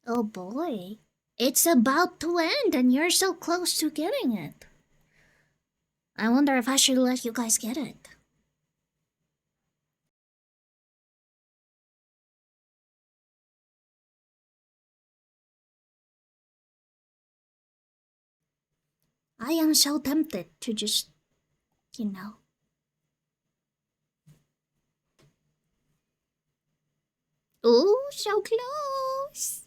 Oh boy. It's about to end and you're so close to getting it. I wonder if I should let you guys get it. I am so tempted to just, you know. Ooh, so close.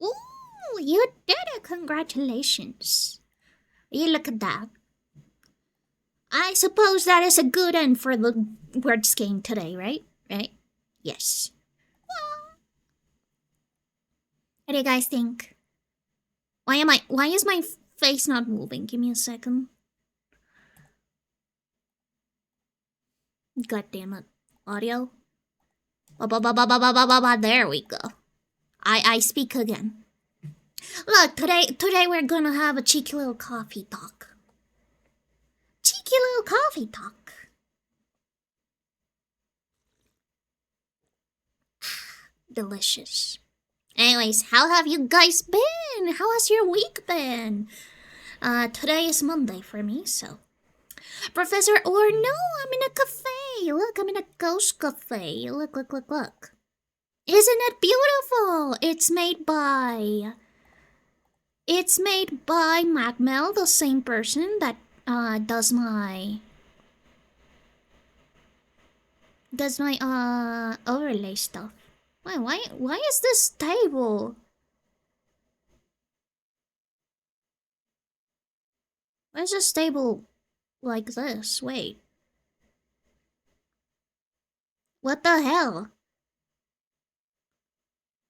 Ooh, you did it. Congratulations. You look at that. I suppose that is a good end for the words game today, right? Right? Yes. What do you guys think? Why is my face not moving? Give me a second. God damn it. Audio? There we go. I speak again. Look, today we're gonna have a cheeky little coffee talk. Cheeky little coffee talk. Delicious. Anyways, how have you guys been? How has your week been? Today is Monday for me, so. Professor, or no, I'm in a cafe. Look, I'm in a ghost cafe. Look. Isn't it beautiful? It's made by Macmel, the same person that does my overlay stuff. Why is this table? Why is this table like this? Wait. What the hell?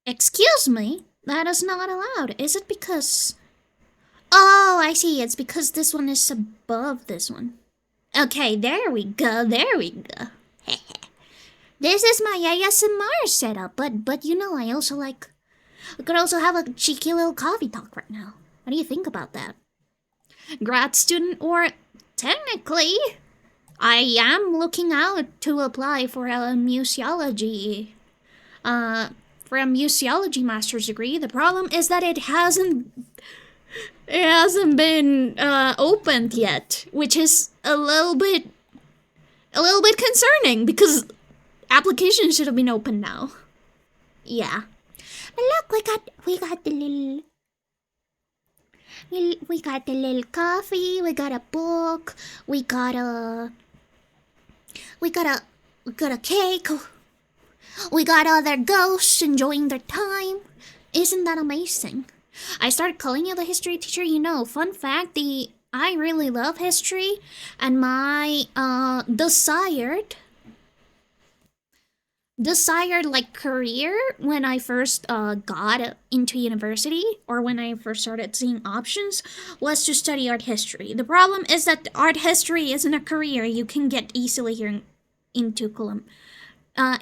Excuse me? That is not allowed. Is it because... Oh, I see. It's because this one is above this one. Okay, there we go. This is my ASMR setup, but you know, I also like... We could also have a cheeky little coffee talk right now. What do you think about that? Grad student, or technically, I am looking out to apply for a museology master's degree. The problem is that it hasn't been opened yet, which is a little bit concerning because applications should have been open now. Yeah. But look, we got the little coffee, we got a book, we got a cake, we got other ghosts enjoying their time. Isn't that amazing? I started calling you the history teacher. You know, fun fact, I really love history, and my desired like career when I first got into university, or when I first started seeing options, was to study art history. The problem is that art history isn't a career you can get easily here into Columbia. And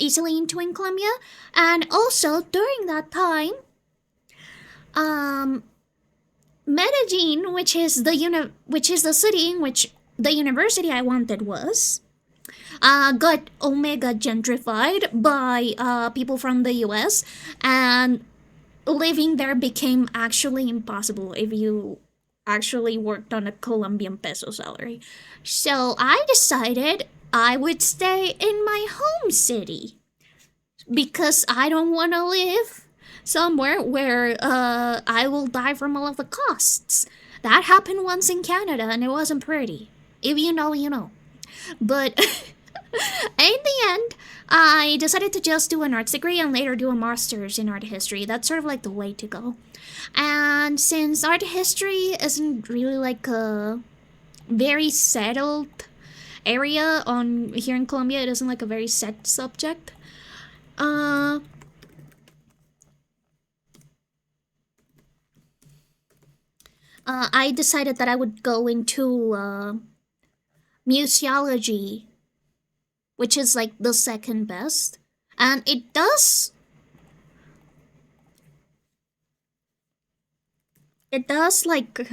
also during that time, Medellin, which is the city in which the university I wanted was, got omega gentrified by people from the US, and living there became actually impossible if you actually worked on a Colombian peso salary. So I decided I would stay in my home city because I don't want to live somewhere where I will die from all of the costs. That happened once in Canada and it wasn't pretty. If you know, you know. But in the end, I decided to just do an arts degree and later do a master's in art history. That's sort of like the way to go. And since art history isn't really like a very settled area on here in Colombia, it isn't like a very set subject. I decided that I would go into museology, which is like the second best, and it does like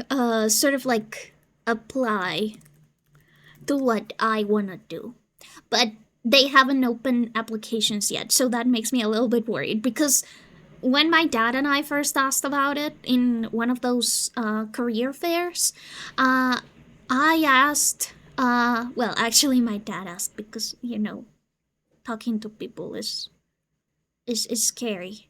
sort of like apply to what I wanna do. But they haven't opened applications yet, so that makes me a little bit worried because when my dad and I first asked about it in one of those career fairs, I asked. Well, actually, my dad asked because talking to people is scary.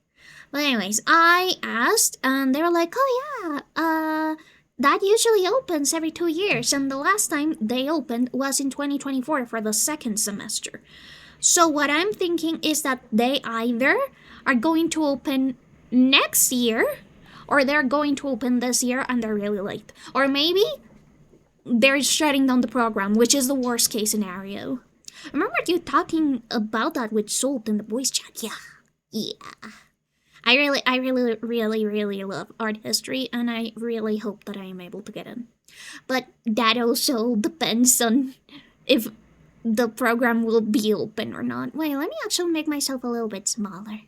But anyways, I asked, and they were like, "Oh yeah, that usually opens every 2 years, and the last time they opened was in 2024 for the second semester." So what I'm thinking is that they either are going to open next year, or they're going to open this year and they're really late, or maybe they're shutting down the program, which is the worst case scenario. I remember you talking about that with Salt in the voice chat. Yeah. I really love art history, and I really hope that I am able to get in. But that also depends on if the program will be open or not. Wait, let me actually make myself a little bit smaller.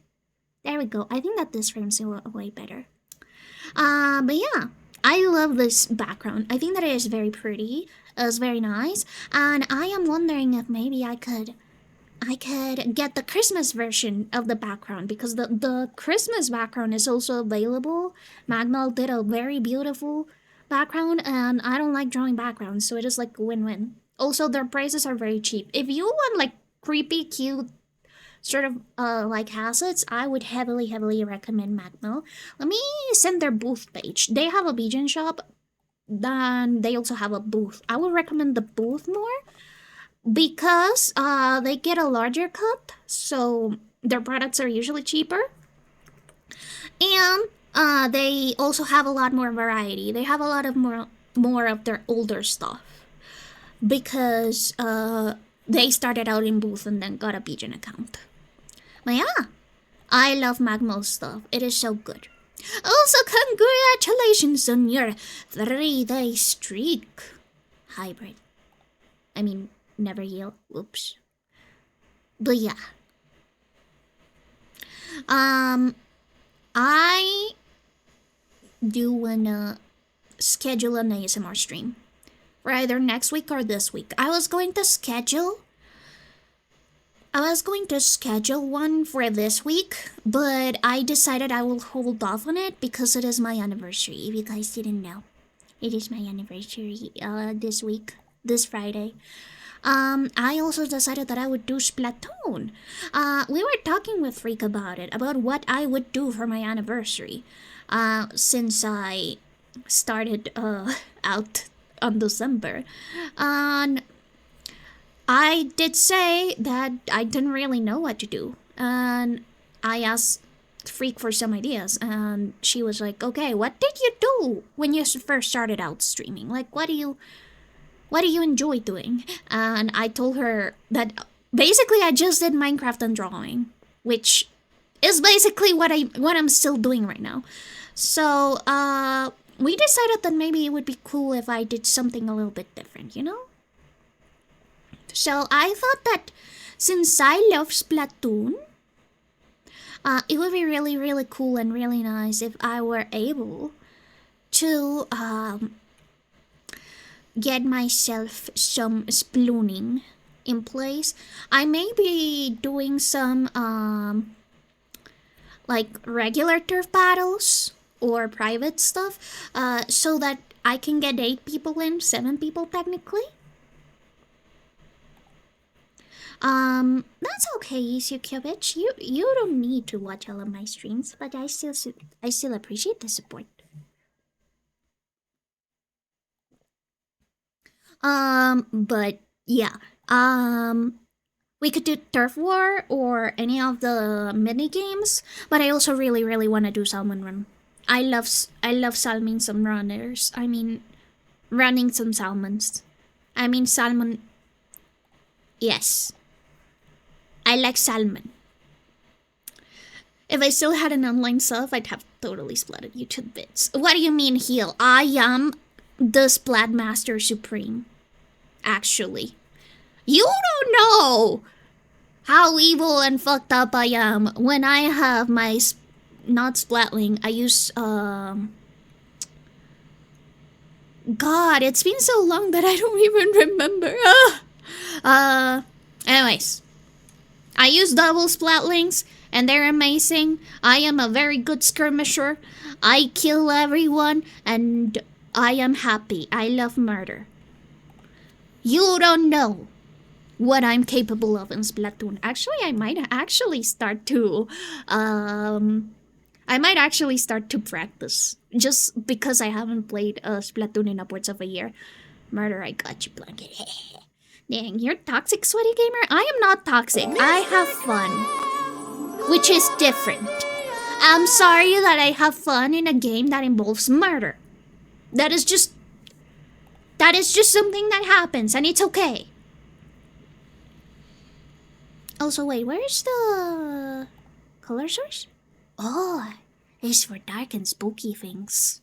There we go. I think that this frames way better. But yeah, I love this background. I think that it is very pretty. It's very nice, and I am wondering if maybe I could get the Christmas version of the background, because the Christmas background is also available. Magmal did a very beautiful background, and I don't like drawing backgrounds, so it is like a win-win. Also, their prices are very cheap. If you want like creepy, cute sort of like assets, I would heavily recommend Magmal. Let me send their booth page. They have a Bijan shop, then they also have a booth. I would recommend the booth more because they get a larger cut, so their products are usually cheaper, and they also have a lot more variety. They have a lot of more of their older stuff because they started out in booth and then got a Bijan account. But yeah, I love Magmal's stuff. It is so good. Also, congratulations on your 3-day streak. Hybrid. I mean, never heal. Whoops. But yeah. I do wanna schedule an ASMR stream for either next week or this week. I was going to schedule one for this week, but I decided I will hold off on it because it is my anniversary. If you guys didn't know, it is my anniversary this Friday. I also decided that I would do Splatoon. We were talking with Freak about it, about what I would do for my anniversary, since I started out on December. And I did say that I didn't really know what to do, and I asked Freak for some ideas, and she was like, "Okay, what did you do when you first started out streaming? Like, what do you enjoy doing?" And I told her that basically I just did Minecraft and drawing, which is basically what I'm still doing right now. So we decided that maybe it would be cool if I did something a little bit different, you know? So I thought that since I love Splatoon, it would be really cool and really nice if I were able to get myself some splooning in place. I may be doing some like regular turf battles or private stuff, so that I can get 8 people in, 7 people technically. That's okay, Yusukevich. You don't need to watch all of my streams, but I still appreciate the support. But yeah, we could do Turf War or any of the mini games, but I also really want to do Salmon Run. I love salming some runners. I mean, running some salmons. I mean salmon. Yes. I like salmon. If I still had an online self, I'd have totally splatted you to bits. What do you mean, heal? I am the Splatmaster Supreme. Actually. You don't know how evil and fucked up I am when I have my... Not Splatling, I use... God, it's been so long that I don't even remember. Anyways, I use double splat links, and they're amazing. I am a very good skirmisher. I kill everyone, and I am happy. I love murder. You don't know what I'm capable of in Splatoon. Actually, I might actually start to practice just because I haven't played Splatoon in upwards of a year. Murder, I got you, Blanket. Dang, you're toxic, sweaty gamer? I am not toxic. I have fun, which is different. I'm sorry that I have fun in a game that involves murder. That is just something that happens, and it's okay. Also, wait, where's the color source? Oh, it's for dark and spooky things.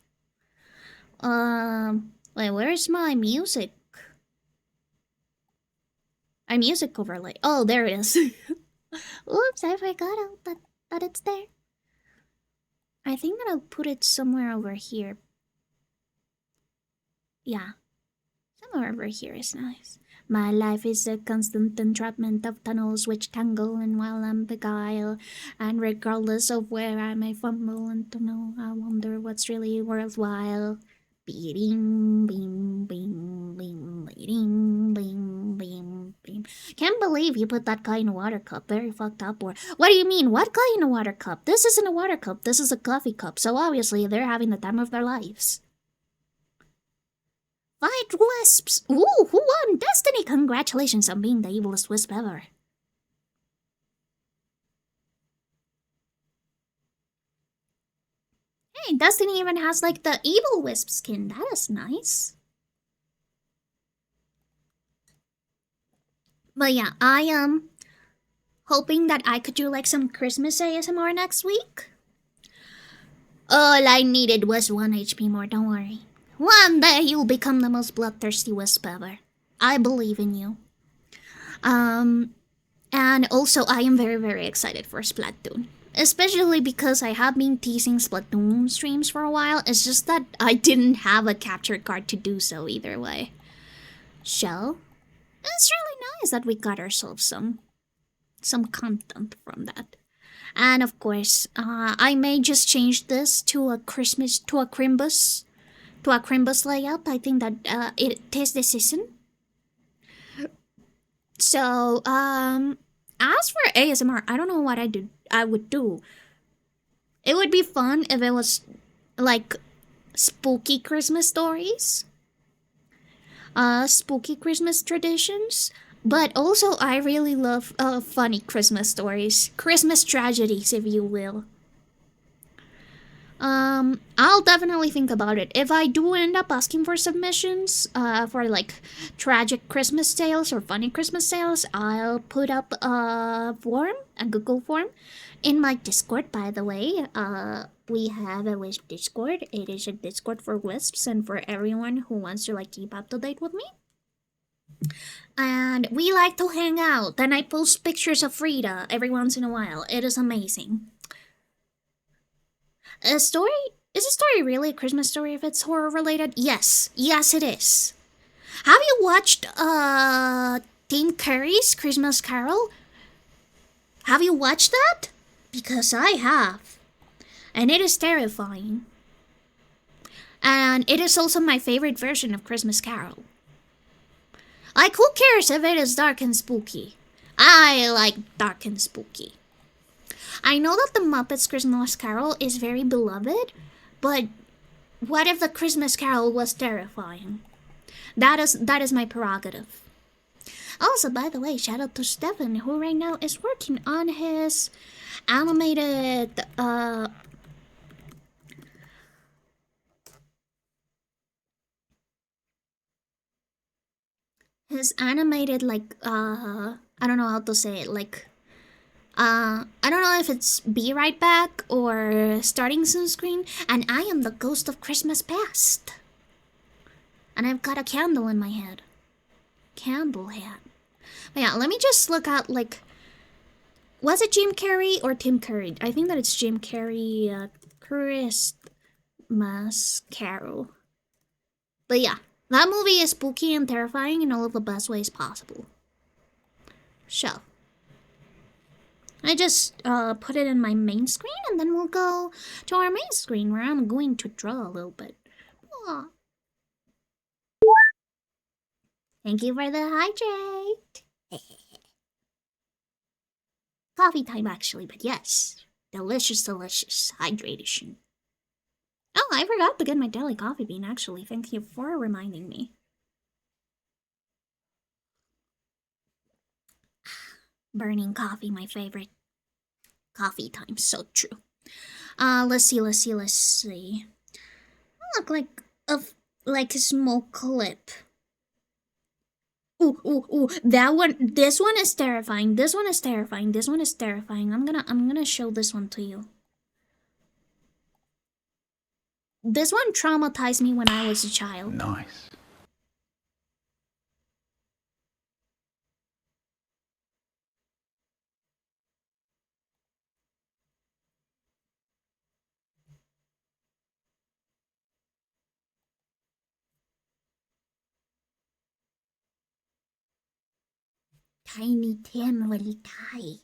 Wait, where's my music? My music overlay. Oh, there it is. Oops, I forgot that it's there. I think that I'll put it somewhere over here. Yeah, somewhere over here is nice. My life is a constant entrapment of tunnels which tangle and while I'm beguile. And regardless of where I may fumble and tunnel, I wonder what's really worthwhile. Beating, beam, beam, beam, beating, beam, beam, beam. Can't believe you put that guy in a water cup. Very fucked up. Or what do you mean? What guy in a water cup? This isn't a water cup. This is a coffee cup. So obviously they're having the time of their lives. Fight wisps! Ooh, who won? Destiny! Congratulations on being the evilest wisp ever. Hey, Destiny even has like the evil wisp skin. That is nice. But yeah, I am hoping that I could do like some Christmas ASMR next week. All I needed was 1 HP more, don't worry. One day you'll become the most bloodthirsty wisp ever. I believe in you. And also I am very, very excited for Splatoon. Especially because I have been teasing Splatoon streams for a while. It's just that I didn't have a capture card to do so either way. So, it's really nice that we got ourselves some content from that. And of course, I may just change this to a Crimbus layout. I think that it is the season. So, as for ASMR, I don't know what I would do. It would be fun if it was like spooky Christmas stories, spooky Christmas traditions. But also, I really love funny Christmas stories, Christmas tragedies, if you will. I'll definitely think about it. If I do end up asking for submissions, for like tragic Christmas tales or funny Christmas tales, I'll put up a Google form, in my Discord, by the way. We have a Wisp Discord. It is a Discord for Wisps and for everyone who wants to like keep up to date with me. And we like to hang out, and I post pictures of Frida every once in a while. It is amazing. Is a story really a Christmas story if it's horror related? Yes it is. Have you watched Tim Curry's Christmas Carol? Have you watched that? Because I have, and it is terrifying. And it is also my favorite version of Christmas Carol. Like, who cares if it is dark and spooky? I like dark and spooky. I know that the Muppets Christmas Carol is very beloved, but what if the Christmas Carol was terrifying? That is my prerogative. Also, by the way, shout out to Stefan, who right now is working on his animated like I don't know how to say it, like I don't know if it's Be Right Back or Starting Soon screen, and I am the ghost of Christmas past. And I've got a candle in my head. Candle hat. But yeah, let me just look at, like, was it Jim Carrey or Tim Curry? I think that it's Jim Carrey, Christmas Carol. But yeah, that movie is spooky and terrifying in all of the best ways possible. So, I just put it in my main screen, and then we'll go to our main screen where I'm going to draw a little bit. Aw. Thank you for the hydrate. Coffee time, actually, but yes. Delicious, delicious hydration. Oh, I forgot to get my daily coffee bean, actually. Thank you for reminding me. Burning coffee, my favorite. Coffee time, so true. Let's see. Look like a small clip. Ooh, that one, this one is terrifying. This one is terrifying. I'm gonna show this one to you. This one traumatized me when I was a child. Nice. Tiny Tim will die.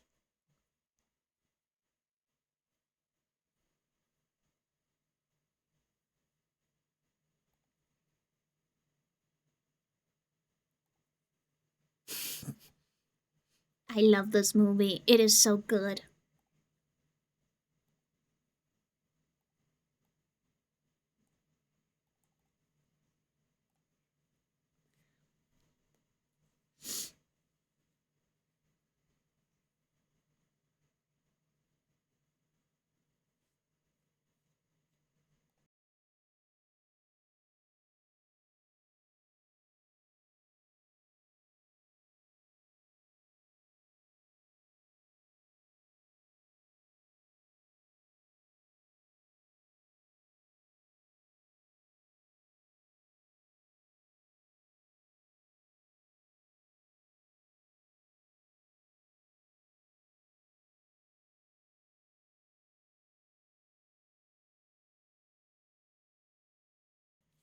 I love this movie. It is so good.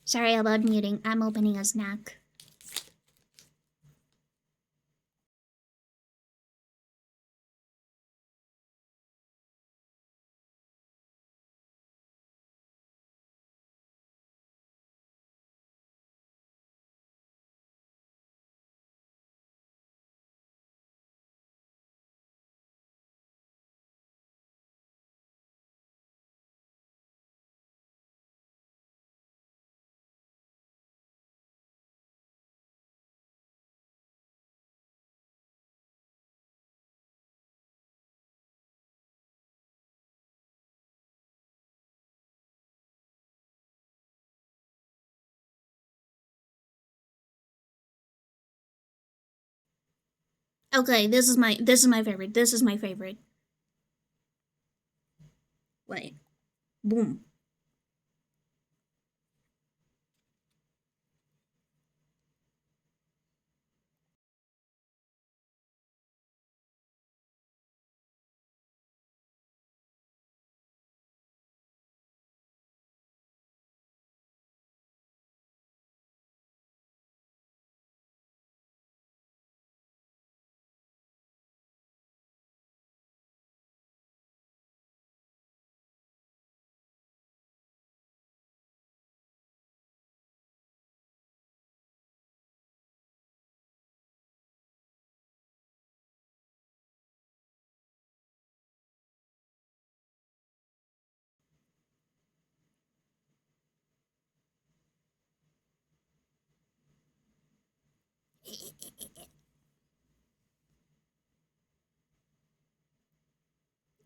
Sorry about muting. I'm opening a snack. Okay, this is my favorite. This is my favorite. Wait. Boom.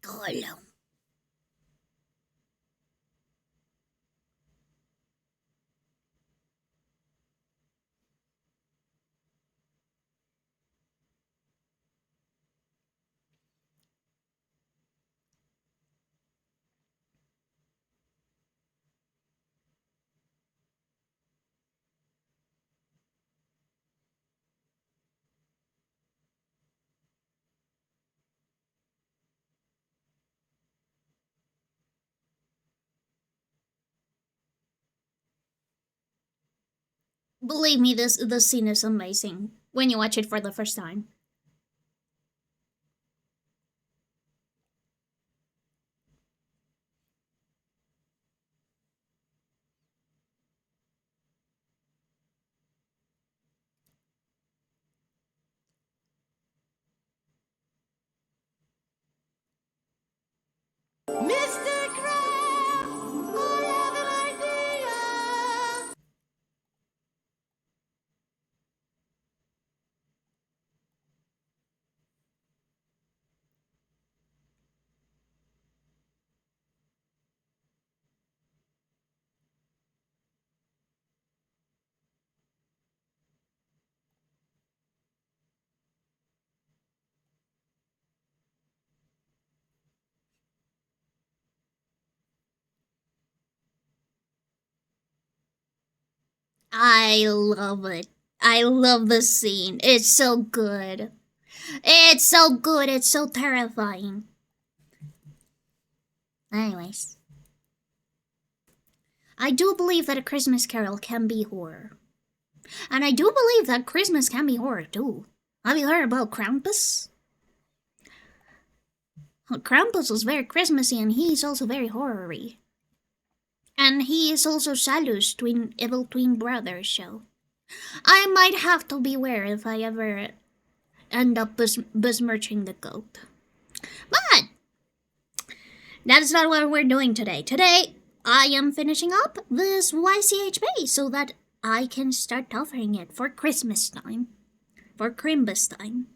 Golem. Believe me, this scene is amazing when you watch it for the first time. Mr. Crab, I have an idea. I love it. I love the scene. It's so good. It's so good. It's so terrifying. Anyways, I do believe that A Christmas Carol can be horror. And I do believe that Christmas can be horror too. Have you heard about Krampus? Well, Krampus is very Christmassy and he's also very horror-y. And he is also Salu's evil twin brother, so I might have to beware if I ever end up besmirching the goat. But that's not what we're doing today. Today, I am finishing up this YCH base so that I can start offering it for Christmas time. For Crimbus time.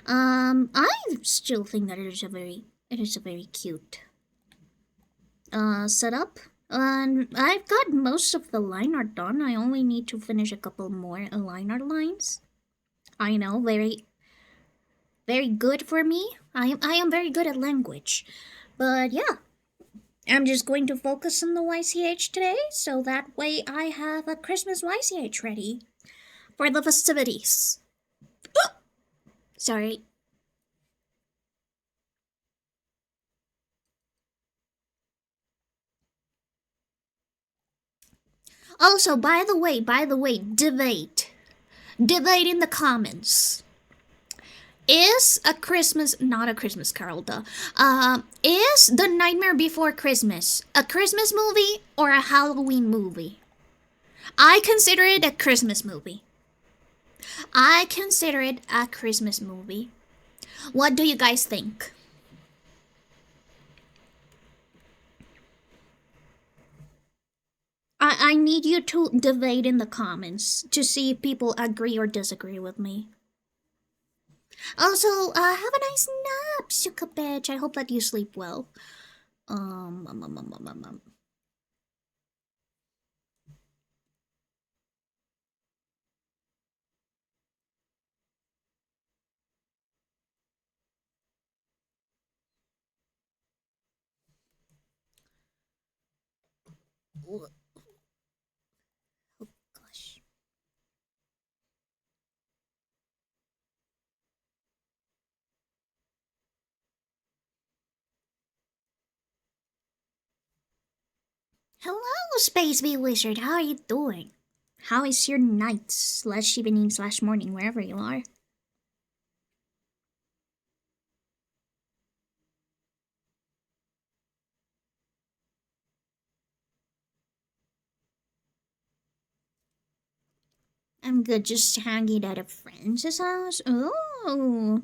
I still think that it is a very cute setup. And I've got most of the line art done. I only need to finish a couple more line art lines. I know, very good for me. I am very good at language. But yeah, I'm just going to focus on the YCH today, so that way I have a Christmas YCH ready for the festivities. Sorry. Also, by the way, debate in the comments. Is a Christmas, not a Christmas Carol, though. Is The Nightmare Before Christmas a Christmas movie or a Halloween movie? I consider it a Christmas movie. I consider it a Christmas movie. What do you guys think? I need you to debate in the comments to see if people agree or disagree with me. Also, have a nice nap, Suka bitch. I hope that you sleep well. Um, um, um, um, um, um, um. Oh gosh. Hello, Space Bee Wizard. How are you doing? How is your night slash evening slash morning, wherever you are? I'm good, just hanging at a friend's house. Oh,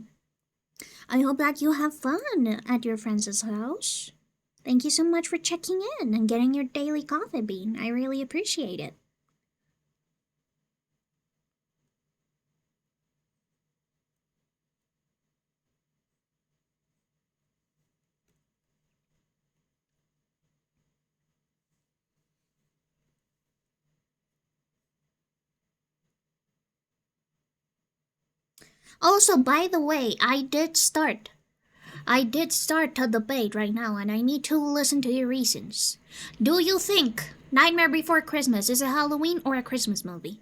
I hope that you have fun at your friend's house. Thank you so much for checking in and getting your daily coffee bean. I really appreciate it. Also, by the way, I did start a debate right now and I need to listen to your reasons. Do you think Nightmare Before Christmas is a Halloween or a Christmas movie?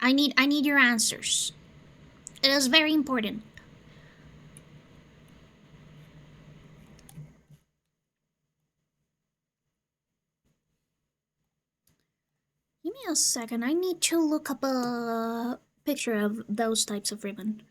I need your answers. It is very important. Give me a second. I need to look up a picture of those types of ribbon.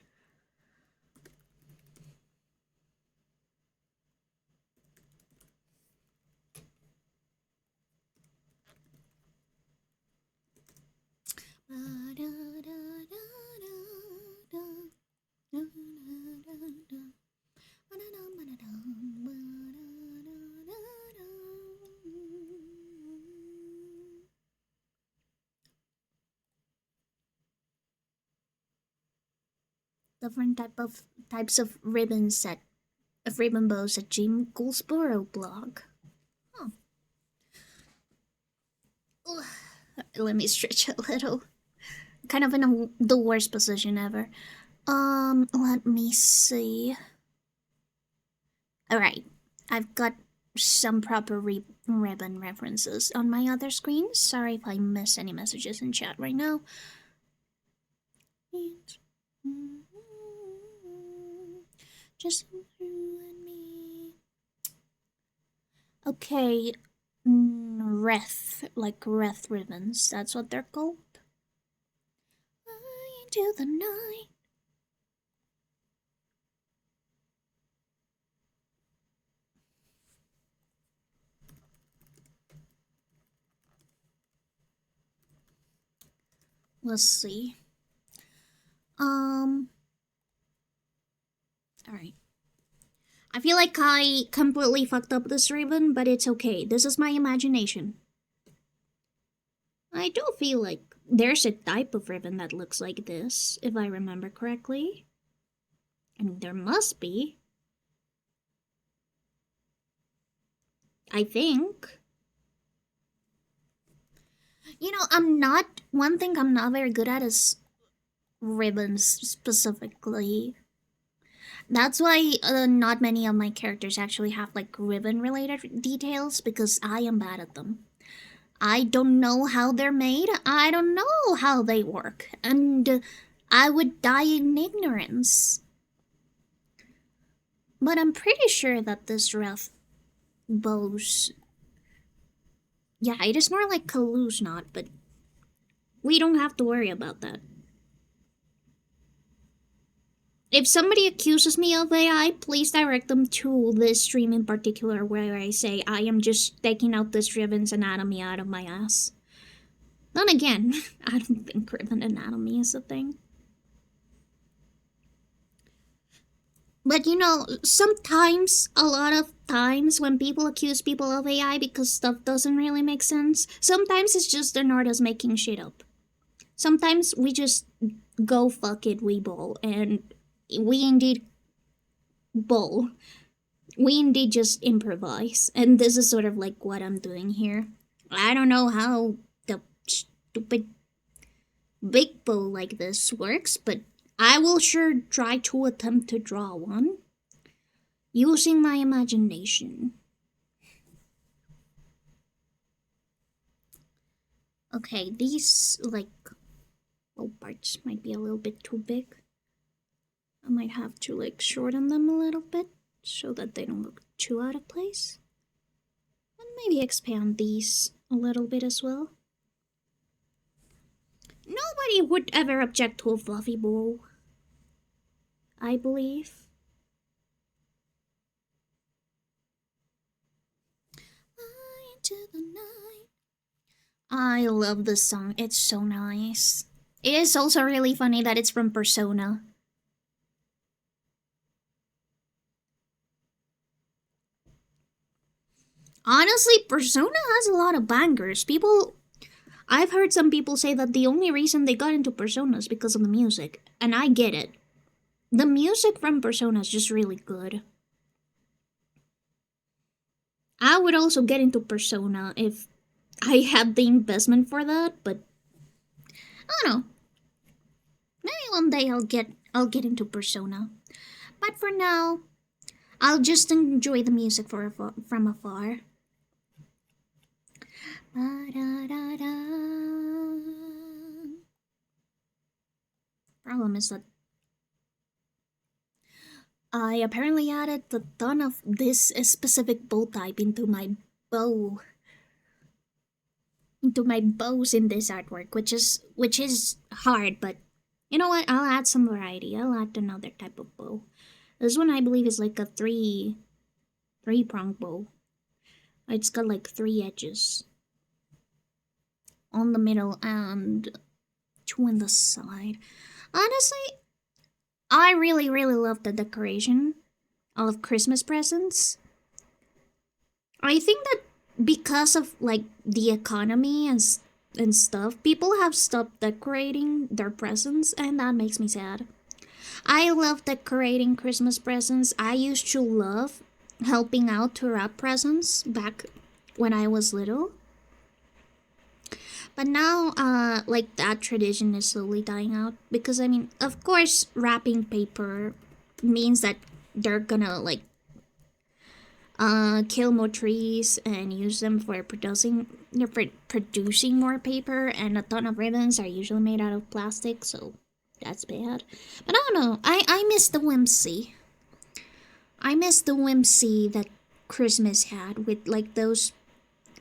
Different types of ribbons that of ribbon bows at Jim Goldsboro blog. Oh. Let me stretch a little. Kind of in the worst position ever. Let me see. Alright, I've got some proper ribbon references on my other screen. Sorry if I miss any messages in chat right now. Just you and me. Okay, wreath, like wreath ribbons. That's what they're called. Into the night. Let's see. Alright. I feel like I completely fucked up this ribbon, but it's okay. This is my imagination. I do feel like there's a type of ribbon that looks like this, if I remember correctly. I mean, there must be. I think. You know, one thing I'm not very good at is ribbons specifically. That's why not many of my characters actually have like ribbon related details because I am bad at them. I don't know how they're made, I don't know how they work, and I would die in ignorance. But I'm pretty sure that this wreath bows. Yeah, it is more like Kalu's knot, but we don't have to worry about that. If somebody accuses me of AI, please direct them to this stream in particular where I say I am just taking out this ribbon's anatomy out of my ass. Then again, I don't think ribbon anatomy is a thing. But you know, sometimes, a lot of times, when people accuse people of AI because stuff doesn't really make sense, sometimes it's just the Nordas making shit up. Sometimes we just go fuck it, we bowl, and we indeed bowl. We indeed just improvise, and this is sort of like what I'm doing here. I don't know how the stupid big bow like this works, but I will sure try to attempt to draw one using my imagination. Okay, these like bow parts might be a little bit too big. I might have to like shorten them a little bit so that they don't look too out of place. And maybe expand these a little bit as well. Nobody would ever object to a fluffy bow, I believe. Into the night. I love this song, it's so nice. It is also really funny that it's from Persona. Honestly, Persona has a lot of bangers. I've heard some people say that the only reason they got into Persona is because of the music, and I get it. The music from Persona is just really good. I would also get into Persona if I had the investment for that, but I don't know. Maybe one day I'll get into Persona. But for now, I'll just enjoy the music from afar. Problem is that I apparently added a ton of this specific bow type into my bow. into my bows in this artwork, which is hard, but you know what? I'll add some variety. I'll add another type of bow. This one I believe is like a three-prong bow. It's got like 3 edges on the middle and 2 on the side. Honestly, I really love the decoration of Christmas presents. I think that because of like the economy and stuff, people have stopped decorating their presents, and that makes me sad. I love decorating Christmas presents. I used to love helping out to wrap presents back when I was little. But now, like that tradition is slowly dying out because I mean, of course, wrapping paper means that they're gonna like kill more trees and use them for producing more paper, and a ton of ribbons are usually made out of plastic, so that's bad. But I don't know. I miss the whimsy. I miss the whimsy that Christmas had with like those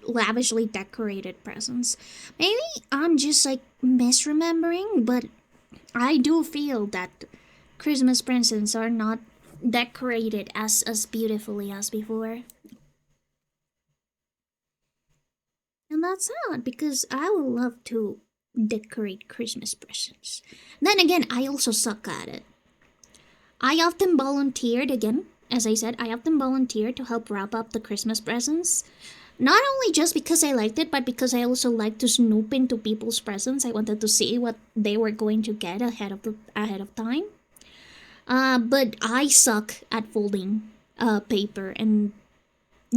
lavishly decorated presents. Maybe I'm just like misremembering, but I do feel that Christmas presents are not decorated as beautifully as before. And that's sad because I would love to decorate Christmas presents. Then again, I also suck at it. I often volunteered again, as I said, I often volunteered to help wrap up the Christmas presents. Not only just because I liked it, but because I also liked to snoop into people's presents. I wanted to see what they were going to get ahead of time. But I suck at folding paper and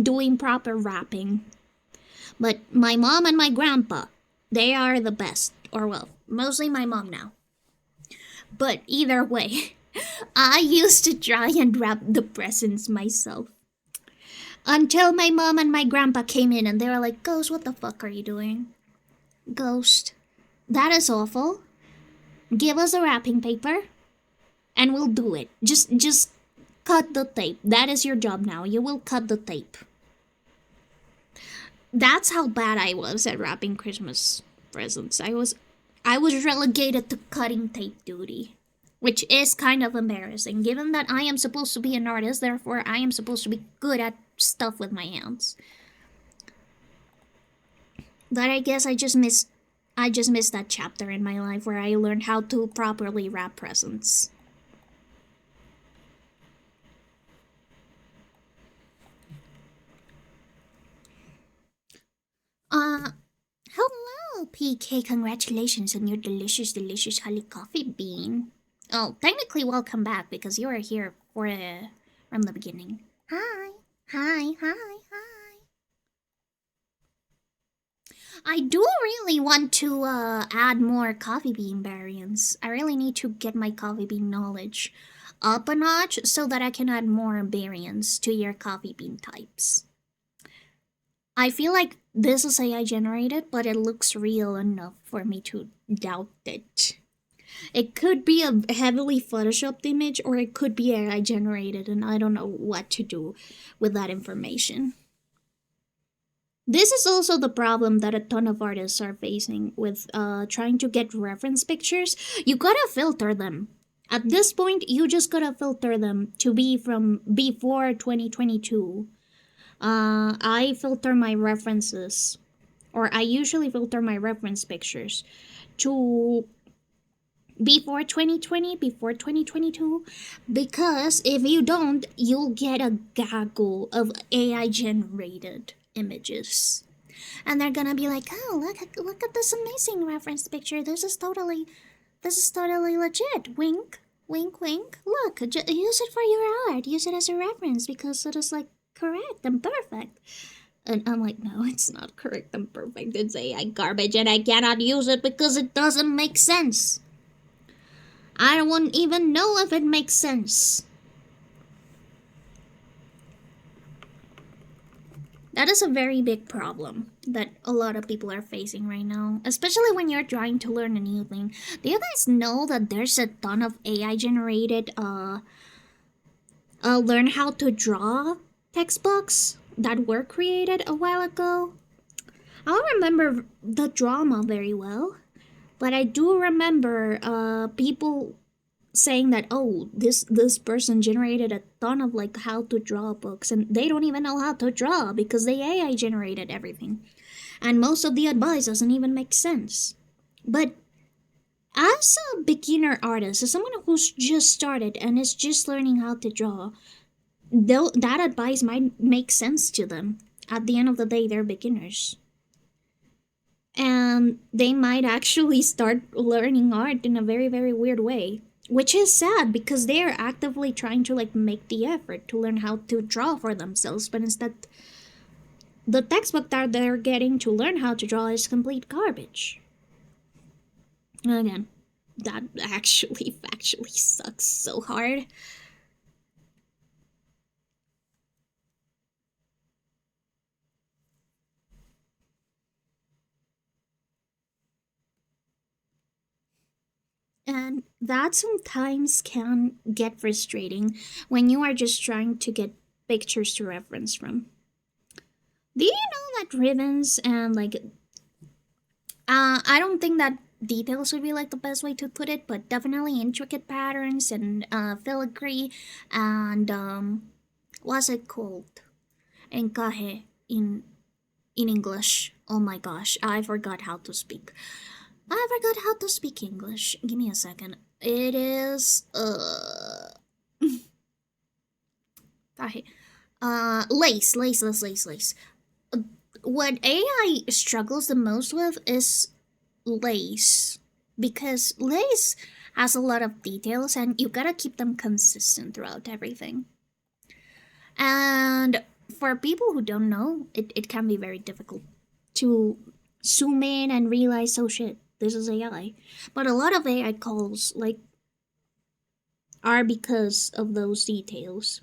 doing proper wrapping. But my mom and my grandpa, they are the best. Or well, mostly my mom now. But either way, I used to try and wrap the presents myself. Until my mom and my grandpa came in and they were like, Ghost, what the fuck are you doing? Ghost, that is awful. Give us a wrapping paper and we'll do it. Just cut the tape. That is your job now. You will cut the tape. That's how bad I was at wrapping Christmas presents. I was relegated to cutting tape duty, which is kind of embarrassing given that I am supposed to be an artist, therefore I am supposed to be good at stuff with my hands. But I guess I just missed that chapter in my life where I learned how to properly wrap presents. Hello, PK. Congratulations on your delicious honey coffee bean. Oh, technically, welcome back because you are here from the beginning. Hi. I do really want to add more coffee bean variants. I really need to get my coffee bean knowledge up a notch so that I can add more variants to your coffee bean types. I feel like this is AI generated, but it looks real enough for me to doubt it. It could be a heavily photoshopped image or it could be AI generated, and I don't know what to do with that information. This is also the problem that a ton of artists are facing with trying to get reference pictures. You gotta filter them. At this point, you just gotta filter them to be from before 2022. I filter my references, or I usually filter my reference pictures to before 2020, before 2022, because if you don't, you'll get a gaggle of AI generated images. And they're gonna be like, oh, look at this amazing reference picture. This is totally legit. Wink, wink, wink. Look, use it for your art. Use it as a reference because it is like correct and perfect. And I'm like, no, it's not correct and perfect. It's AI garbage and I cannot use it because it doesn't make sense. I won't even know if it makes sense. That is a very big problem that a lot of people are facing right now, especially when you're trying to learn a new thing. Do you guys know that there's a ton of AI generated learn how to draw textbooks that were created a while ago? I don't remember the drama very well, but I do remember people saying that, oh, this person generated a ton of like how to draw books, and they don't even know how to draw because the AI generated everything, and most of the advice doesn't even make sense. But as a beginner artist, as someone who's just started and is just learning how to draw, though that advice might make sense to them. At the end of the day, they're beginners. And they might actually start learning art in a very, very weird way. Which is sad because they are actively trying to like make the effort to learn how to draw for themselves, but instead the textbook that they're getting to learn how to draw is complete garbage. Again, that actually factually sucks so hard. And that sometimes can get frustrating when you are just trying to get pictures to reference from. Do you know that ribbons and like I don't think that details would be like the best way to put it, but definitely intricate patterns and filigree and what's it called? Encaje in English. Oh my gosh, I forgot how to speak. I forgot how to speak English. Give me a second. It is Tahe. Lace. What AI struggles the most with is lace. Because lace has a lot of details and you gotta keep them consistent throughout everything. And for people who don't know, it can be very difficult to zoom in and realize, oh shit, this is AI. But a lot of AI calls like are because of those details.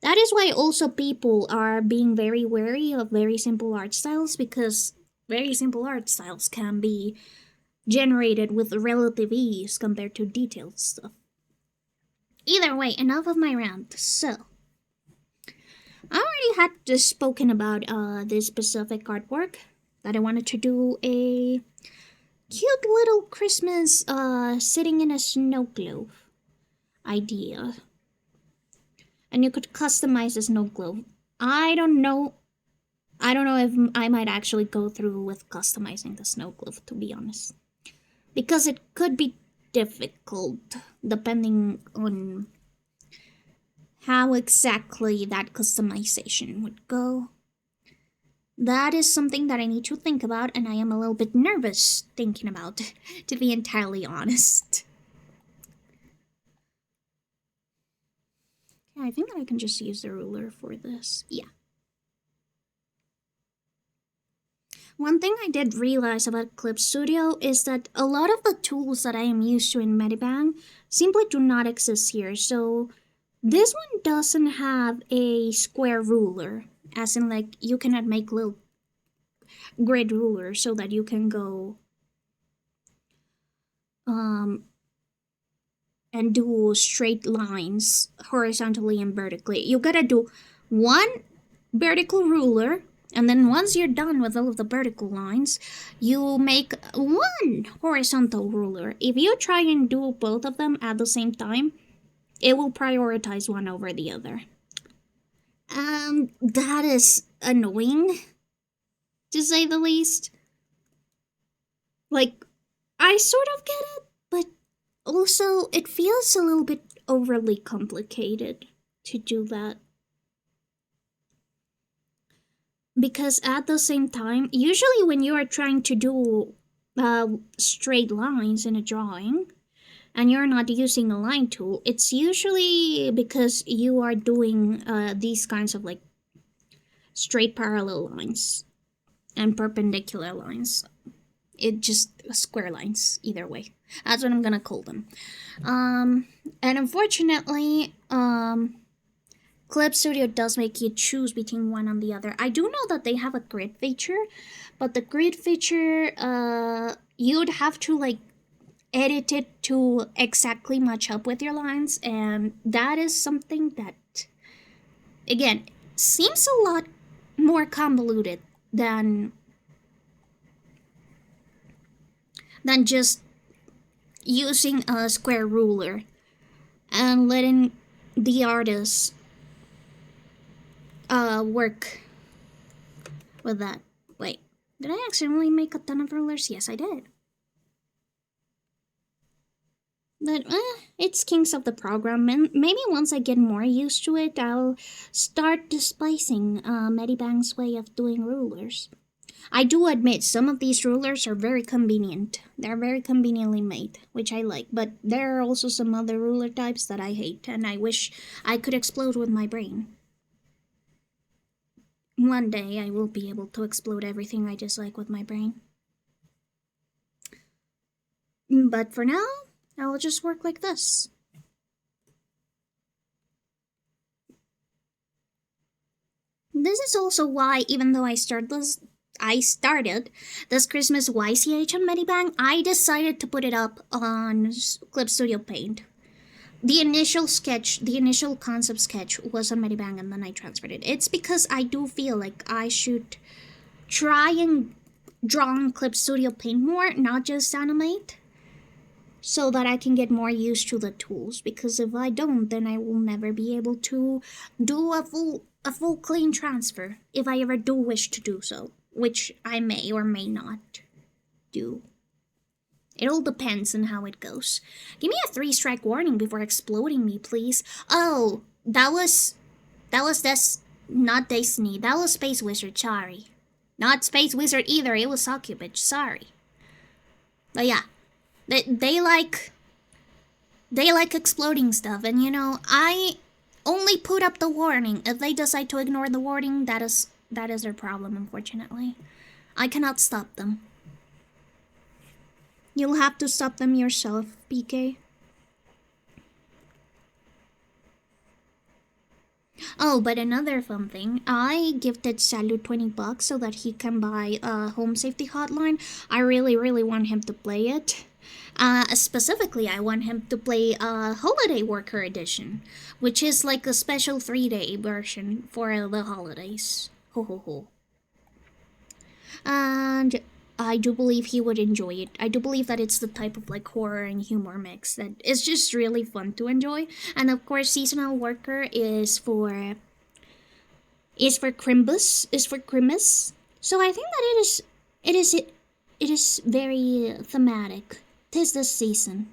That is why also people are being very wary of very simple art styles because very simple art styles can be generated with relative ease compared to detailed stuff. Either way, enough of my rant. So, I already had just spoken about this specific artwork that I wanted to do a cute little Christmas sitting in a snow globe idea. And you could customize the snow globe. I don't know if I might actually go through with customizing the snow globe, to be honest. Because it could be difficult depending on how exactly that customization would go. That is something that I need to think about, and I am a little bit nervous thinking about, to be entirely honest. Yeah, I think that I can just use the ruler for this. Yeah. One thing I did realize about Clip Studio is that a lot of the tools that I am used to in Medibang simply do not exist here. So this one doesn't have a square ruler, as in like you cannot make little grid rulers so that you can go and do straight lines horizontally and vertically. You gotta do one vertical ruler, and then once you're done with all of the vertical lines, you make one horizontal ruler. If you try and do both of them at the same time, it will prioritize one over the other. That is annoying, to say the least. Like, I sort of get it, but also it feels a little bit overly complicated to do that. Because at the same time, usually when you are trying to do straight lines in a drawing, and you're not using a line tool, it's usually because you are doing these kinds of like straight parallel lines and perpendicular lines. It just square lines, either way. That's what I'm gonna call them. And unfortunately, Clip Studio does make you choose between one and the other. I do know that they have a grid feature, but the grid feature, you'd have to like edit it to exactly match up with your lines, and that is something that, again, seems a lot more convoluted than than just using a square ruler and letting the artist work with that. Wait, did I accidentally make a ton of rulers? Yes, I did. But it's kinks of the program, and maybe once I get more used to it, I'll start despising Medibang's way of doing rulers. I do admit some of these rulers are very convenient. They're very conveniently made, which I like, but there are also some other ruler types that I hate, and I wish I could explode with my brain. One day I will be able to explode everything I dislike with my brain. But for now, I will just work like this. This is also why, even though I started this Christmas YCH on Medibang, I decided to put it up on Clip Studio Paint. The initial concept sketch was on Medibang, and then I transferred it. It's because I do feel like I should try and draw on Clip Studio Paint more, not just animate, so that I can get more used to the tools. Because if I don't, then I will never be able to do a full clean transfer if I ever do wish to do so, which I may or may not do. It all depends on how it goes. Give me a 3-strike warning before exploding me, please. Oh, that was not Destiny. That was Space Wizard, sorry. Not Space Wizard either, it was Succubus, sorry. But yeah, they like exploding stuff, and you know, I only put up the warning. If they decide to ignore the warning, that is their problem, unfortunately. I cannot stop them. You'll have to stop them yourself, PK. Oh, but another fun thing, I gifted Salu $20 so that he can buy a home safety hotline. I really, really want him to play it. Specifically, I want him to play Holiday Worker Edition, which is like a special 3-day version for the holidays. Ho ho ho. And I do believe he would enjoy it. I do believe that it's the type of like horror and humor mix that is just really fun to enjoy. And of course, Seasonal Worker is for Crimbus. So I think that it is very thematic. 'Tis the season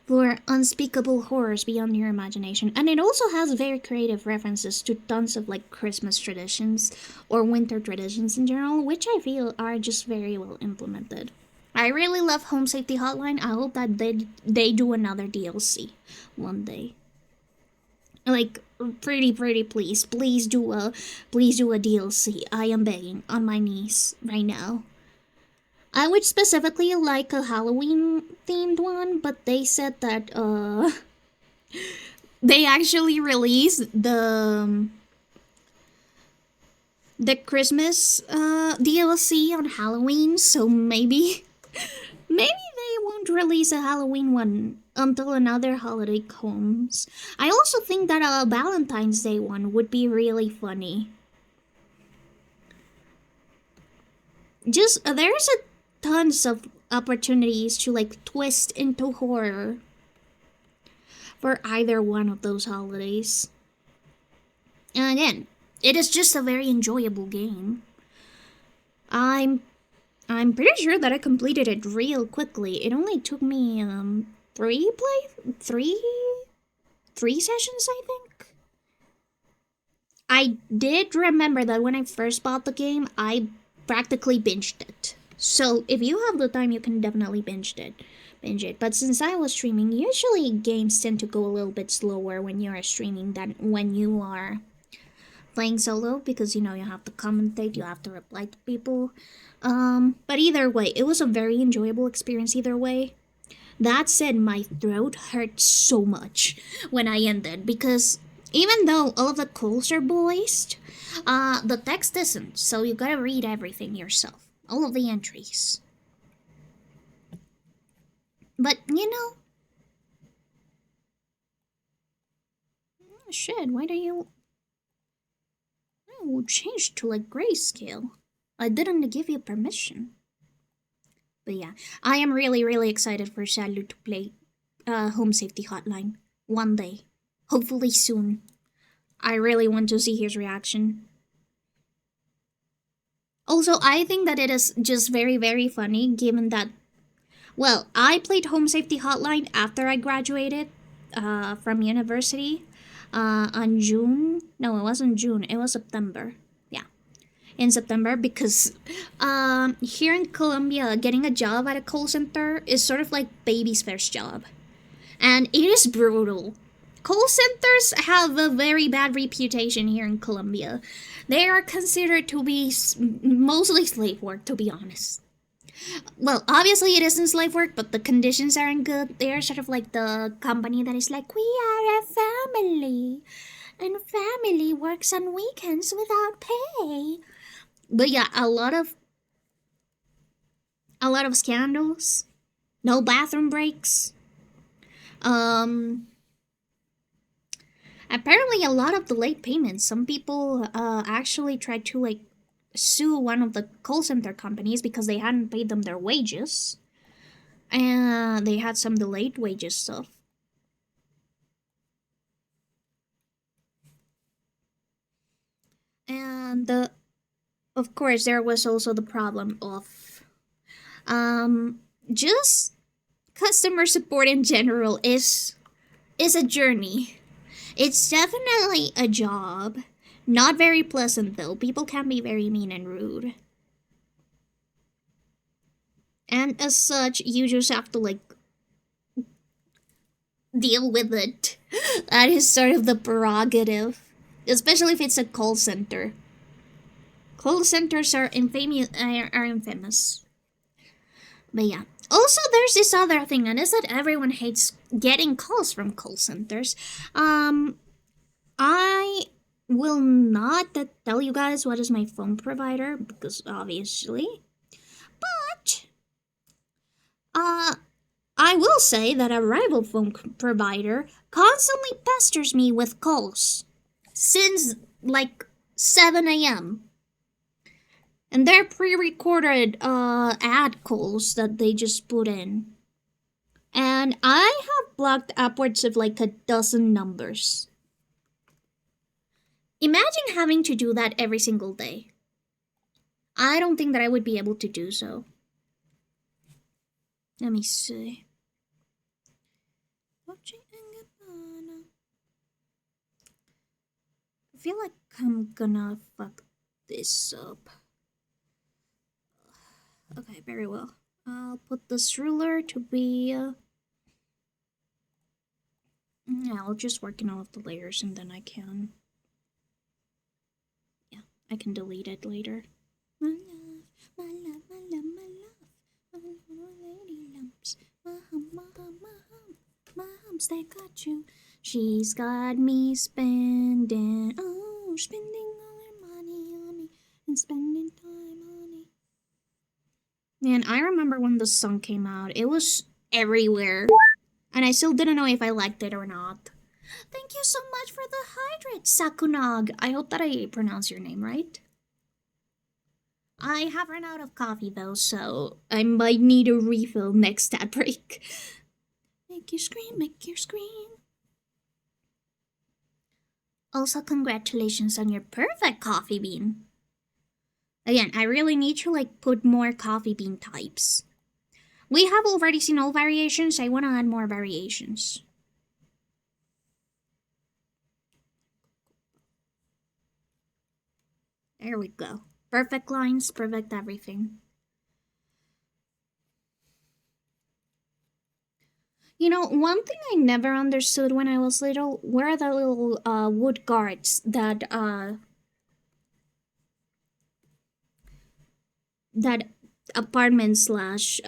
for unspeakable horrors beyond your imagination. And it also has very creative references to tons of like Christmas traditions or winter traditions in general, which I feel are just very well implemented. I really love Home Safety Hotline. I hope that they do another DLC one day. Like, pretty please do a DLC. I am begging on my knees right now. I would specifically like a Halloween themed one, but they said that they actually released the Christmas DLC on Halloween, so maybe they won't release a Halloween one until another holiday comes. I also think that a Valentine's Day one would be really funny. Just there's a tons of opportunities to like twist into horror for either one of those holidays. And again, it is just a very enjoyable game. I'm pretty sure that I completed it real quickly. It only took me three sessions, I think. I did remember that when I first bought the game, I practically binged it. So if you have the time, you can definitely binge it. But since I was streaming, usually games tend to go a little bit slower when you are streaming than when you are playing solo, because you know you have to commentate, you have to reply to people. But either way, it was a very enjoyable experience either way. That said, my throat hurt so much when I ended, because even though all of the calls are voiced, the text isn't, so you gotta read everything yourself. All of the entries. But, you know... Oh, shit, why do you... Oh, change to, like, grayscale. I didn't give you permission. But yeah, I am really, really excited for Shalu to play Home Safety Hotline one day. Hopefully soon. I really want to see his reaction. Also, I think that it is just very, very funny given that, well, I played Home Safety Hotline after I graduated from university on June. No, it wasn't June, it was September. Yeah, in September because here in Colombia, getting a job at a call center is sort of like baby's first job. And it is brutal. Call centers have a very bad reputation here in Colombia. They are considered to be mostly slave work, to be honest. Well, obviously it isn't slave work, but the conditions aren't good. They are sort of like the company that is like, we are a family, and family works on weekends without pay. But yeah, a lot of scandals, no bathroom breaks. Apparently a lot of the late payments. Some people actually tried to like sue one of the call center companies because they hadn't paid them their wages, and they had some delayed wages stuff. And of course, there was also the problem of just customer support in general is a journey. It's definitely a job. Not very pleasant though. People can be very mean and rude. And as such, you just have to like deal with it. That is sort of the prerogative. Especially if it's a call center. Call centers are infamous. But yeah. Also, there's this other thing, and is that everyone hates getting calls from call centers. I will not tell you guys what is my phone provider because obviously, but I will say that a rival phone provider constantly pesters me with calls since like 7 a.m. And they're pre-recorded ad calls that they just put in. And I have blocked upwards of like a dozen numbers. Imagine having to do that every single day. I don't think that I would be able to do so. Let me see. I feel like I'm gonna fuck this up. Okay, very well. I'll put this ruler to be... yeah, I'll just work in all of the layers and then I can... yeah, I can delete it later. My love, my love, my love, my love. My lady lumps. My humps, they got you. She's got me spending... oh, spending all her money on me and spending time on me. Man, I remember when the song came out. It was everywhere. And I still didn't know if I liked it or not. Thank you so much for the hydrate, Sakunog. I hope that I pronounced your name right. I have run out of coffee though, so I might need a refill next ad break. Make you scream, make you scream. Also, congratulations on your perfect coffee bean. Again, I really need to like put more coffee bean types. We have already seen all variations. I want to add more variations. There we go. Perfect lines, perfect everything. You know, one thing I never understood when I was little were the little wood guards that apartment slash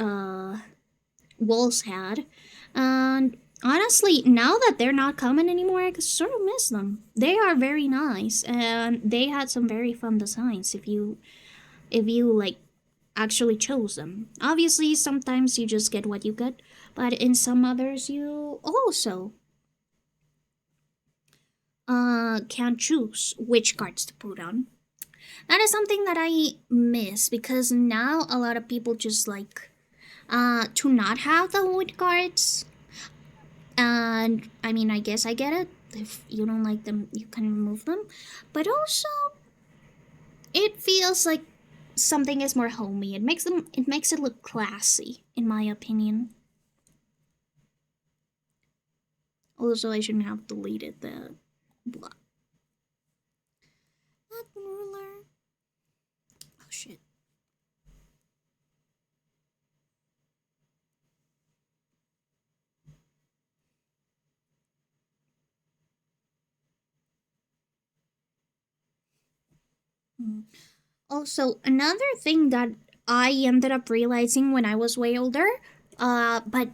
walls had. And honestly, now that they're not common anymore, I sort of miss them. They are very nice, and they had some very fun designs if you like actually chose them. Obviously, sometimes you just get what you get, but in some others you also can choose which cards to put on. That is something that I miss because now a lot of people just like to not have the wood guards. And I mean, I guess I get it. If you don't like them, you can remove them. But also, it feels like something is more homey. It makes it look classy, in my opinion. Also, I shouldn't have deleted the blah. Not ruler. Oh shit. Also, another thing that I ended up realizing when I was way older, but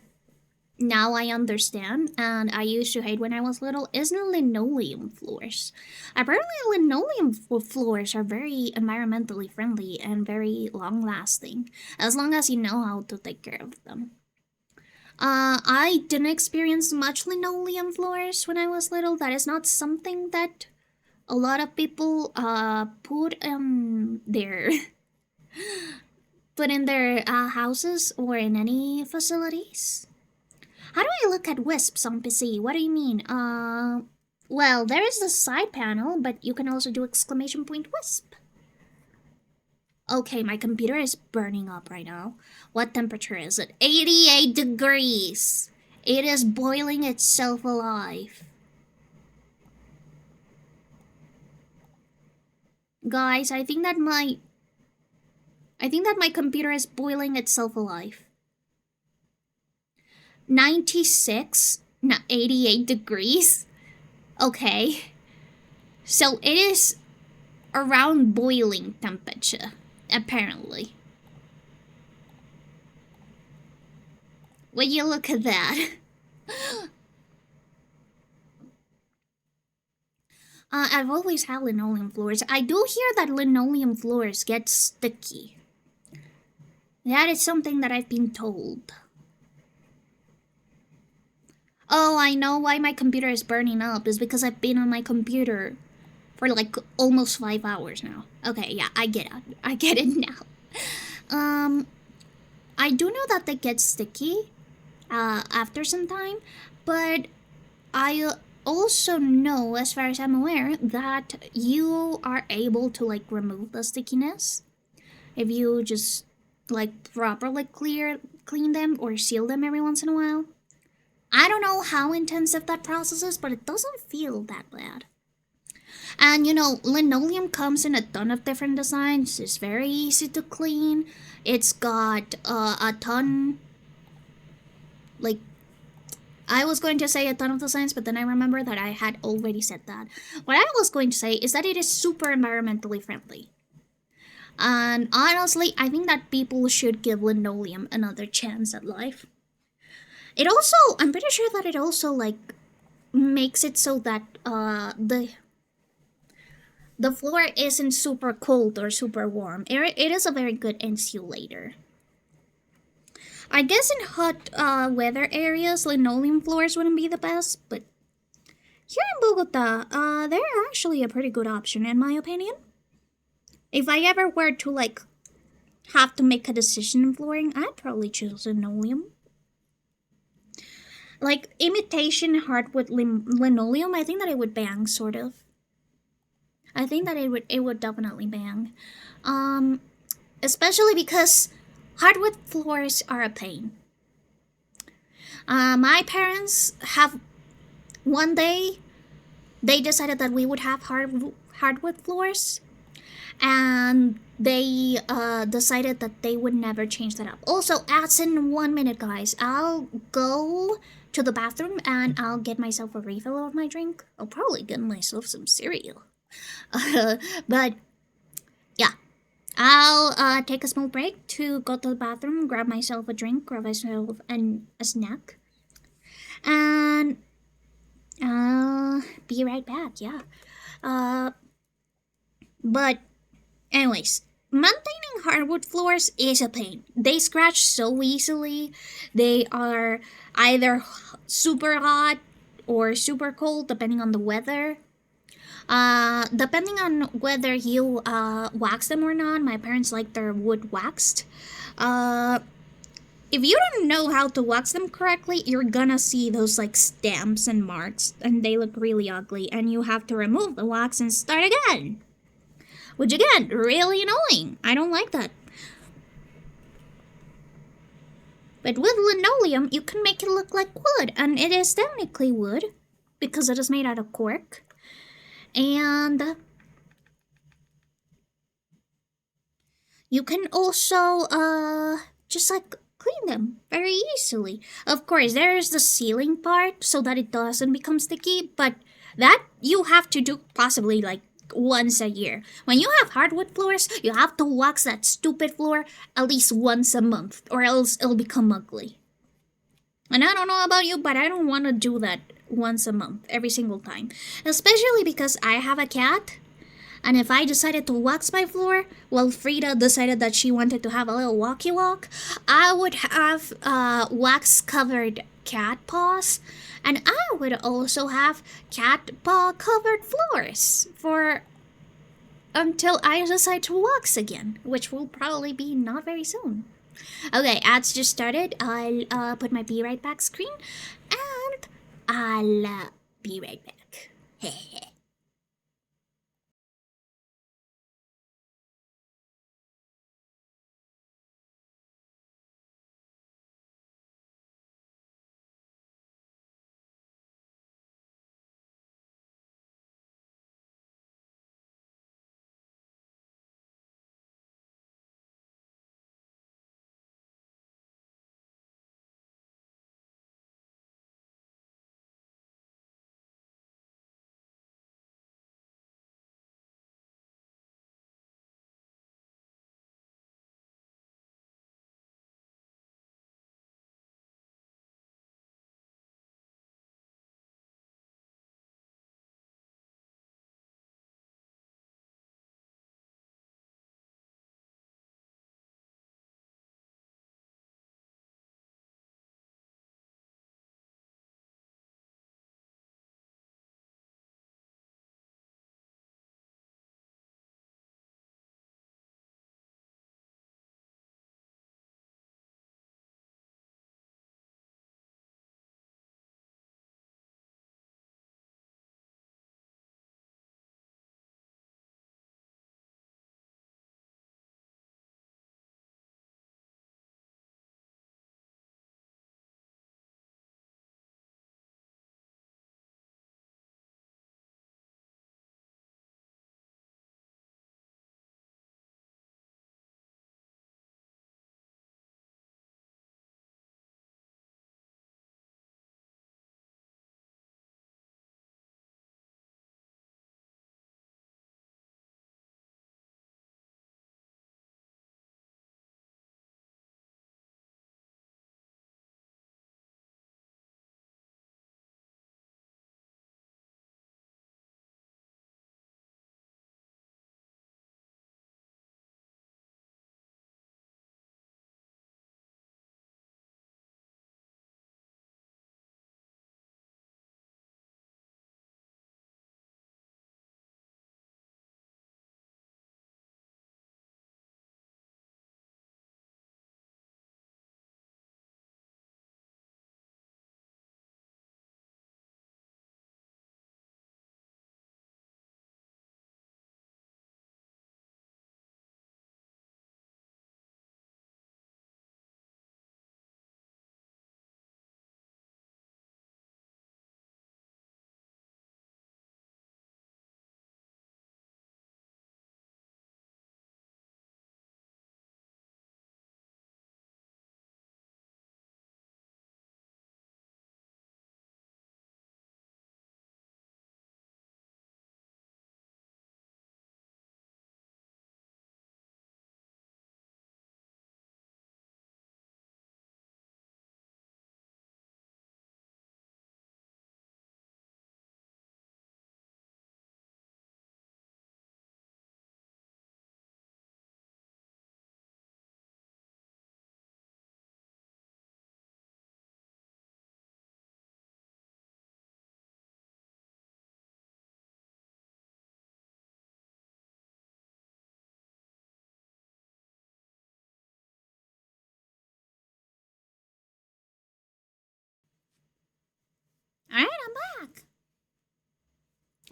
now I understand, and I used to hate when I was little, is the linoleum floors. Apparently, linoleum floors are very environmentally friendly and very long lasting, as long as you know how to take care of them. I didn't experience much linoleum floors when I was little. That is not something that a lot of people put their put in their houses or in any facilities. How do I look at wisps on PC? What do you mean? Well, there is the side panel, but you can also do exclamation point wisp. Okay, my computer is burning up right now. What temperature is it? 88 degrees. It is boiling itself alive. Guys, I think that my computer is boiling itself alive. 96, not 88 degrees. Okay. So it is around boiling temperature, apparently. Will you look at that? I've always had linoleum floors. I do hear that linoleum floors get sticky. That is something that I've been told. Oh, I know why my computer is burning up. Is because I've been on my computer for like almost 5 hours now. Okay, yeah, I get it. I get it now. I do know that they get sticky after some time, but I also know, as far as I'm aware, that you are able to like remove the stickiness if you just like properly clean them or seal them every once in a while. I don't know how intensive that process is, but it doesn't feel that bad. And you know, linoleum comes in a ton of different designs. It's very easy to clean. It's got a ton, like, I was going to say a ton of designs, but then I remember that I had already said that. What I was going to say is that it is super environmentally friendly. And honestly, I think that people should give linoleum another chance at life. It also, I'm pretty sure that it also like makes it so that the floor isn't super cold or super warm. It is a very good insulator. I guess in hot weather areas, linoleum floors wouldn't be the best, but here in Bogota, they're actually a pretty good option in my opinion. If I ever were to like have to make a decision in flooring, I'd probably choose linoleum. Like imitation hardwood linoleum, I think that it would bang, sort of. I think that it would definitely bang, especially because hardwood floors are a pain. My parents have one day they decided that we would have hardwood floors, and they decided that they would never change that up. Also, as in 1 minute, guys, I'll go to the bathroom and I'll get myself a refill of my drink. I'll probably get myself some cereal. But yeah, I'll take a small break to go to the bathroom, grab myself a drink, grab myself a snack, and I'll be right back. Yeah. But anyways, maintaining hardwood floors is a pain. They scratch so easily. They are either super hot or super cold depending on the weather. Depending on whether you wax them or not, my parents like their wood waxed. if you don't know how to wax them correctly, you're gonna see those like stamps and marks, and they look really ugly, and you have to remove the wax and start again. Which again, really annoying. I don't like that. But with linoleum, you can make it look like wood, and it is technically wood because it is made out of cork. And you can also just like clean them very easily. Of course, there is the sealing part so that it doesn't become sticky, but that you have to do possibly like once a year. When you have hardwood floors, you have to wax that stupid floor at least once a month, or else it'll become ugly. And I don't know about you, but I don't want to do that once a month, every single time. Especially because I have a cat, and if I decided to wax my floor, well, Frida decided that she wanted to have a little walkie walk, I would have wax covered cat paws, and I would also have cat paw covered floors for until I decide to wax again, which will probably be not very soon. Okay, ads just started. I'll put my be right back screen, and I'll be right back.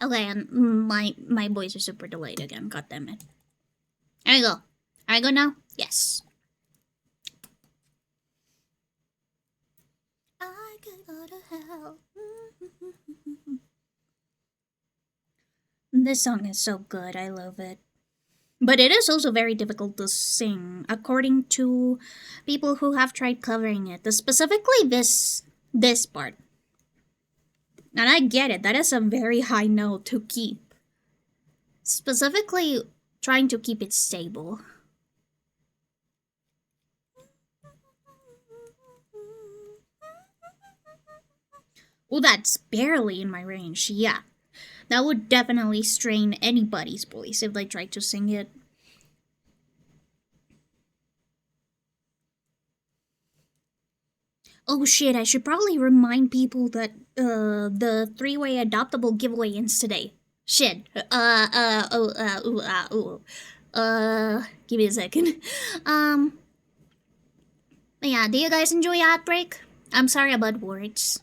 Okay, and my voice is super delayed again. God damn it. There you go. Are you good now? Yes. I could go to hell. This song is so good. I love it. But it is also very difficult to sing, according to people who have tried covering it. Specifically this part. And I get it. That is a very high note to keep. Specifically, trying to keep it stable. Oh, that's barely in my range. Yeah. That would definitely strain anybody's voice if they tried to sing it. Oh shit, I should probably remind people that the three-way adoptable giveaway ends today. Shit. Give me a second. Yeah, do you guys enjoy Outbreak? I'm sorry about words.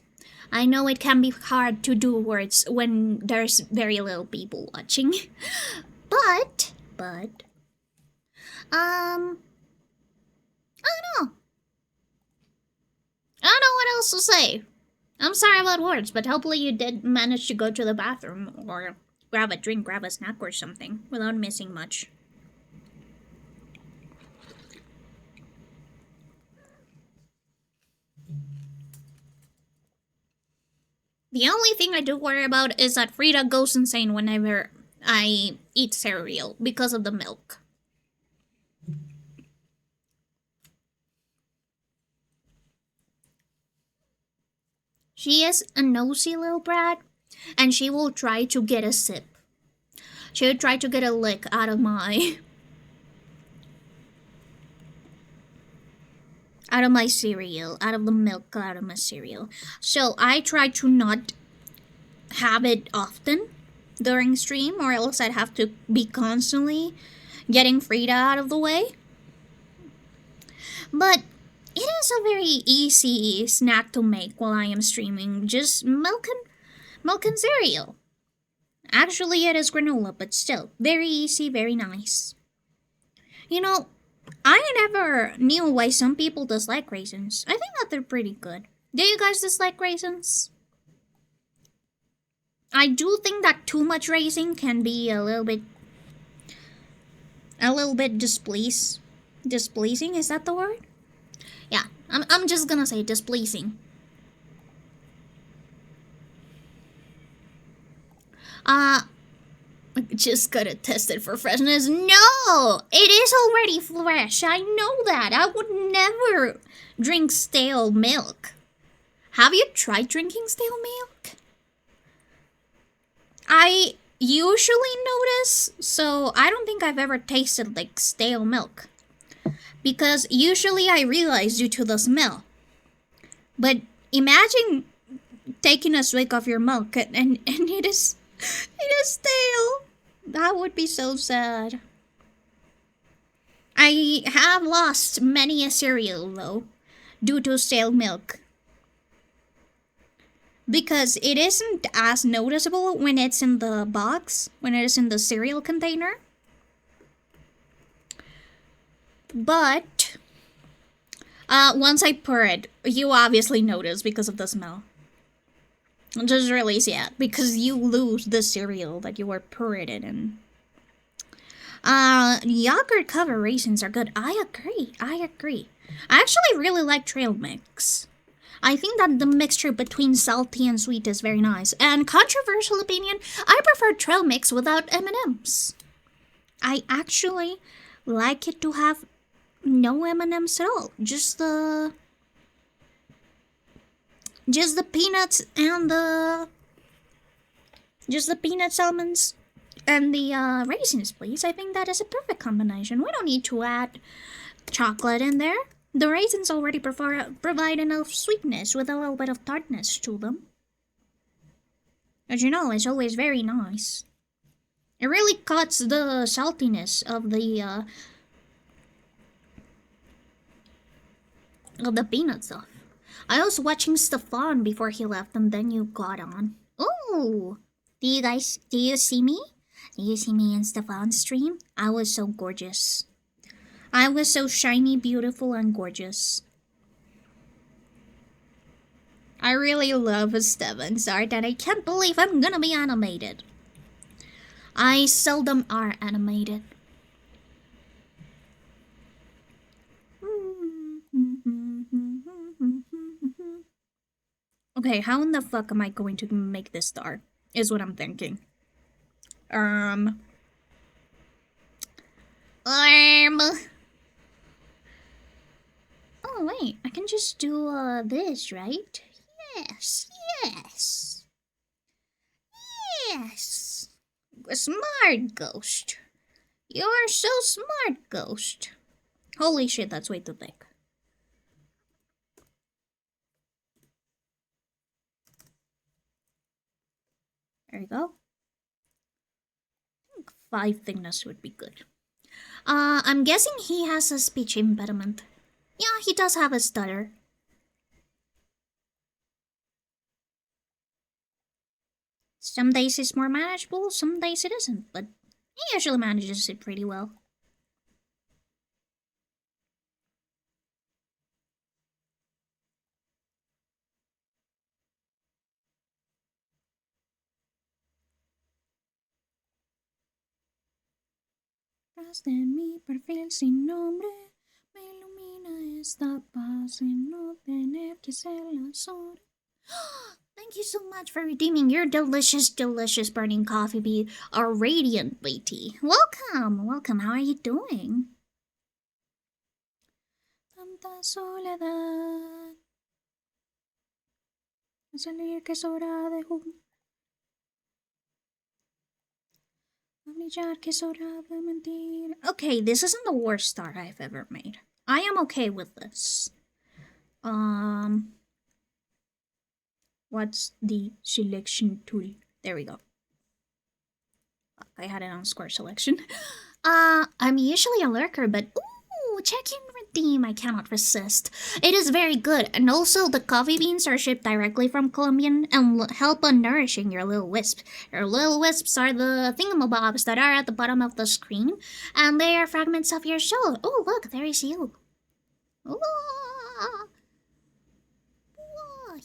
I know it can be hard to do words when there's very little people watching. But, I don't know. I don't know what else to say. I'm sorry about words, but hopefully you did manage to go to the bathroom or grab a drink, grab a snack or something without missing much. The only thing I do worry about is that Frida goes insane whenever I eat cereal because of the milk. She is a nosy little brat, and she will try to get a sip. She will try to get a lick out of my cereal, out of the milk out of my cereal. So I try to not have it often during stream, or else I'd have to be constantly getting Frida out of the way. But it is a very easy snack to make while I am streaming. Just milk and cereal. Actually, it is granola, but still, very easy, very nice. You know, I never knew why some people dislike raisins. I think that they're pretty good. Do you guys dislike raisins? I do think that too much raisin can be a little bit displeasing. Is that the word? Yeah, I'm just gonna say displeasing. Just gotta test it for freshness. No! It is already fresh. I know that. I would never drink stale milk. Have you tried drinking stale milk? I usually notice, so I don't think I've ever tasted like stale milk. Because usually I realize due to the smell. But imagine taking a swig of your milk and it is stale. That would be so sad. I have lost many a cereal though, due to stale milk. Because it isn't as noticeable when it's in the box, when it is in the cereal container. But once I pour it, you obviously notice because of the smell. Which is really sad, because you lose the cereal that you were pouring it in. Yogurt covered raisins are good. I agree. I actually really like trail mix. I think that the mixture between salty and sweet is very nice. And controversial opinion, I prefer trail mix without M&Ms. I actually like it to have no M&Ms at all. Just the peanuts and just the peanuts, almonds, and the raisins, please. I think that is a perfect combination. We don't need to add chocolate in there. The raisins already provide enough sweetness with a little bit of tartness to them. As you know, it's always very nice. It really cuts the saltiness of the peanut stuff. I was watching Stefan before he left, and then you got on. Oh, Do you see me? Do you see me in Stefan's stream? I was so gorgeous. I was so shiny, beautiful, and gorgeous. I really love Stefan's art, and I can't believe I'm gonna be animated. I seldom are animated. Okay, how in the fuck am I going to make this star? Is what I'm thinking. Oh wait, I can just do this, right? Yes, yes. Yes. Smart ghost. You're so smart, ghost. Holy shit, that's way too thick. There you go. I think 5 thickness would be good. I'm guessing he has a speech impediment. Yeah, he does have a stutter. Some days it's more manageable, some days it isn't, but he usually manages it pretty well. Tras de mi perfil sin nombre, me ilumina esta paz en no tener que ser las horas. Thank you so much for redeeming your delicious, delicious burning coffee bean, or radiant tea. Welcome, welcome. How are you doing? Tanta soledad. A salir que es hora de Okay, this isn't the worst star I've ever made. I am okay with this. What's the selection tool? There we go. I had it on square selection. I'm usually a lurker, but ooh, check in redeem. I cannot resist. It is very good, and also the coffee beans are shipped directly from Colombia and help on nourishing your little wisps. Your little wisps are the thingamabobs that are at the bottom of the screen, and they are fragments of your soul. Oh, look, there is you. Ooh.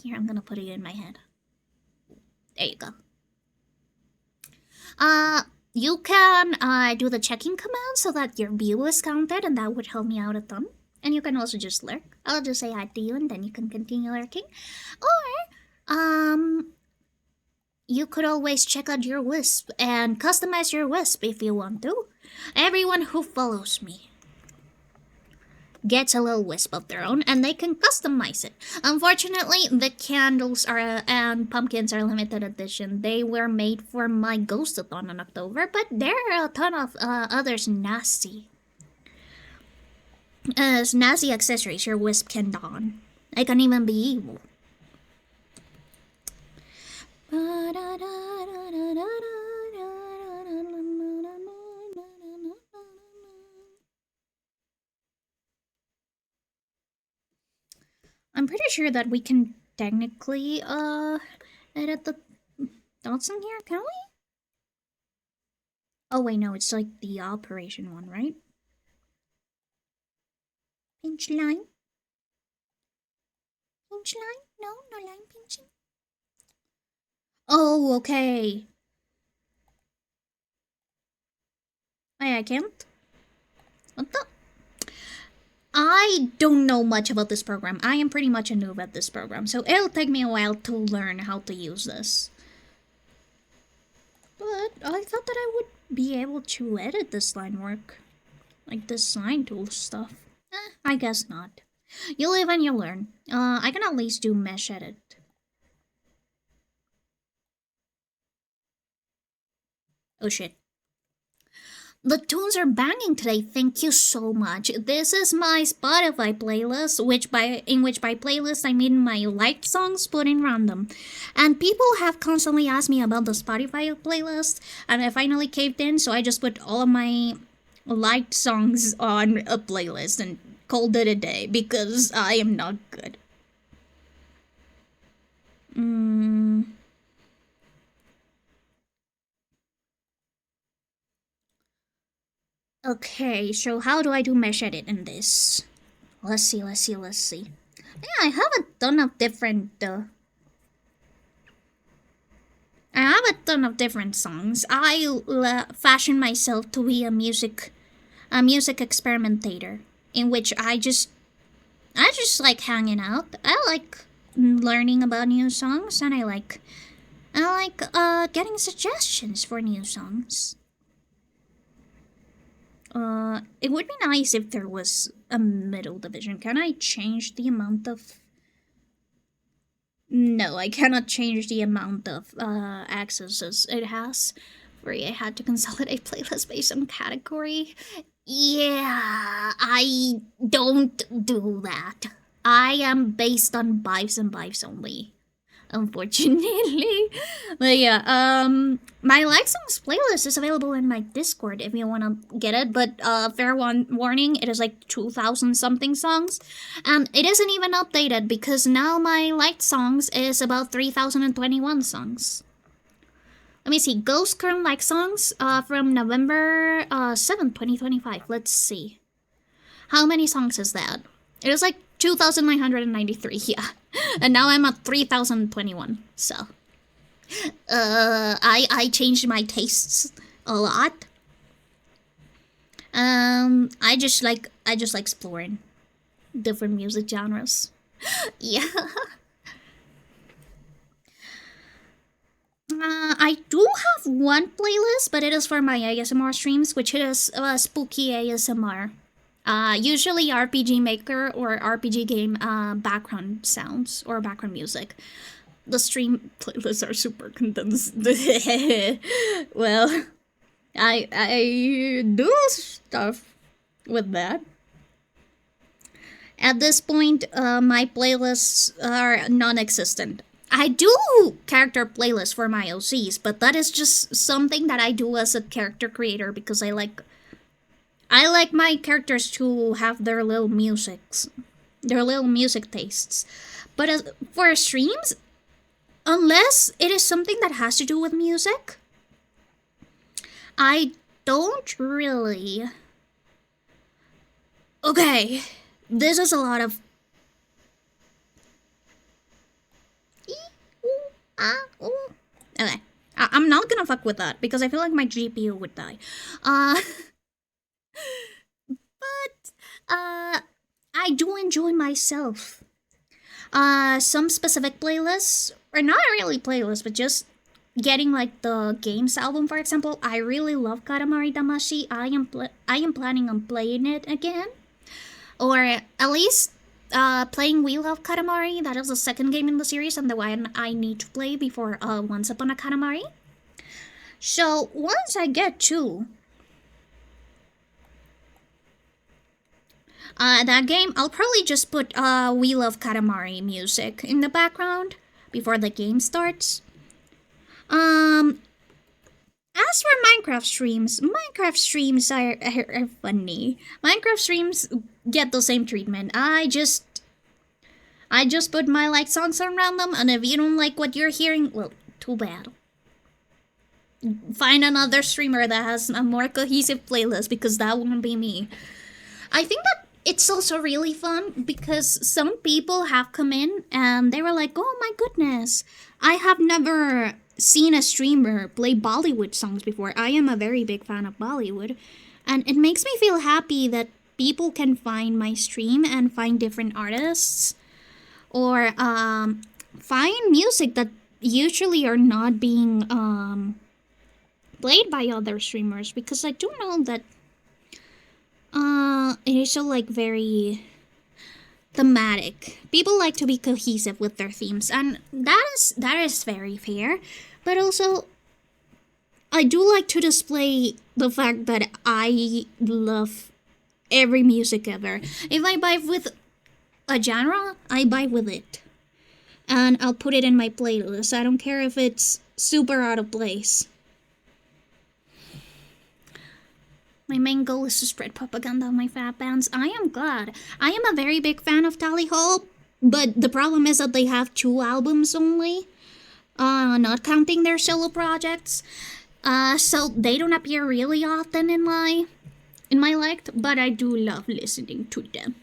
Here, I'm gonna put it in my head. There you go. You can do the checking command so that your view is counted, and that would help me out a ton. And you can also just lurk. I'll just say hi to you, and then you can continue lurking. Or, you could always check out your wisp and customize your wisp if you want to. Everyone who follows me gets a little wisp of their own, and they can customize it. Unfortunately, the candles and pumpkins are limited edition. They were made for my ghostathon in October, but there are a ton of other nasty accessories your wisp can don. They can even be evil. I'm pretty sure that we can technically edit the dots in here, can we? Oh wait, no, it's like the operation one, right? Pinch line? Pinch line? No, no line pinching. Oh, okay. Wait, I can't? What the? I don't know much about this program. I am pretty much a noob at this program, so it'll take me a while to learn how to use this. But I thought that I would be able to edit this line work. Like this line tool stuff. I guess not. You live and you learn. I can at least do mesh edit. Oh shit. The tunes are banging today. Thank you so much. This is my Spotify playlist, in which by playlist I mean my liked songs put in random. And people have constantly asked me about the Spotify playlist, and I finally caved in, so I just put all of my liked songs on a playlist and called it a day because I am not good. Okay, so how do I do mesh edit in this? Let's see. Yeah, I have a ton of different songs. I fashion myself to be a music experimentator in which I just like hanging out. I like learning about new songs, and I like getting suggestions for new songs. It would be nice if there was a middle division. Can I change the amount of? No, I cannot change the amount of accesses it has. Where I had to consolidate playlists based on category. Yeah, I don't do that. I am based on vibes and vibes only, unfortunately. But yeah, my like songs playlist is available in my Discord if you wanna get it. But fair warning, it is like 2,000 something songs, and it isn't even updated because now my liked songs is about 3,021 songs. Let me see. Ghost Current like songs from November 7th, 2025. Let's see. How many songs is that? It was like 2,993, yeah. And now I'm at 3,021. So I changed my tastes a lot. I just like exploring different music genres. Yeah. I do have one playlist, but it is for my ASMR streams, which is spooky ASMR. Usually RPG Maker or RPG game background sounds or background music. The stream playlists are super condensed. Well, I do stuff with that. At this point, my playlists are non-existent. I do character playlists for my OCs, but that is just something that I do as a character creator because I like my characters to have their little music tastes. But as for streams, unless it is something that has to do with music, I don't really. Okay, this is a lot of. Okay, I'm not gonna fuck with that because I feel like my GPU would die. But I do enjoy myself. Some specific playlists, or not really playlists, but just getting like the games album, for example. I really love Katamari Damacy. I am planning on playing it again, or at least playing Wheel of Katamari. That is the second game in the series and the one I need to play before Once Upon a Katamari. So once I get to that game, I'll probably just put Wheel of Katamari music in the background before the game starts. As for Minecraft streams are funny. Minecraft streams get the same treatment. I just put my like songs around them, and if you don't like what you're hearing, well, too bad. Find another streamer that has a more cohesive playlist because that won't be me. I think that it's also really fun because some people have come in and they were like, oh my goodness, I have never seen a streamer play Bollywood songs before. I am a very big fan of Bollywood, and it makes me feel happy that people can find my stream and find different artists or find music that usually are not being played by other streamers, because I do know that it is so like very thematic. People like to be cohesive with their themes, and that is very fair. But also, I do like to display the fact that I love every music ever. If I vibe with a genre, I vibe with it, and I'll put it in my playlist. I don't care if it's super out of place. My main goal is to spread propaganda on my fab bands. I am glad. I am a very big fan of Tally Hall, but the problem is that they have 2 albums only, not counting their solo projects. So they don't appear really often in my in my life, but I do love listening to them.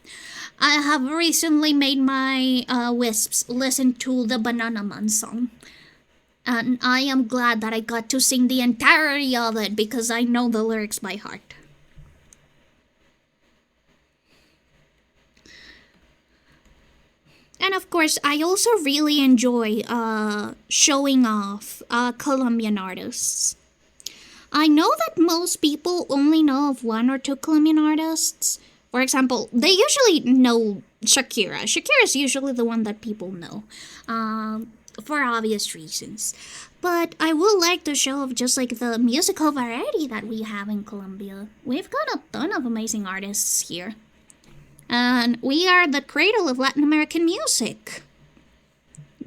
I have recently made my wisps listen to the Banana Man song. And I am glad that I got to sing the entirety of it because I know the lyrics by heart. And of course, I also really enjoy showing off Colombian artists. I know that most people only know of one or two Colombian artists. For example, they usually know Shakira. Shakira is usually the one that people know, for obvious reasons. But I would like to show off just like the musical variety that we have in Colombia. We've got a ton of amazing artists here. And we are the cradle of Latin American music.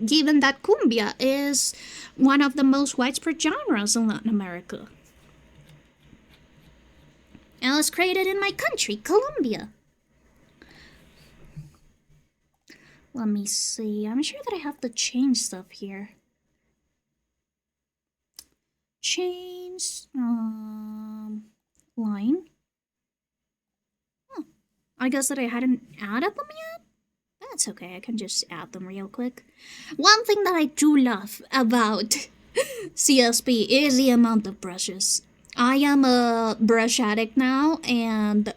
Given that cumbia is one of the most widespread genres in Latin America. And it was created in my country, Colombia. Let me see. I'm sure that I have to change stuff here. Change line. Oh, I guess that I hadn't added them yet. That's okay. I can just add them real quick. One thing that I do love about CSP is the amount of brushes. I am a brush addict now, and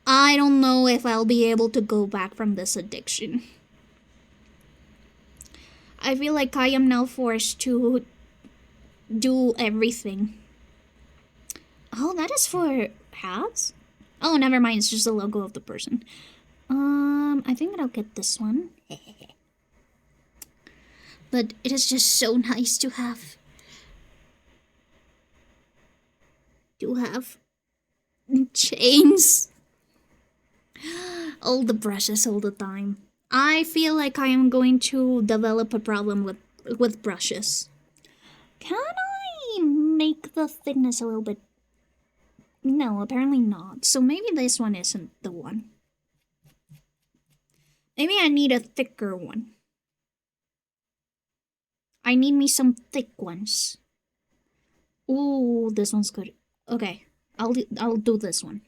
I don't know if I'll be able to go back from this addiction. I feel like I am now forced to do everything. Oh, that is for hats? Oh, never mind. It's just the logo of the person. I think that I'll get this one. But it is just so nice to have chains. All the brushes all the time. I feel like I am going to develop a problem with brushes. Can I make the thickness a little bit? No, apparently not. So maybe this one isn't the one. Maybe I need a thicker one. I need me some thick ones. Ooh, this one's good. Okay, I'll do this one.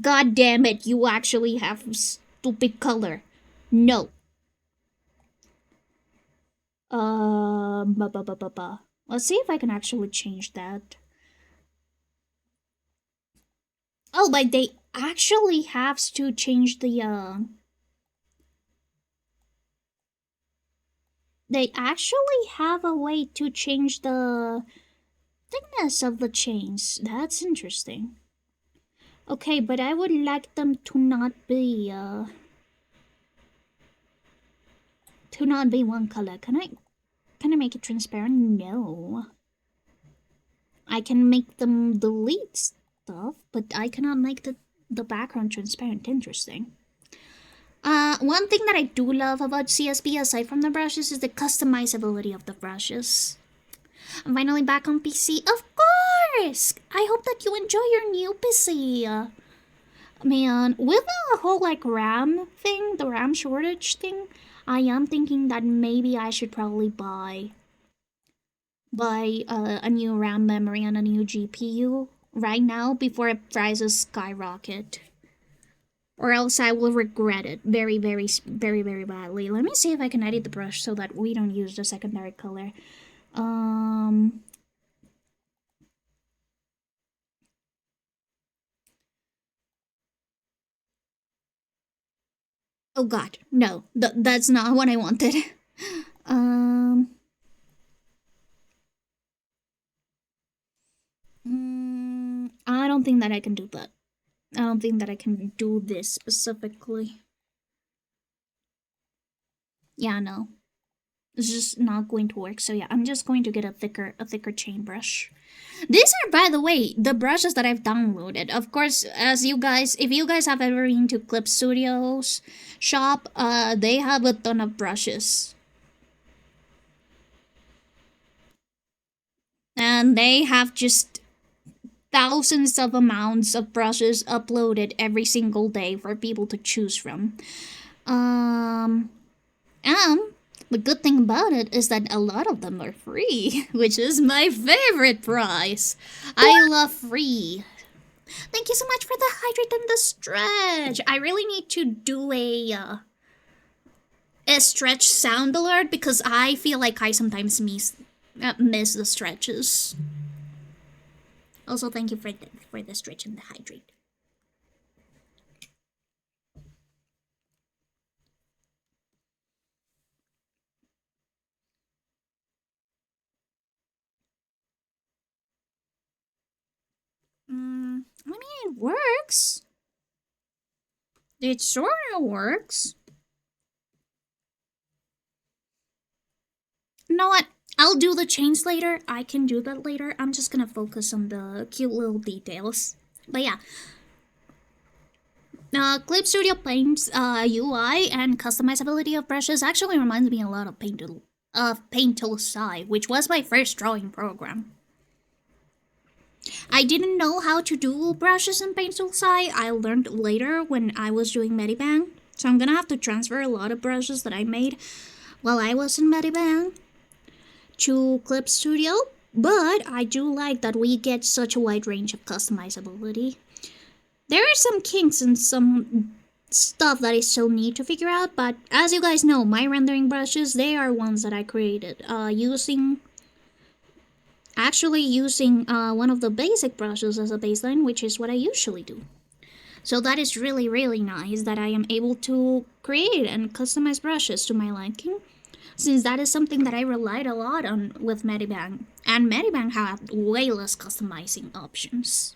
God damn it, you actually have stupid color. No. Let's see if I can actually change that. Oh, but they actually have to change the, They actually have a way to change the thickness of the chains. That's interesting. Okay, but I would like them to not be one color. Can I make it transparent? No. I can make them delete stuff, but I cannot make the background transparent. Interesting. One thing that I do love about CSP aside from the brushes is the customizability of the brushes. I'm finally back on PC. Of course! I hope that you enjoy your new PC. Man, with the whole like RAM thing, the RAM shortage thing, I am thinking that maybe I should probably buy a new RAM memory and a new GPU right now before prices skyrocket. Or else I will regret it very, very, very, very badly. Let me see if I can edit the brush so that we don't use the secondary color. Oh god, no, that's not what I wanted. I don't think that I can do that. I don't think that I can do this specifically. Yeah, no. It's just not going to work. So yeah, I'm just going to get a thicker chain brush. These are, by the way, the brushes that I've downloaded. Of course, if you guys have ever been to Clip Studios shop, they have a ton of brushes. And they have just thousands of amounts of brushes uploaded every single day for people to choose from. The good thing about it is that a lot of them are free, which is my favorite price. I love free. Thank you so much for the hydrate and the stretch. I really need to do a stretch sound alert because I feel like I sometimes miss the stretches. Also, thank you for the stretch and the hydrate. I mean, it works. It sort of works. You know what? I'll do the chains later. I can do that later. I'm just gonna focus on the cute little details. But yeah. Clip Studio Paint's UI and customizability of brushes actually reminds me a lot of Paint Tool Sai, which was my first drawing program. I didn't know how to do brushes in Paint Tool Sai. I learned later when I was doing Medibang. So I'm gonna have to transfer a lot of brushes that I made while I was in Medibang to Clip Studio. But I do like that we get such a wide range of customizability. There are some kinks and some stuff that is so neat to figure out, but as you guys know, my rendering brushes, they are ones that I created using one of the basic brushes as a baseline, which is what I usually do. So that is really, really nice that I am able to create and customize brushes to my liking, since that is something that I relied a lot on with Medibang, and Medibang had way less customizing options.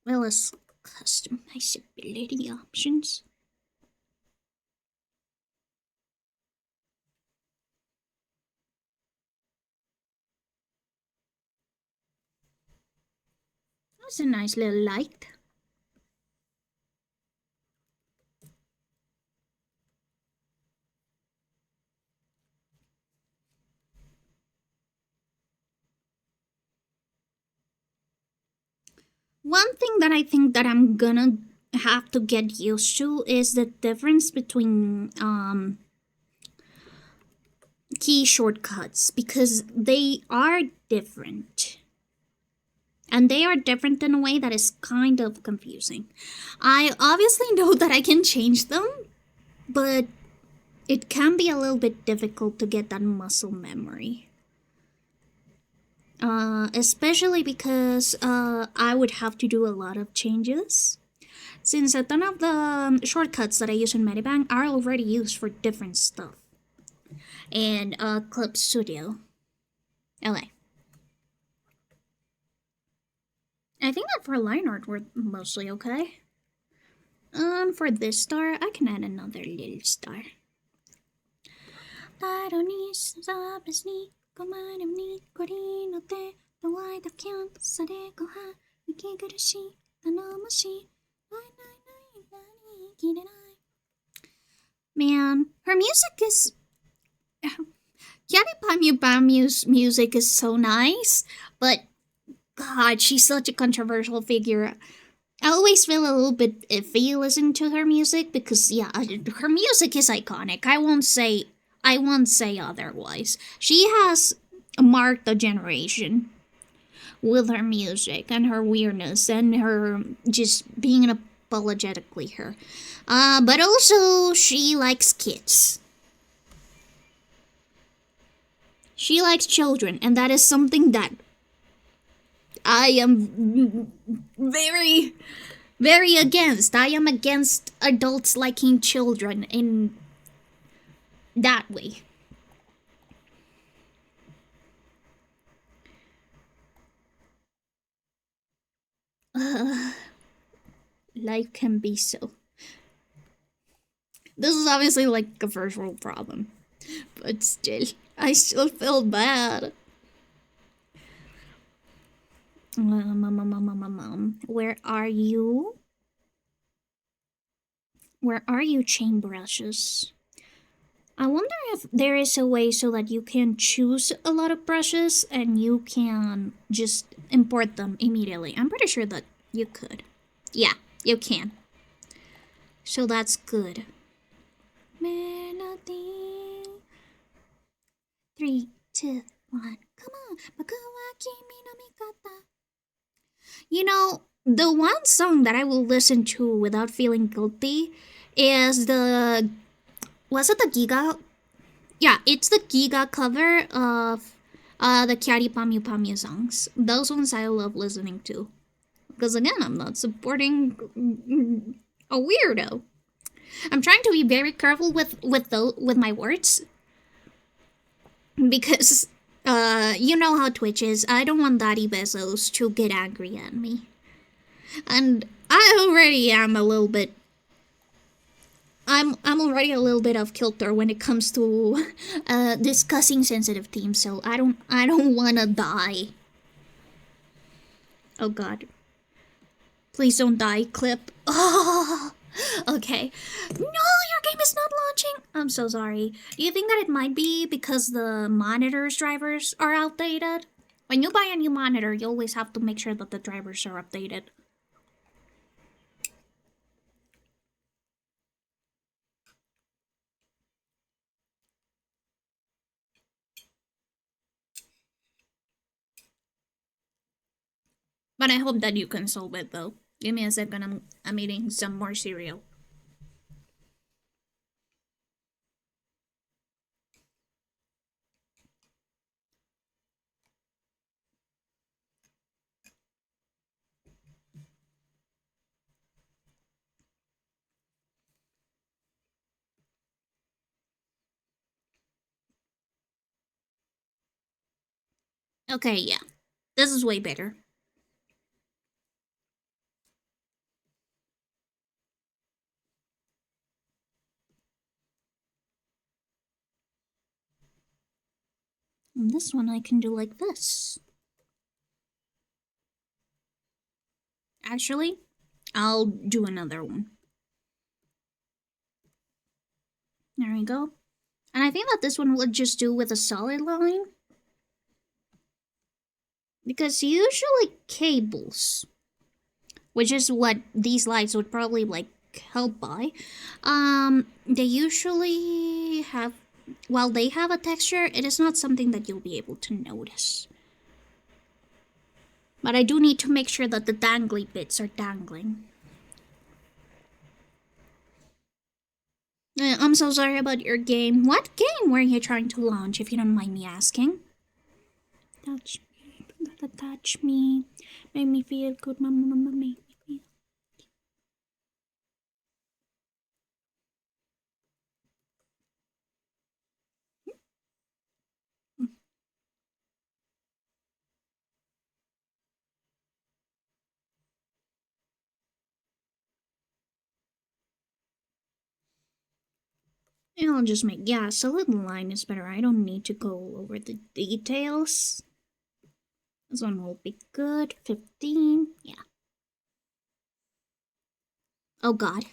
Well as customizability options. That's a nice little light. One thing that I think that I'm gonna have to get used to is the difference between key shortcuts, because they are different. And they are different in a way that is kind of confusing. I obviously know that I can change them, but it can be a little bit difficult to get that muscle memory. Especially because I would have to do a lot of changes, since a ton of the shortcuts that I use in Medibang are already used for different stuff. And Clip Studio. Okay. I think that for line art we're mostly okay. And for this star, I can add another little star. Man, her music is... Yanipamubamu's music is so nice, but God, she's such a controversial figure. I always feel a little bit iffy listening to her music because, yeah, her music is iconic. I won't say otherwise. She has marked a generation with her music and her weirdness and her just being unapologetically her. But also, she likes kids. She likes children, and that is something that I am very, very against. I am against adults liking children in that way. Life can be so. This is obviously like a first world problem, but still, I still feel bad. Where are you? Where are you, chain brushes? I wonder if there is a way so that you can choose a lot of brushes and you can just import them immediately. I'm pretty sure that you could. Yeah, you can. So that's good. Melody. 3, 2, 1. Come on. You know, the one song that I will listen to without feeling guilty is the. Was it the Giga? Yeah, it's the Giga cover of the Kyari Pamyu Pamyu songs. Those ones I love listening to. Because again, I'm not supporting a weirdo. I'm trying to be very careful with my words because you know how Twitch is. I don't want Daddy Bezos to get angry at me, and I already am a little bit. I'm already a little bit off kilter when it comes to discussing sensitive themes. So I don't wanna die. Oh God. Please don't die, clip. Oh, okay. No, your game is not launching. I'm so sorry. Do you think that it might be because the monitor's drivers are outdated? When you buy a new monitor, you always have to make sure that the drivers are updated. But I hope that you can solve it though. Give me a second, I'm eating some more cereal. Okay, yeah. This is way better. And this one I can do like this. Actually, I'll do another one. There we go. And I think that this one would just do with a solid line. Because usually cables, which is what these lights would probably like help by, they usually have, while they have a texture, it is not something that you'll be able to notice. But I do need to make sure that the dangly bits are dangling. I'm so sorry about your game. What game were you trying to launch, if you don't mind me asking? Touch me, touch me, make me feel good, mama, make me feel. And I'll just make, yeah, solid line is better. I don't need to go over the details. This one will be good. 15, yeah. Oh God.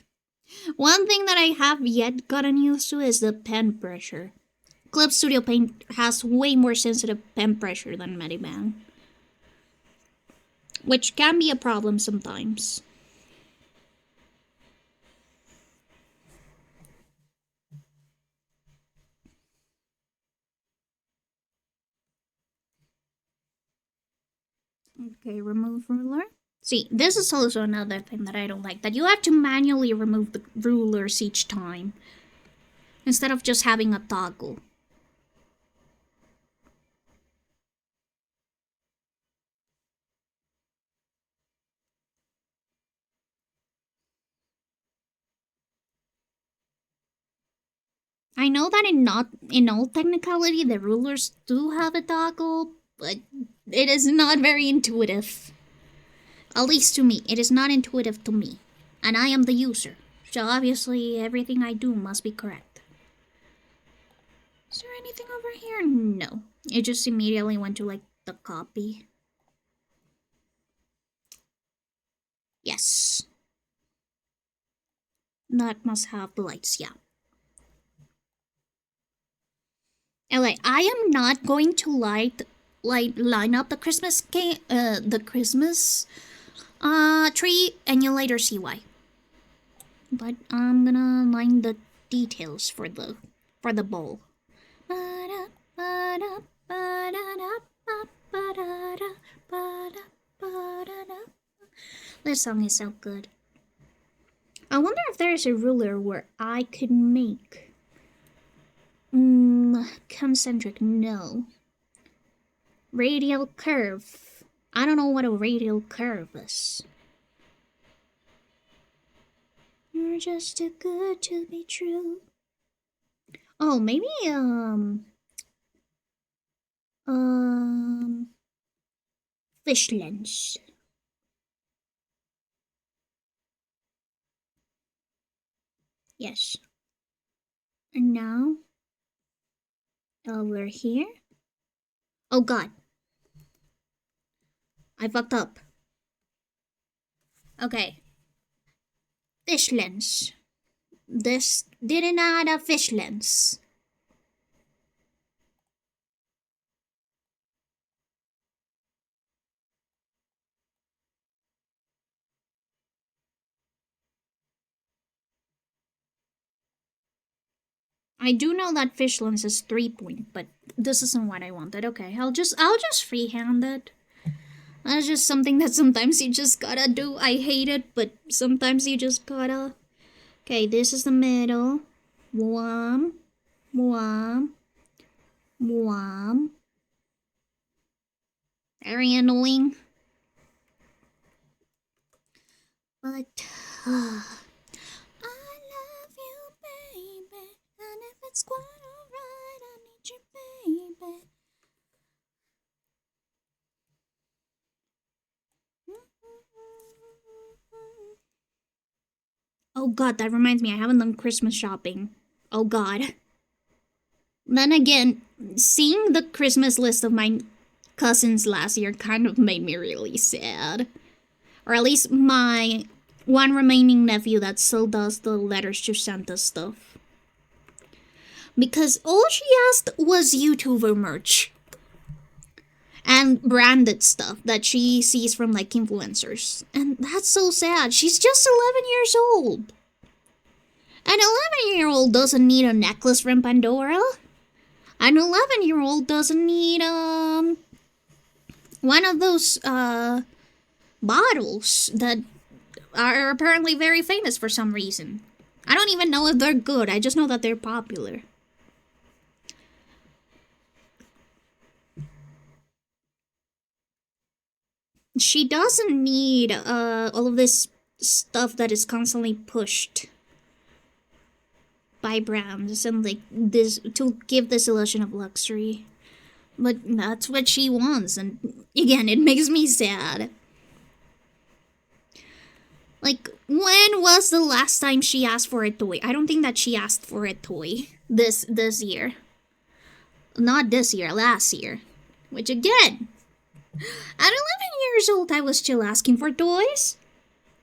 One thing that I have yet gotten used to is the pen pressure. Clip Studio Paint has way more sensitive pen pressure than Medibang, which can be a problem sometimes. Okay, remove ruler. See, this is also another thing that I don't like, that you have to manually remove the rulers each time, instead of just having a toggle. I know that in all technicality the rulers do have a toggle, but it is not very intuitive. At least to me, it is not intuitive to me, and I am the user, so obviously everything I do must be correct. Is there anything over here? No. It just immediately went to like the copy. Yes. That must have the lights, yeah. Anyway, I am not going to line up the Christmas 3, and you'll later see why. But I'm gonna line the details for the bowl. This song is so good. I wonder if there's a ruler where I could make concentric. No. Radial curve. I don't know what a radial curve is. You're just too good to be true. Oh, maybe fish lens. Yes. And now over here. Oh god. I fucked up. Okay. Fish lens. This didn't add a fish lens. I do know that fish lens is 3-point, but this isn't what I wanted. Okay, I'll just freehand it. That's just something that sometimes you just gotta do. I hate it, but sometimes you just gotta. Okay, this is the middle. Wham, wham, wham. Very annoying. But I love you, baby, and if it's quite alright, I need you, baby. Oh god, that reminds me, I haven't done Christmas shopping. Oh god. Then again, seeing the Christmas list of my cousins last year kind of made me really sad. Or at least my one remaining nephew that still does the letters to Santa stuff. Because all she asked was YouTuber merch. And branded stuff that she sees from like influencers. And that's so sad. She's just 11 years old. An 11-year-old doesn't need a necklace from Pandora. An 11-year-old doesn't need one of those bottles that are apparently very famous for some reason. I don't even know if they're good. I just know that they're popular. She doesn't need all of this stuff that is constantly pushed by brands and like this to give this illusion of luxury. But that's what she wants, and again, it makes me sad. Like, when was the last time she asked for a toy? I don't think that she asked for a toy this year. Not this year, last year. Which again, at 11 years old, I was still asking for toys.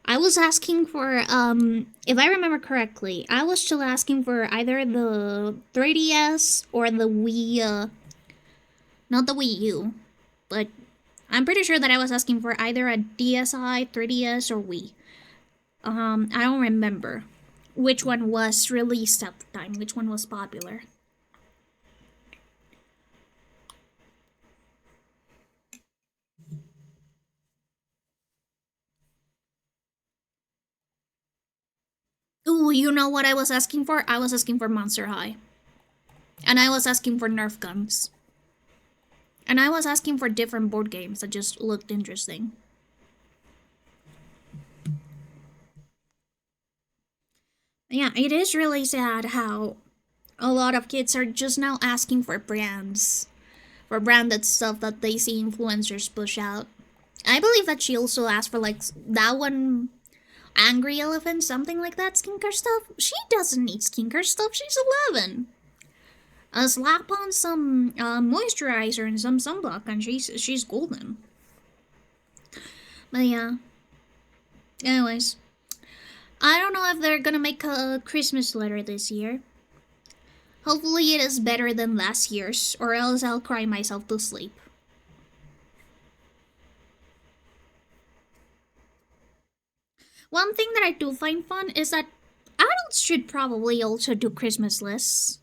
I was asking for, if I remember correctly, I was still asking for either the 3DS or the Wii, not the Wii U, but I'm pretty sure that I was asking for either a DSi, 3DS, or Wii. I don't remember which one was released at the time, which one was popular. Ooh, you know what I was asking for? I was asking for Monster High. And I was asking for Nerf guns. And I was asking for different board games that just looked interesting. Yeah, it is really sad how a lot of kids are just now asking for brands. For branded stuff that they see influencers push out. I believe that she also asked for like that one Angry Elephant, something like that, skincare stuff. She doesn't need skincare stuff, she's 11. Slap on some moisturizer and some sunblock and she's golden. But yeah. Anyways. I don't know if they're gonna make a Christmas letter this year. Hopefully it is better than last year's, or else I'll cry myself to sleep. One thing that I do find fun is that adults should probably also do Christmas lists.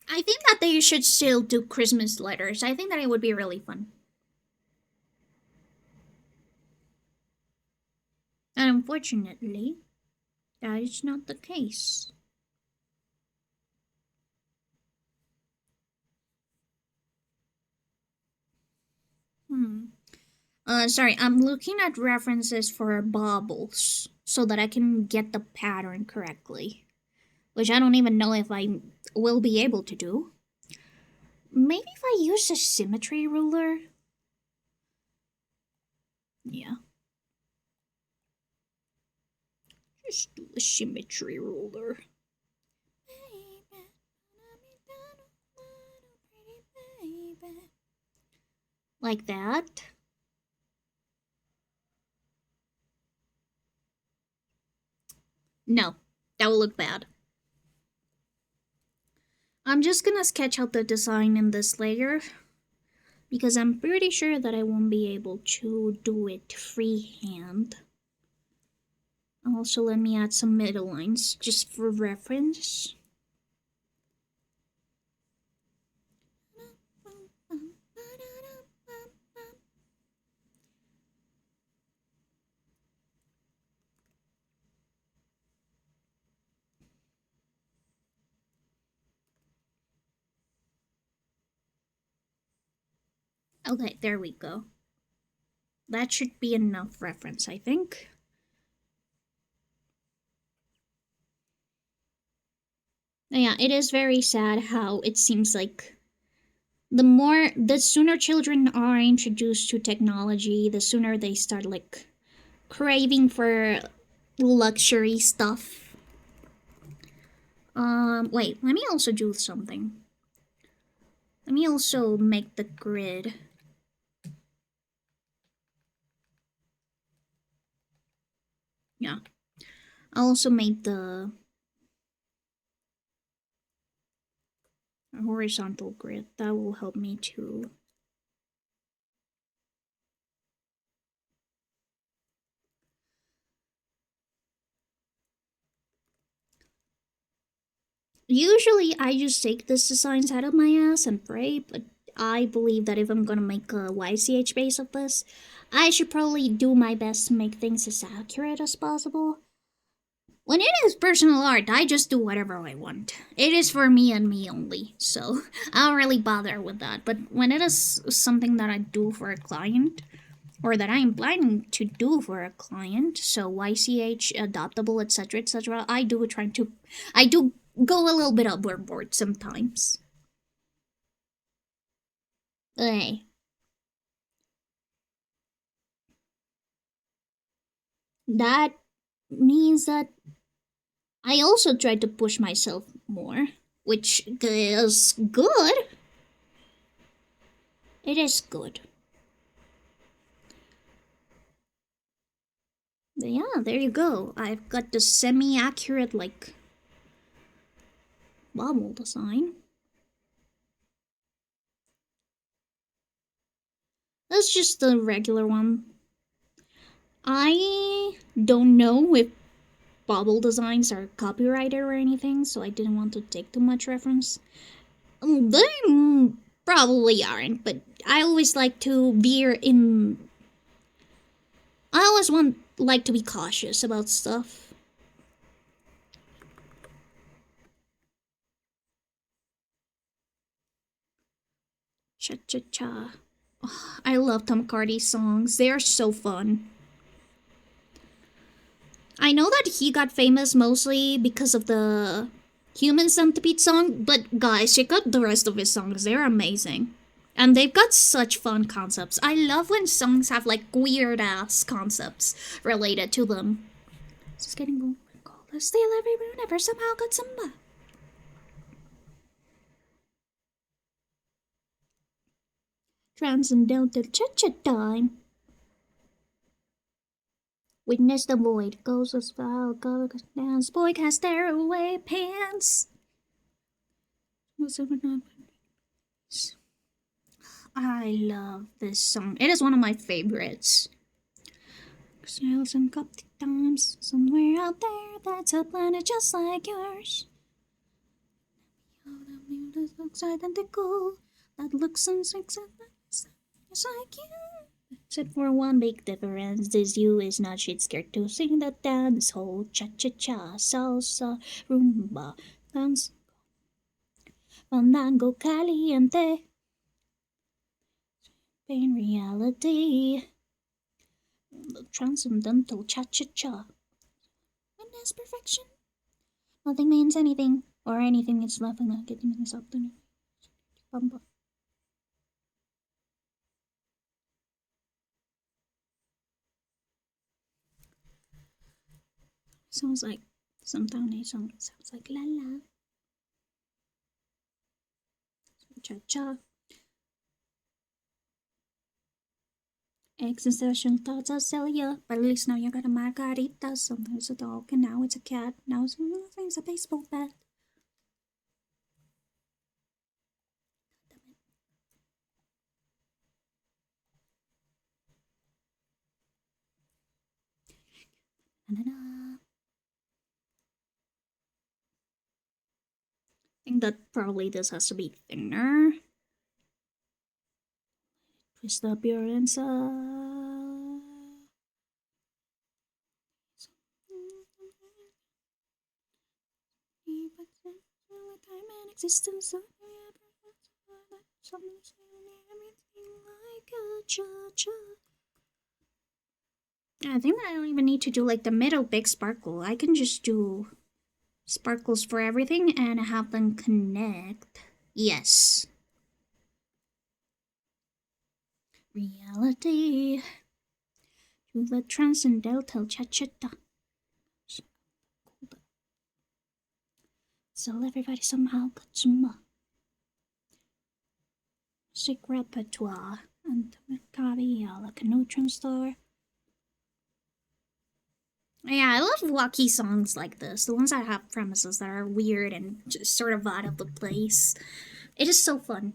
I think that they should still do Christmas letters. I think that it would be really fun. And unfortunately, that is not the case. Sorry, I'm looking at references for baubles so that I can get the pattern correctly, which I don't even know if I will be able to do. Maybe if I use a symmetry ruler? Yeah. Just do a symmetry ruler. Like that. No, that will look bad. I'm just gonna sketch out the design in this layer because I'm pretty sure that I won't be able to do it freehand. Also, let me add some middle lines just for reference. Okay, there we go. That should be enough reference, I think. Yeah, it is very sad how it seems like the sooner children are introduced to technology, the sooner they start like craving for luxury stuff. Wait, let me also do something. Let me also make the grid. Yeah. I also made the horizontal grid. That will help me to usually I just take these designs out of my ass and pray, but I believe that if I'm gonna make a YCH base of this, I should probably do my best to make things as accurate as possible. When it is personal art, I just do whatever I want. It is for me and me only, so I don't really bother with that. But when it is something that I do for a client, or that I am planning to do for a client, so YCH, adoptable, etc., I do go a little bit overboard sometimes. Hey. That means that I also try to push myself more, which is good. It is good. But yeah, there you go. I've got the semi-accurate, like, bubble design. That's just the regular one. I don't know if bubble designs are copyrighted or anything, so I didn't want to take too much reference. They probably aren't, but I always like to veer in. I always like to be cautious about stuff. Cha cha cha. Oh, I love Tom Cardy's songs. They are so fun. I know that he got famous mostly because of the Human Centipede song, but guys, check out the rest of his songs. They're amazing. And they've got such fun concepts. I love when songs have like weird ass concepts related to them. Just getting cold. Still every moon ever somehow got some. Transcendental cha-cha time. Witness the void, goes as well, go dance, boy cast their away pants. I love this song. It is one of my favorites. Snails and coptic times. Somewhere out there, that's a planet just like yours. That looks identical. That looks and just like you. Except for one big difference, this you is not shit scared to sing the dance hall, cha-cha-cha, salsa, rumba, dance, fandango caliente. In reality, the transcendental cha-cha-cha. Witness perfection. Nothing means anything, or anything is left and not getting things up to me. Bumble. Sounds like some Downey song. Sounds like la la. Cha cha. Existential thoughts I'll sell you, but at least now you got a margarita. Sometimes a dog, and now it's a cat. Now it's a baseball bat. I think that probably this has to be thinner. Twist up your inside. Time and existence of something everything like a cha-cha. I think I don't even need to do like the middle big sparkle. I can just do sparkles for everything and have them connect. Yes. Reality to the transcendental cha-cha-cha. So everybody somehow got some music repertoire and Maccabi like a neutron star. Yeah, I love wacky songs like this. The ones that have premises that are weird and just sort of out of the place. It is so fun.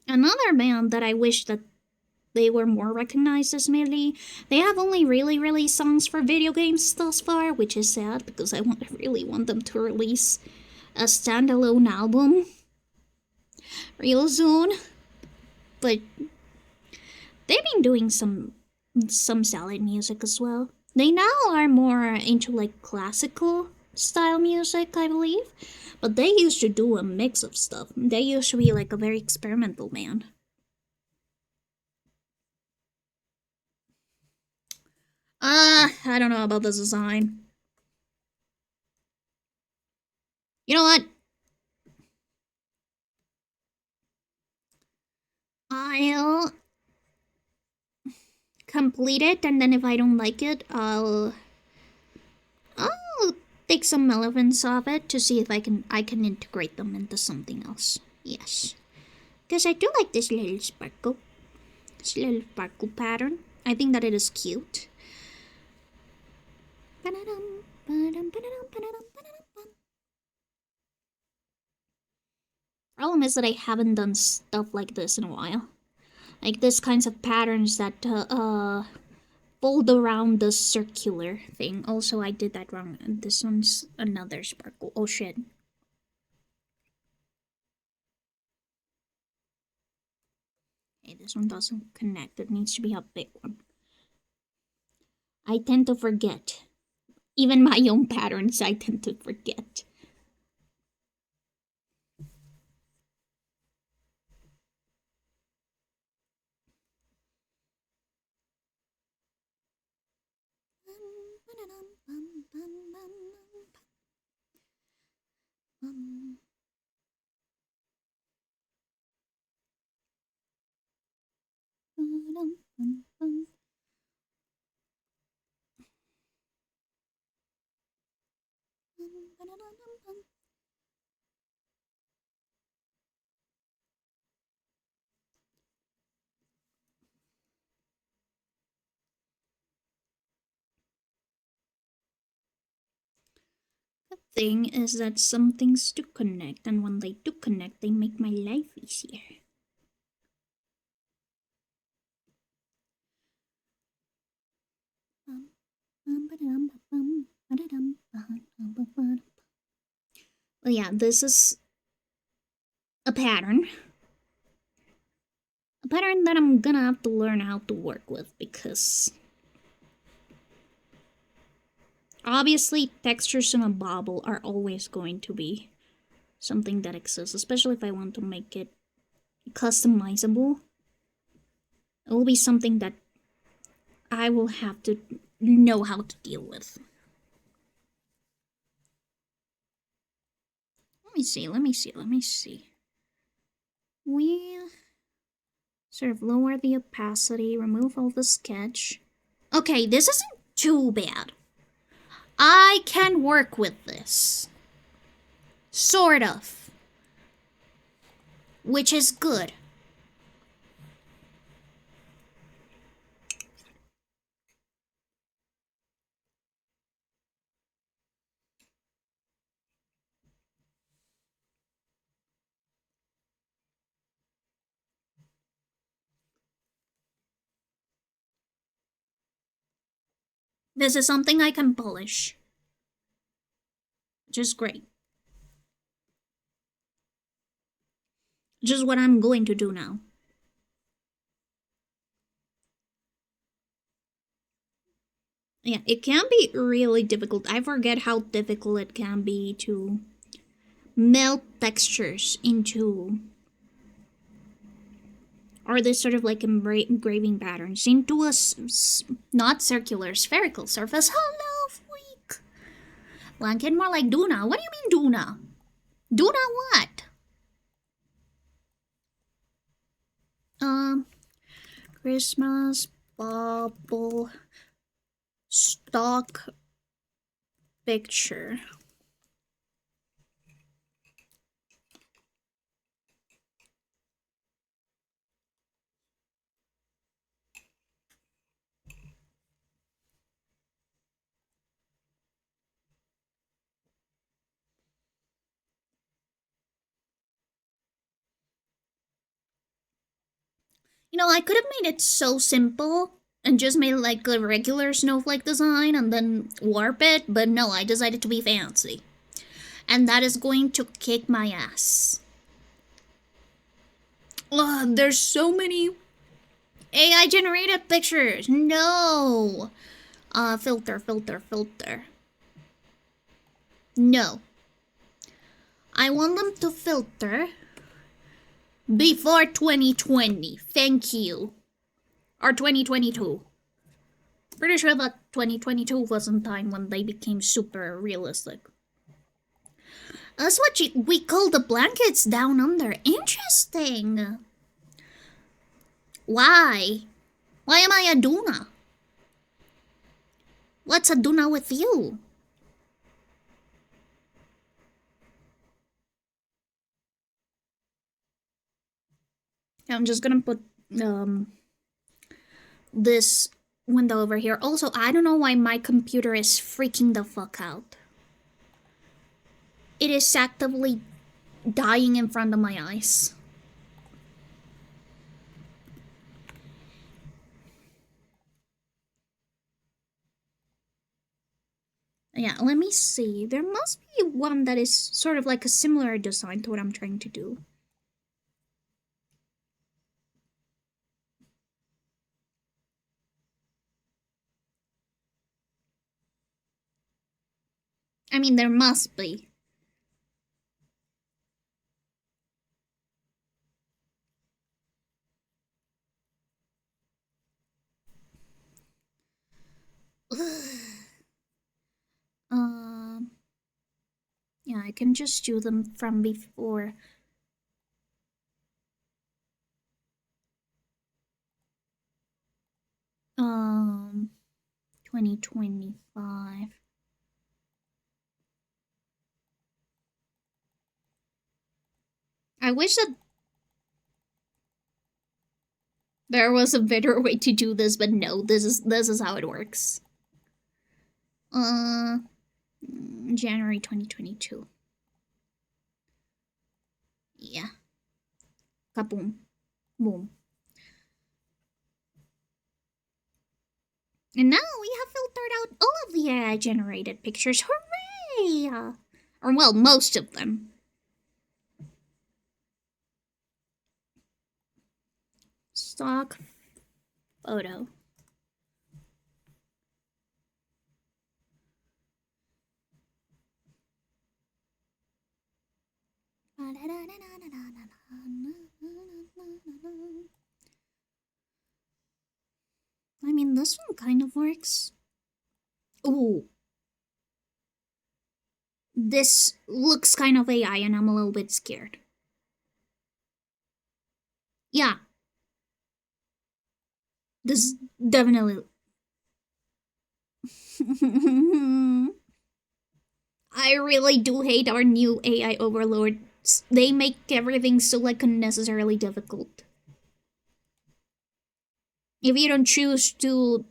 Another band that I wish that they were more recognized as Millie. They have only really released songs for video games thus far, which is sad because I really want them to release a standalone album real soon. But they've been doing some solid music as well. They now are more into like classical style music, I believe. But they used to do a mix of stuff. They used to be like a very experimental band. I don't know about the design. You know what? I'll complete it, and then if I don't like it, I'll take some elements of it to see if I can integrate them into something else. Yes, because I do like this little sparkle pattern. I think that it is cute. Problem is that I haven't done stuff like this in a while. Like this kinds of patterns that fold around the circular thing. Also, I did that wrong. This one's another sparkle. Oh shit. Okay, this one doesn't connect. It needs to be a big one. I tend to forget. Even my own patterns, I tend to forget. The thing is that some things do connect, and when they do connect, they make my life easier. Well, yeah, this is a pattern. A pattern that I'm gonna have to learn how to work with because obviously textures in a bubble are always going to be something that exists, especially if I want to make it customizable. It will be something that I will have to know how to deal with. Let me see. We sort of lower the opacity, remove all the sketch. Okay, this isn't too bad. I can work with this. Sort of. Which is good. This is something I can polish. Which is great. Just what I'm going to do now. Yeah, it can be really difficult. I forget how difficult it can be to melt textures into, or this sort of like engraving patterns into a not circular, spherical surface. Hello, freak. Blanket more like Duna. What do you mean Duna? Duna what? Christmas bubble stock picture. You know, I could have made it so simple and just made like a regular snowflake design and then warp it, but no, I decided to be fancy. And that is going to kick my ass. Ugh, there's so many AI generated pictures. No. Filter. No. I want them to filter before 2020. Thank you. Or 2022. Pretty sure that 2022 was a time when they became super realistic. That's what we call the blankets down under. Interesting. Why? Why am I a Duna? What's a Duna with you? I'm just gonna put this window over here. Also, I don't know why my computer is freaking the fuck out. It is actively dying in front of my eyes. Yeah, let me see. There must be one that is sort of like a similar design to what I'm trying to do. I mean, there must be. Yeah, I can just do them from before. 2025. I wish that there was a better way to do this, but no, this is how it works. January 2022. Yeah. Kaboom. Boom. And now we have filtered out all of the AI generated pictures. Hooray! Or, well, most of them. Stock photo. I mean, this one kind of works. Ooh. This looks kind of AI and I'm a little bit scared. Yeah. This definitely... I really do hate our new AI overlords. They make everything so, like, unnecessarily difficult. If you don't choose to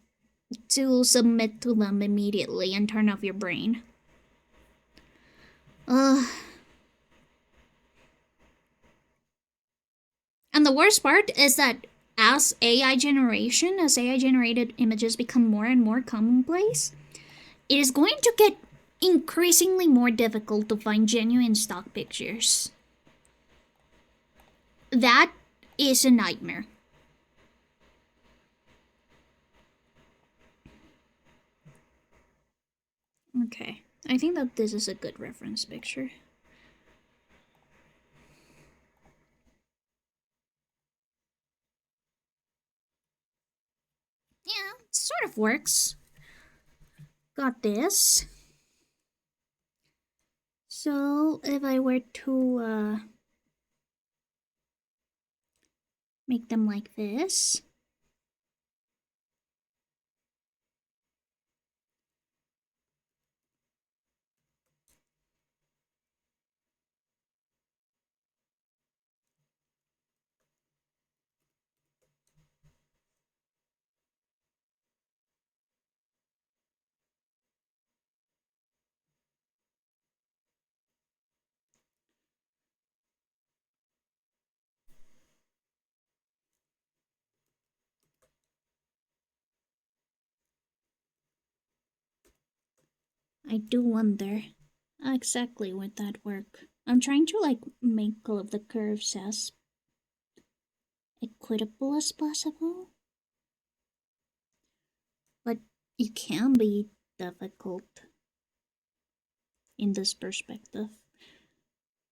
submit to them immediately and turn off your brain. And the worst part is that as AI generated images become more and more commonplace, it is going to get increasingly more difficult to find genuine stock pictures. That is a nightmare. Okay, I think that this is a good reference picture. Yeah, it sort of works. Got this. So if I were to make them like this. I do wonder exactly would that work. I'm trying to like make all of the curves as equitable as possible. But it can be difficult in this perspective.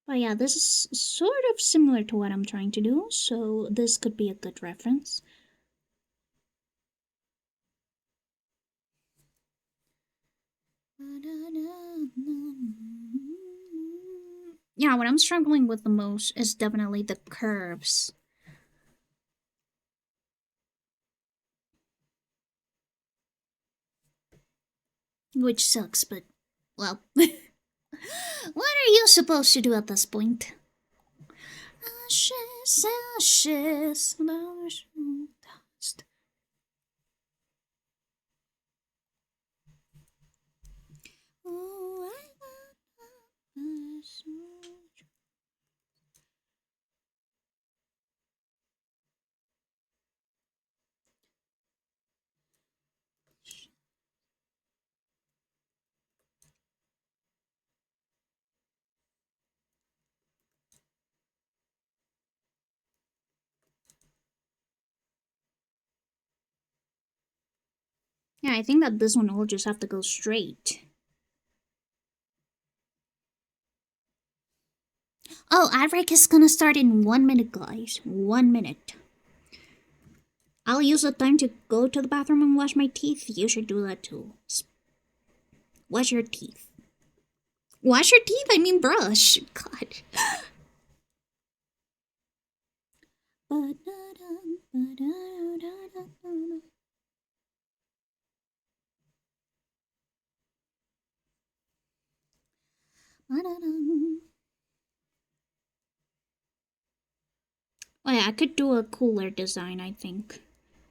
But yeah, this is sort of similar to what I'm trying to do, so this could be a good reference. Yeah, what I'm struggling with the most is definitely the curves. Which sucks, but, well. What are you supposed to do at this point? Ashes, ashes, dust. Yeah, I think that this one will just have to go straight. Oh, ad break is gonna start in 1 minute, guys. 1 minute. I'll use the time to go to the bathroom and wash my teeth. You should do that too. Wash your teeth. Wash your teeth? I mean brush. God. Oh yeah, I could do a cooler design, I think.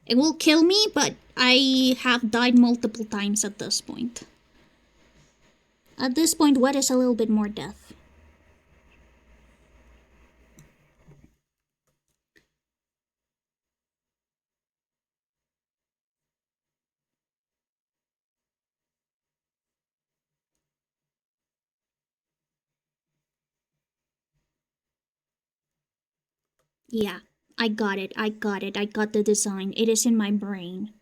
It will kill me, but I have died multiple times at this point. At this point, what is a little bit more death? Yeah, I got it. I got it. I got the design. It is in my brain.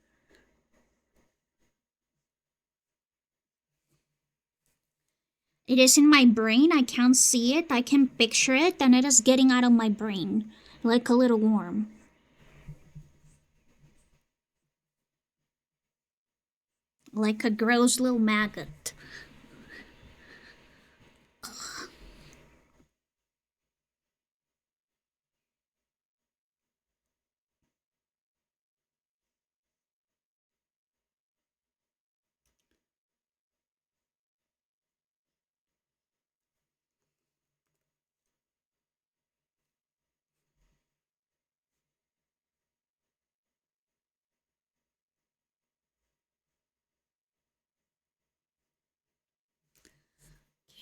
It is in my brain. I can't see it. I can picture it, and it is getting out of my brain like a little worm. Like a gross little maggot.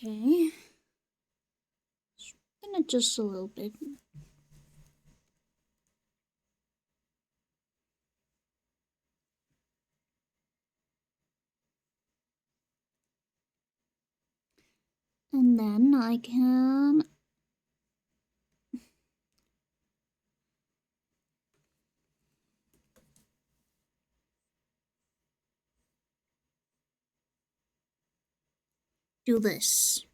Okay. Gonna just a little bit. And then I can do this.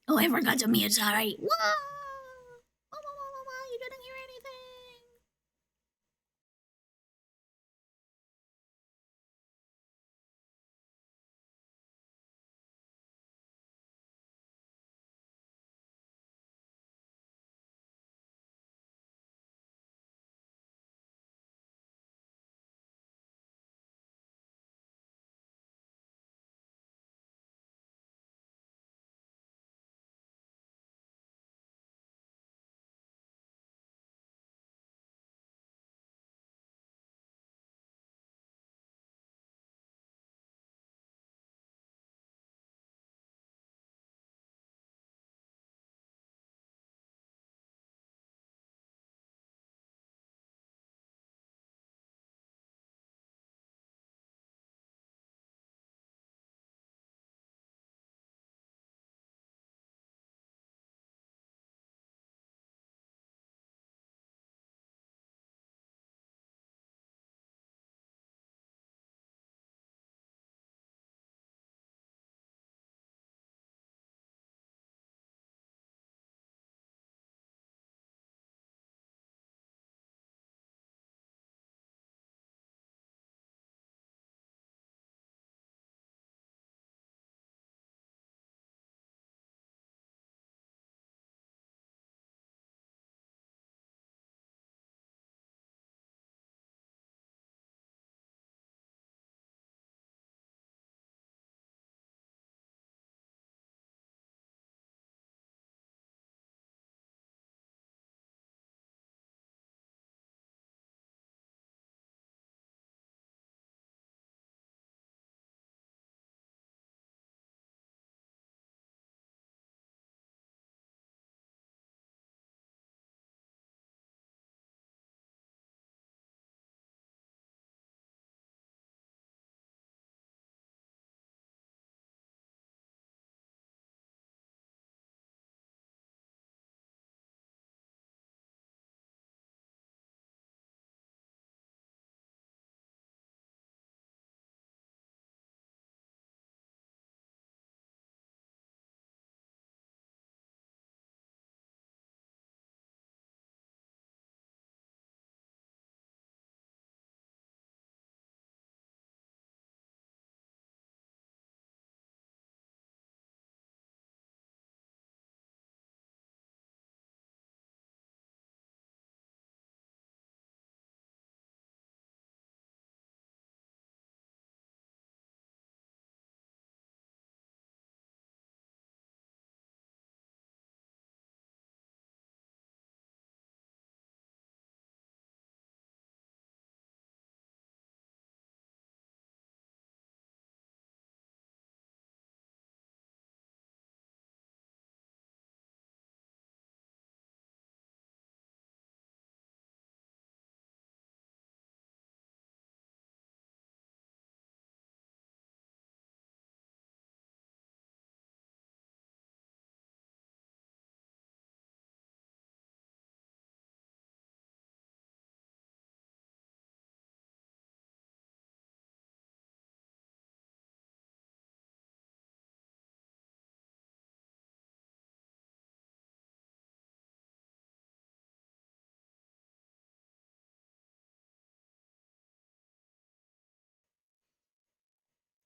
Oh, I forgot to mute. Sorry. Whoa! You didn't hear anything.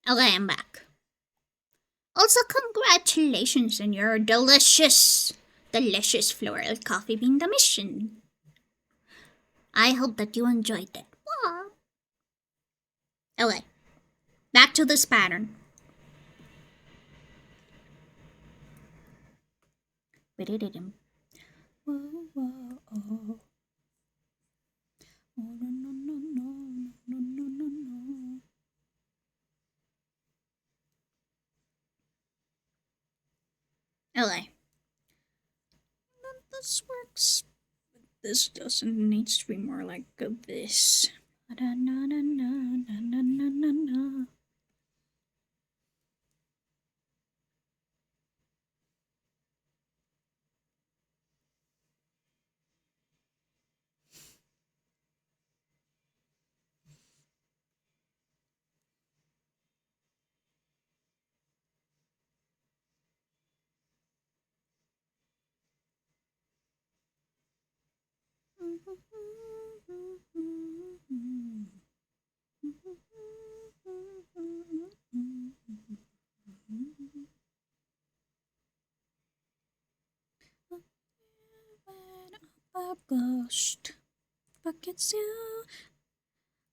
Okay, I'm back. Also, congratulations on your delicious floral coffee bean commission. I hope that you enjoyed it. Wow. Okay, back to this pattern. Okay. This works. This doesn't need to be more like this.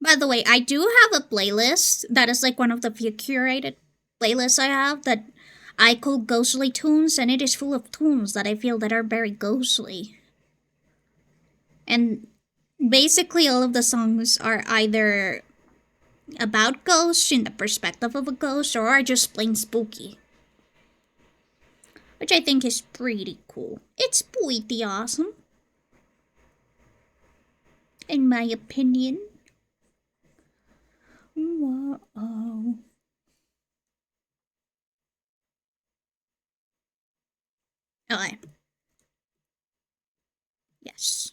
By the way, I do have a playlist that is like one of the few curated playlists I have that I call ghostly tunes, and it is full of tunes that I feel that are very ghostly. And basically all of the songs are either about ghosts in the perspective of a ghost or are just plain spooky. Which I think is pretty cool. It's pretty awesome. In my opinion. Whoa. Okay. Yes.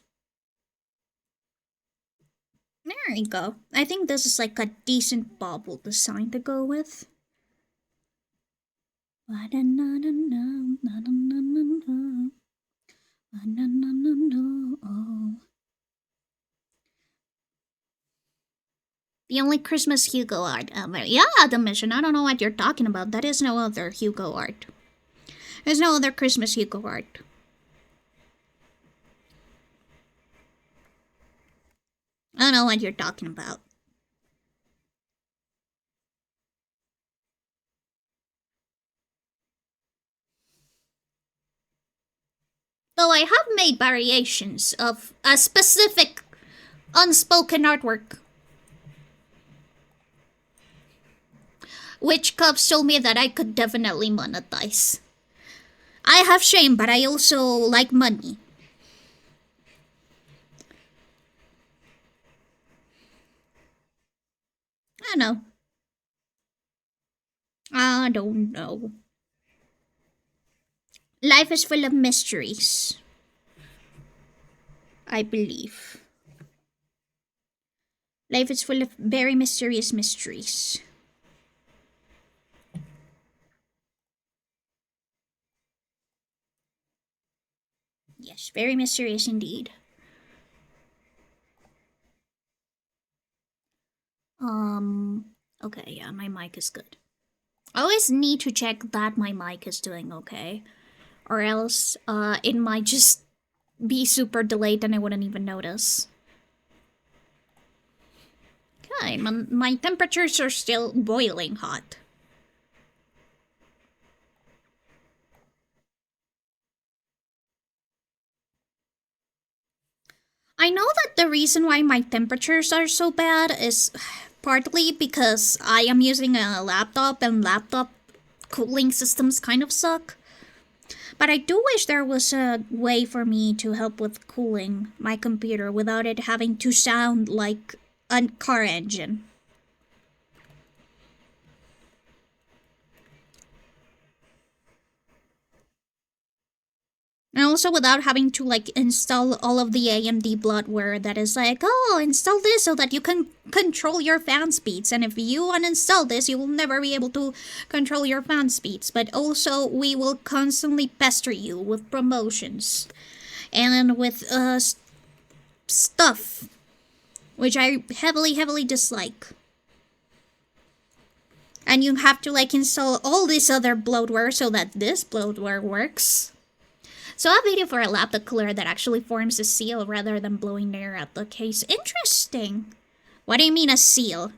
There we go. I think this is like a decent bauble design to go with. The only Christmas Hugo art ever. Yeah, the mission. I don't know what you're talking about. That is no other Hugo art. There's no other Christmas Hugo art. I don't know what you're talking about. Though I have made variations of a specific unspoken artwork, which Cubs told me that I could definitely monetize. I have shame, but I also like money. I know. I don't know. Life is full of mysteries. I believe. Life is full of very mysterious mysteries. Yes, very mysterious indeed. Okay, yeah, my mic is good. I always need to check that my mic is doing okay. Or else, it might just be super delayed and I wouldn't even notice. Okay, my temperatures are still boiling hot. I know that the reason why my temperatures are so bad is partly because I am using a laptop and laptop cooling systems kind of suck. But I do wish there was a way for me to help with cooling my computer without it having to sound like a car engine. And also without having to like install all of the AMD bloatware that is like, oh, install this so that you can control your fan speeds. And if you uninstall this, you will never be able to control your fan speeds. But also, we will constantly pester you with promotions and with stuff, which I heavily dislike. And you have to like install all this other bloatware so that this bloatware works. So a video for a laptop cooler that actually forms a seal rather than blowing air out the case. Interesting. What do you mean a seal?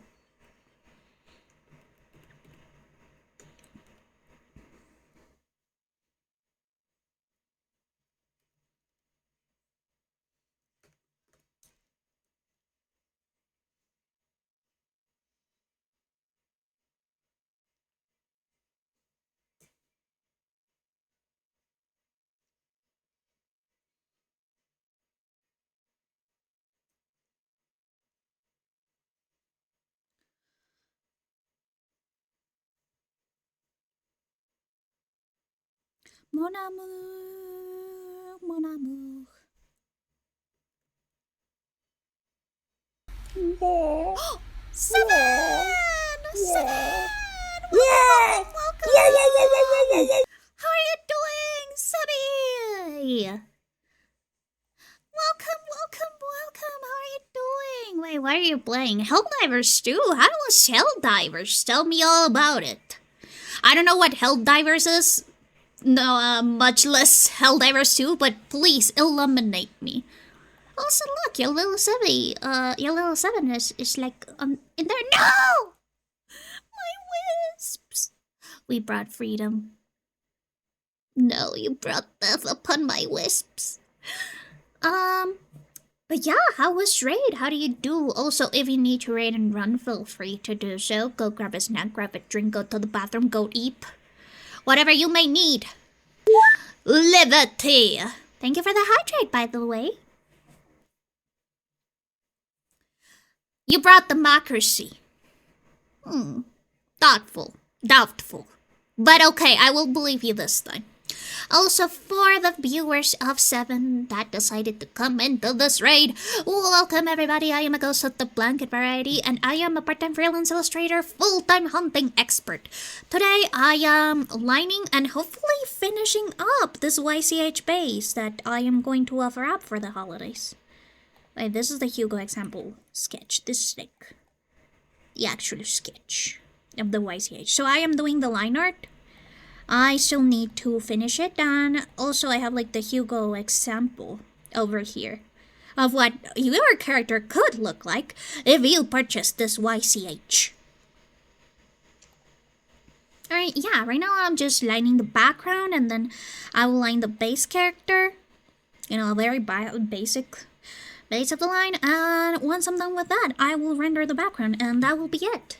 Mon amour, mon amour. Seven! Seven! Welcome! How are you doing, Sebby? Welcome. How are you doing? Wait, what are you playing? Helldivers 2? How was Helldivers? Tell me all about it. I don't know what Helldivers is. No, much less Helldivers 2, but please illuminate me. Also, look, your little Sebby, your little Seven is like, in there. No! My wisps! We brought freedom. No, you brought death upon my wisps. But yeah, how was raid? How do you do? Also, if you need to raid and run, feel free to do so. Go grab a snack, grab a drink, go to the bathroom, go eat. Whatever you may need. Liberty! Thank you for the hydrate, by the way. You brought democracy. Doubtful. But okay, I will believe you this time. Also, for the viewers of 7 that decided to come into this raid, welcome everybody. I am a ghost of the blanket variety, and I am a part-time freelance illustrator, full-time hunting expert. Today, I am lining and hopefully finishing up this YCH base that I am going to offer up for the holidays. Wait, this is the Hugo example sketch. This is like the actual sketch of the YCH. So I am doing the line art. I still need to finish it, and also I have like the Hugo example over here of what your character could look like if you purchased this YCH. Alright, yeah, right now I'm just lining the background, and then I will line the base character. You know, a very basic base of the line, and once I'm done with that, I will render the background, and that will be it.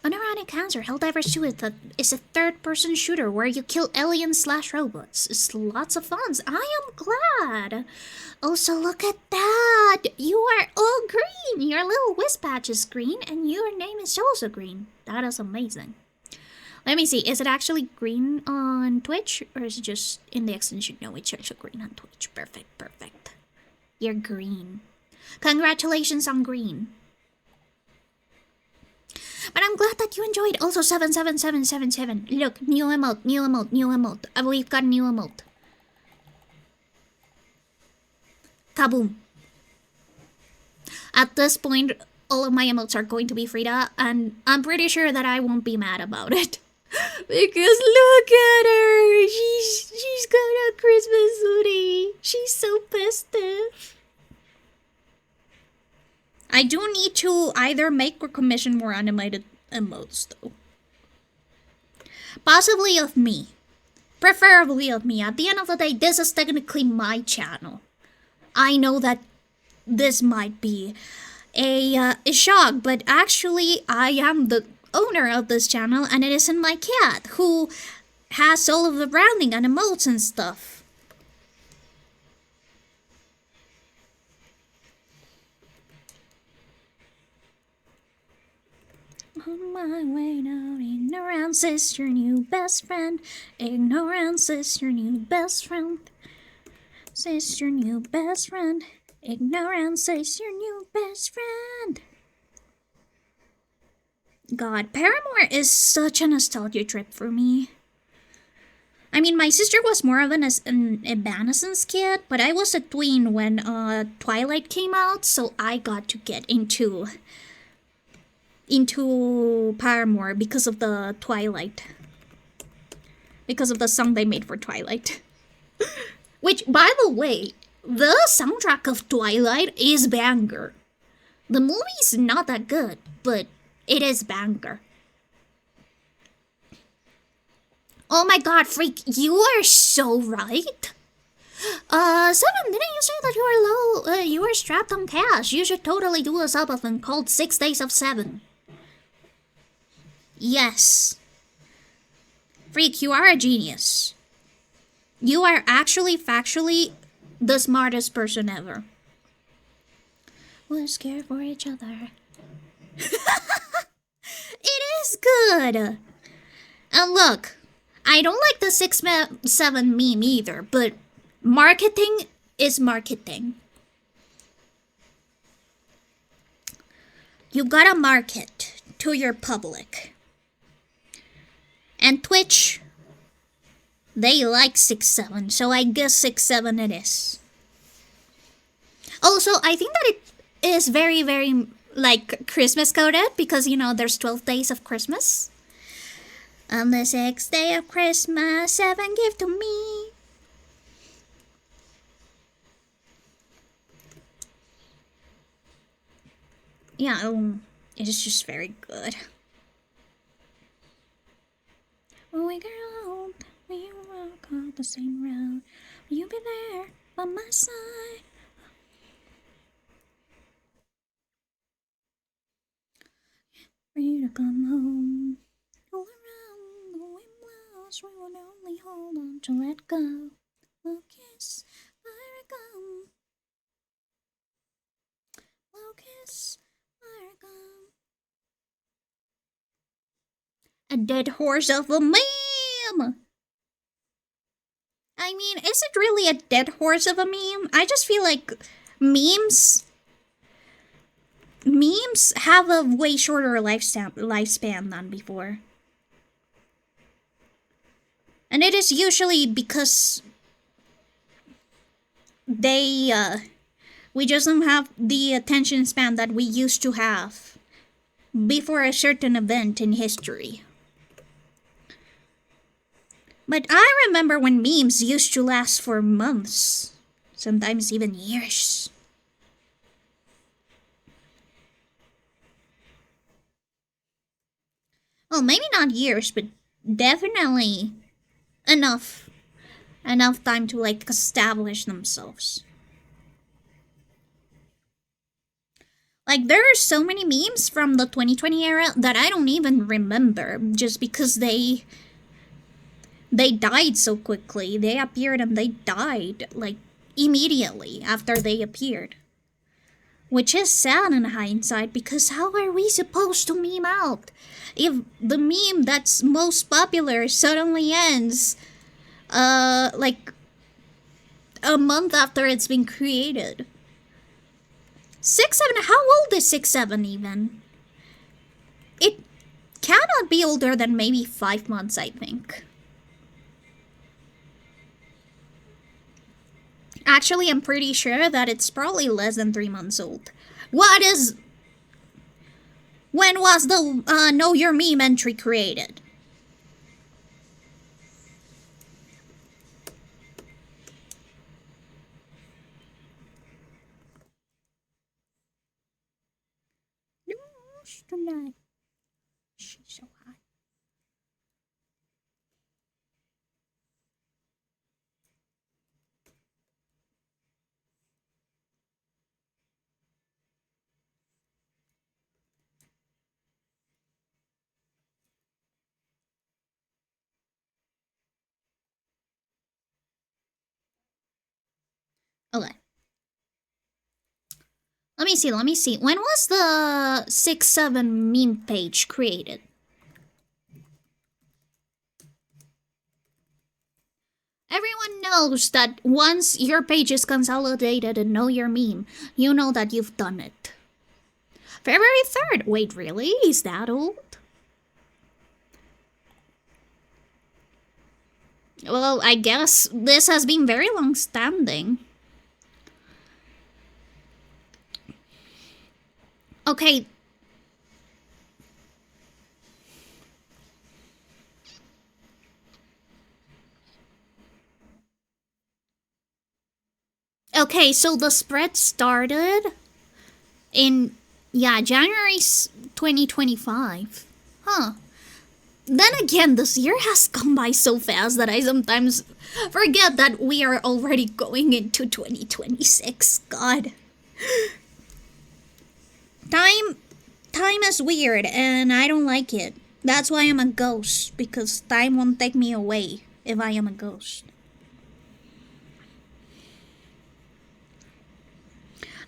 Unironic Cancer, Helldivers 2 is a third-person shooter where you kill aliens/robots. It's lots of fun. I am glad. Also, look at that. You are all green. Your little wisp patch is green, and your name is also green. That is amazing. Let me see. Is it actually green on Twitch, or is it just in the extension? No, it's actually green on Twitch. Perfect. You're green. Congratulations on green. But I'm glad that you enjoyed. Also, 77777. Look, new emote. We've got a new emote. Kaboom. At this point, all of my emotes are going to be Frida, and I'm pretty sure that I won't be mad about it. Because look at her. She's got a Christmas hoodie. She's so festive. I do need to either make or commission more animated emotes, though. Possibly of me. Preferably of me. At the end of the day, this is technically my channel. I know that this might be a shock, but actually I am the owner of this channel, and it isn't my cat, who has all of the branding and emotes and stuff. On my way now, ignorance is your new best friend. Ignorance is your new best friend. Is your new best friend. Ignorance is your new best friend. God, Paramore is such a nostalgia trip for me. I mean, my sister was more of an Evanescence kid, but I was a tween when Twilight came out, so I got to get into into Paramore because of the Twilight. Because of the song they made for Twilight. Which, by the way, the soundtrack of Twilight is banger. The movie's not that good, but it is banger. Oh my god, Freak, you are so right. Seven, didn't you say that you were low? You were strapped on cash. You should totally do a subathon called 6 Days of 7. Yes. Freak, you are a genius. You are actually, factually, the smartest person ever. We're scared for each other. It is good. And look, I don't like the 6-7 meme either, but marketing is marketing. You gotta market to your public. And Twitch, they like 6-7, so I guess 6-7 it is. Also, I think that it is very, very, like, Christmas coded, because, you know, there's 12 days of Christmas. On the 6th day of Christmas, 7 give to me. Yeah, it's just very good. When we grow old, we walk on the same road. Will you be there by my side? For you to come home. All around the wind blows, we will only hold on to let go. We'll kiss, fire gum. We'll kiss, fire gum. A dead horse of a meme! I mean, is it really a dead horse of a meme? I just feel like memes have a way shorter lifespan than before. And it is usually because we just don't have the attention span that we used to have before a certain event in history. But I remember when memes used to last for months, sometimes even years. Well, maybe not years, but definitely enough time to, like, establish themselves. Like, there are so many memes from the 2020 era that I don't even remember, just because they died so quickly. They appeared and they died, like, immediately after they appeared. Which is sad in hindsight, because how are we supposed to meme out if the meme that's most popular suddenly ends, like, a month after it's been created? 6-7, how old is 6-7 even? It cannot be older than maybe 5 months, I think. Actually, I'm pretty sure that it's probably less than 3 months old. When was the Know Your Meme entry created? Tonight. She's so hot. Okay. Let me see. When was the 6-7 meme page created? Everyone knows that once your page is consolidated and Know Your Meme, you know that you've done it. February 3rd. Wait, really? Is that old? Well, I guess this has been very long standing. Okay. Okay, so the spread started in, yeah, January 2025. Huh. Then again, this year has gone by so fast that I sometimes forget that we are already going into 2026. God. Time is weird and I don't like it. That's why I'm a ghost, because time won't take me away if I am a ghost.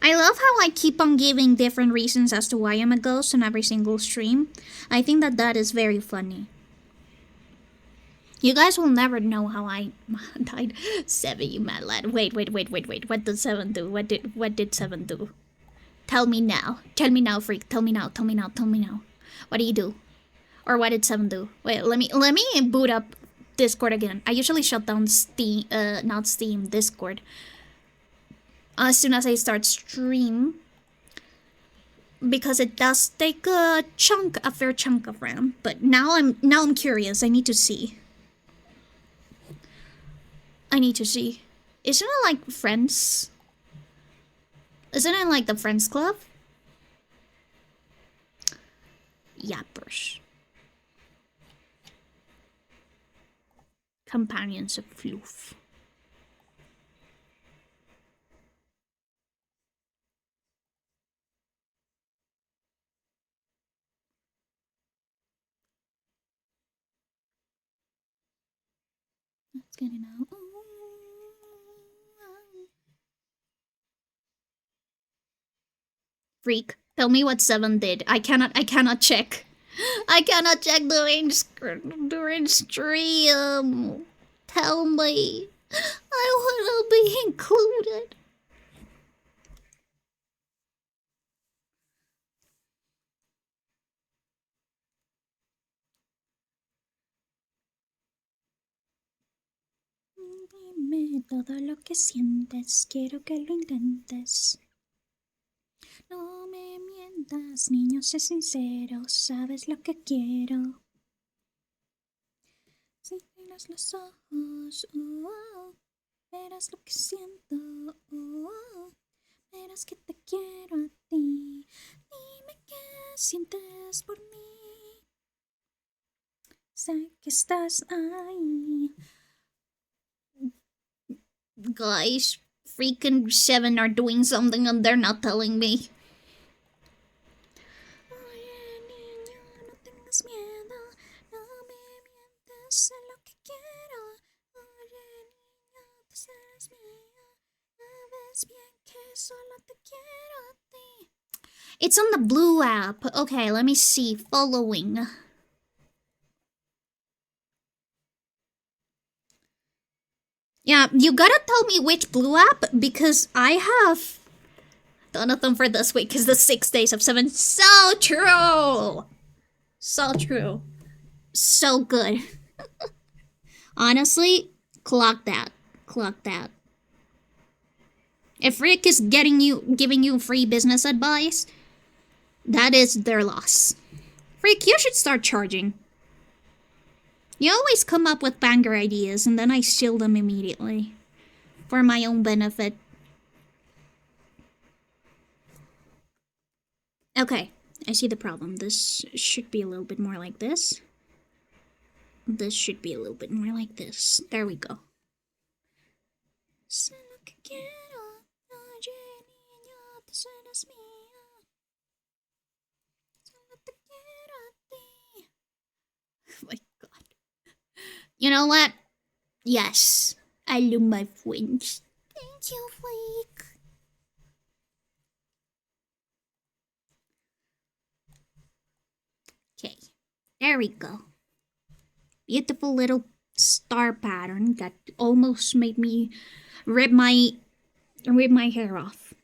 I love how I keep on giving different reasons as to why I'm a ghost on every single stream. I think that is very funny. You guys will never know how I died. 7, you mad lad. Wait. What did 7 do? What did 7 do? Tell me now. Tell me now, freak. Tell me now. What do you do? Or what did 7 do? Wait, let me boot up Discord again. I usually shut down Steam, not Steam, Discord, as soon as I start stream, because it does take a fair chunk of RAM. But now I'm curious. I need to see. Isn't it like Friends? Isn't it like the Friends Club? Yappers. Companions of Floof. Let's get it now. Freak, tell me what 7 did. I cannot check. I cannot check during stream. Tell me. I want to be included. Dime todo lo que sientes, quiero que lo intentes. No me mientas, niño, sé sincero, sabes lo que quiero. Si miras los ojos, verás lo que siento, verás que te quiero a ti. Dime qué sientes por mí. Sé que estás ahí. Guys, freaking 7 are doing something and they're not telling me. Oye, niña, no tengas miedo, no me mientas, sé lo que quiero. Oye, niña, tú serás mía, sabes bien que solo te quiero a ti. It's on the blue app. Okay, let me see. Following. Yeah, you gotta tell me which blue app, because I have Donathon for this week, because the 6 days of 7. So true! So true. So good. Honestly, clock that. Clock that. If Rick is giving you free business advice, that is their loss. Rick, you should start charging. You always come up with banger ideas and then I steal them immediately. For my own benefit. Okay, I see the problem. This should be a little bit more like this. This should be a little bit more like this. There we go. Oh my god. You know what? Yes, I love my friends. Thank you, Freak. Okay, there we go. Beautiful little star pattern that almost made me rip my hair off.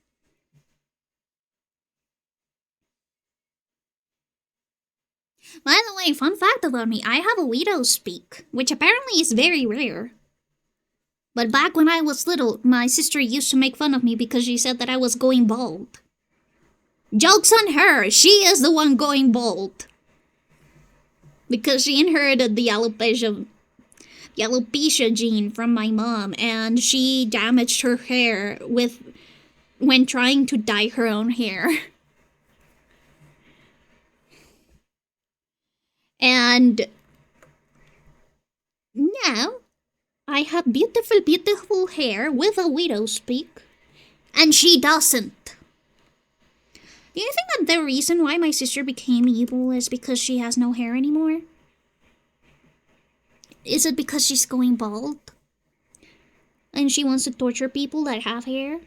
By the way, fun fact about me, I have a widow's peak, which apparently is very rare. But back when I was little, my sister used to make fun of me because she said that I was going bald. Joke's on her, she is the one going bald. Because she inherited the alopecia alopecia gene from my mom, and she damaged her hair when trying to dye her own hair. And now I have beautiful, beautiful hair with a widow's peak, and she doesn't. Do you think that the reason why my sister became evil is because she has no hair anymore? Is it because she's going bald? And she wants to torture people that have hair?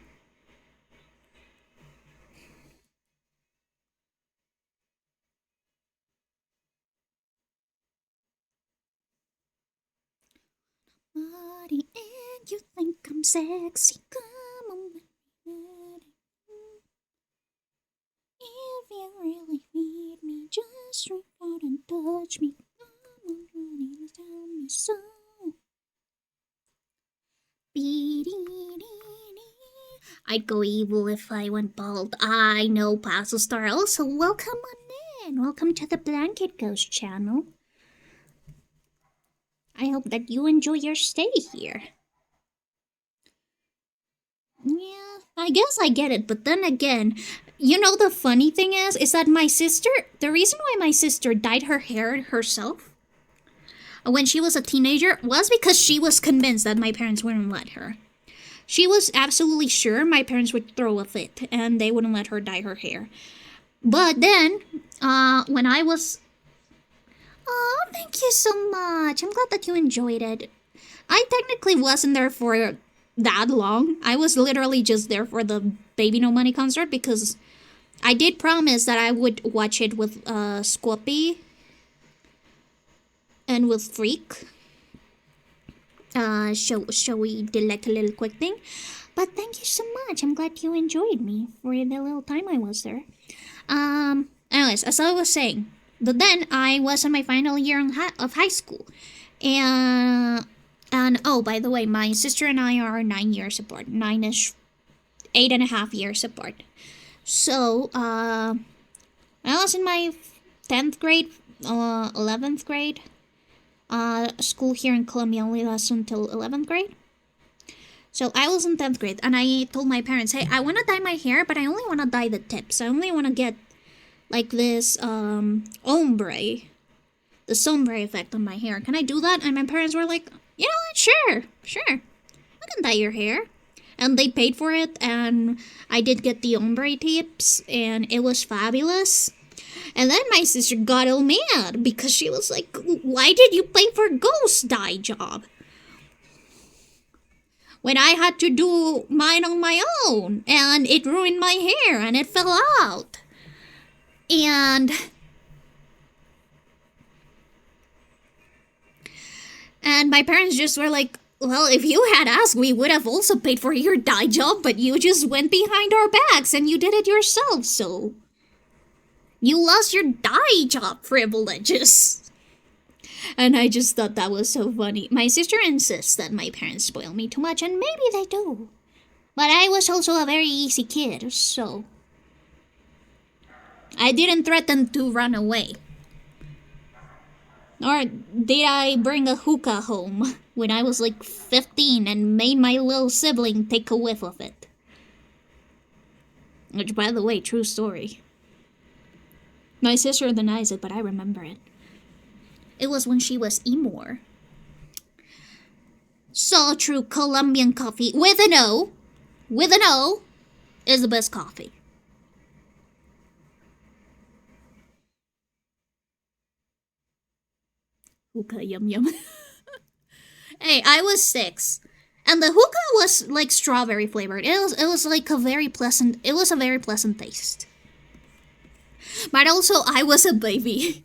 Body and you think I'm sexy, come on. If you really need me, just reach out and touch me. Come on, honey, tell me so. I'd go evil if I went bald. I know, Puzzle Star. Also, welcome on in. Welcome to the Blanket Ghost channel. I hope that you enjoy your stay here. Yeah, I guess I get it, but then again, you know the funny thing is that my sister, the reason why my sister dyed her hair herself when she was a teenager was because she was convinced that my parents wouldn't let her. She was absolutely sure my parents would throw a fit and they wouldn't let her dye her hair. But then, when I was... Oh, thank you so much. I'm glad that you enjoyed it. I technically wasn't there for that long. I was literally just there for the Baby No Money concert because I did promise that I would watch it with Squappy and with Freak. Shall we do like a little quick thing? But thank you so much. I'm glad you enjoyed me for the little time I was there. Anyways, as I was saying, but then I was in my final year of high school, and oh, by the way, my sister and I are 9 years apart, 9ish, 8.5 years apart. So I was in my 10th grade, 11th grade. School here in Colombia only lasts until 11th grade. So I was in 10th grade, and I told my parents, hey, I want to dye my hair, but I only want to dye the tips. I only want to get like this ombre, the sombre effect on my hair. Can I do that? And my parents were like, you know what, sure, I can dye your hair. And they paid for it, and I did get the ombre tips, and it was fabulous. And then my sister got all mad because she was like, why did you pay for ghost dye job when I had to do mine on my own, and it ruined my hair and it fell out? And my parents just were like, well, if you had asked, we would have also paid for your dye job, but you just went behind our backs and you did it yourself, so you lost your dye job privileges. And I just thought that was so funny. My sister insists that my parents spoil me too much, and maybe they do. But I was also a very easy kid, so I didn't threaten to run away. Or did I bring a hookah home when I was like 15 and made my little sibling take a whiff of it? Which, by the way, true story. My sister denies it, but I remember it. It was when she was emo. So true, Colombian coffee with an O. With an O is the best coffee. Hookah, yum yum. Hey, I was 6. And the hookah was like strawberry flavored. It was like a very pleasant taste. But also, I was a baby.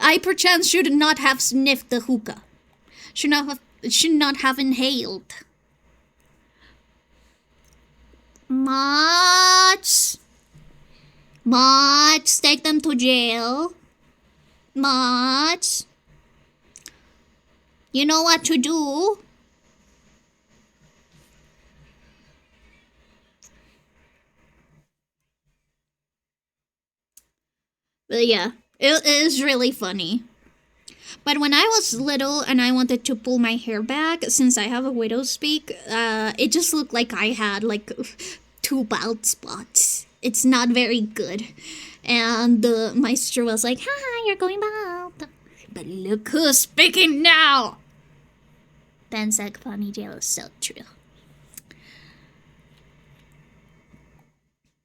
I perchance should not have sniffed the hookah. Should not have inhaled. Mots, take them to jail. Mots, you know what to do. But yeah, it is really funny. But when I was little and I wanted to pull my hair back, since I have a widow's peak, it just looked like I had like 2 bald spots. It's not very good. And my sister was like, haha, you're going bald. But look who's speaking now! Pansec ponytail is so true.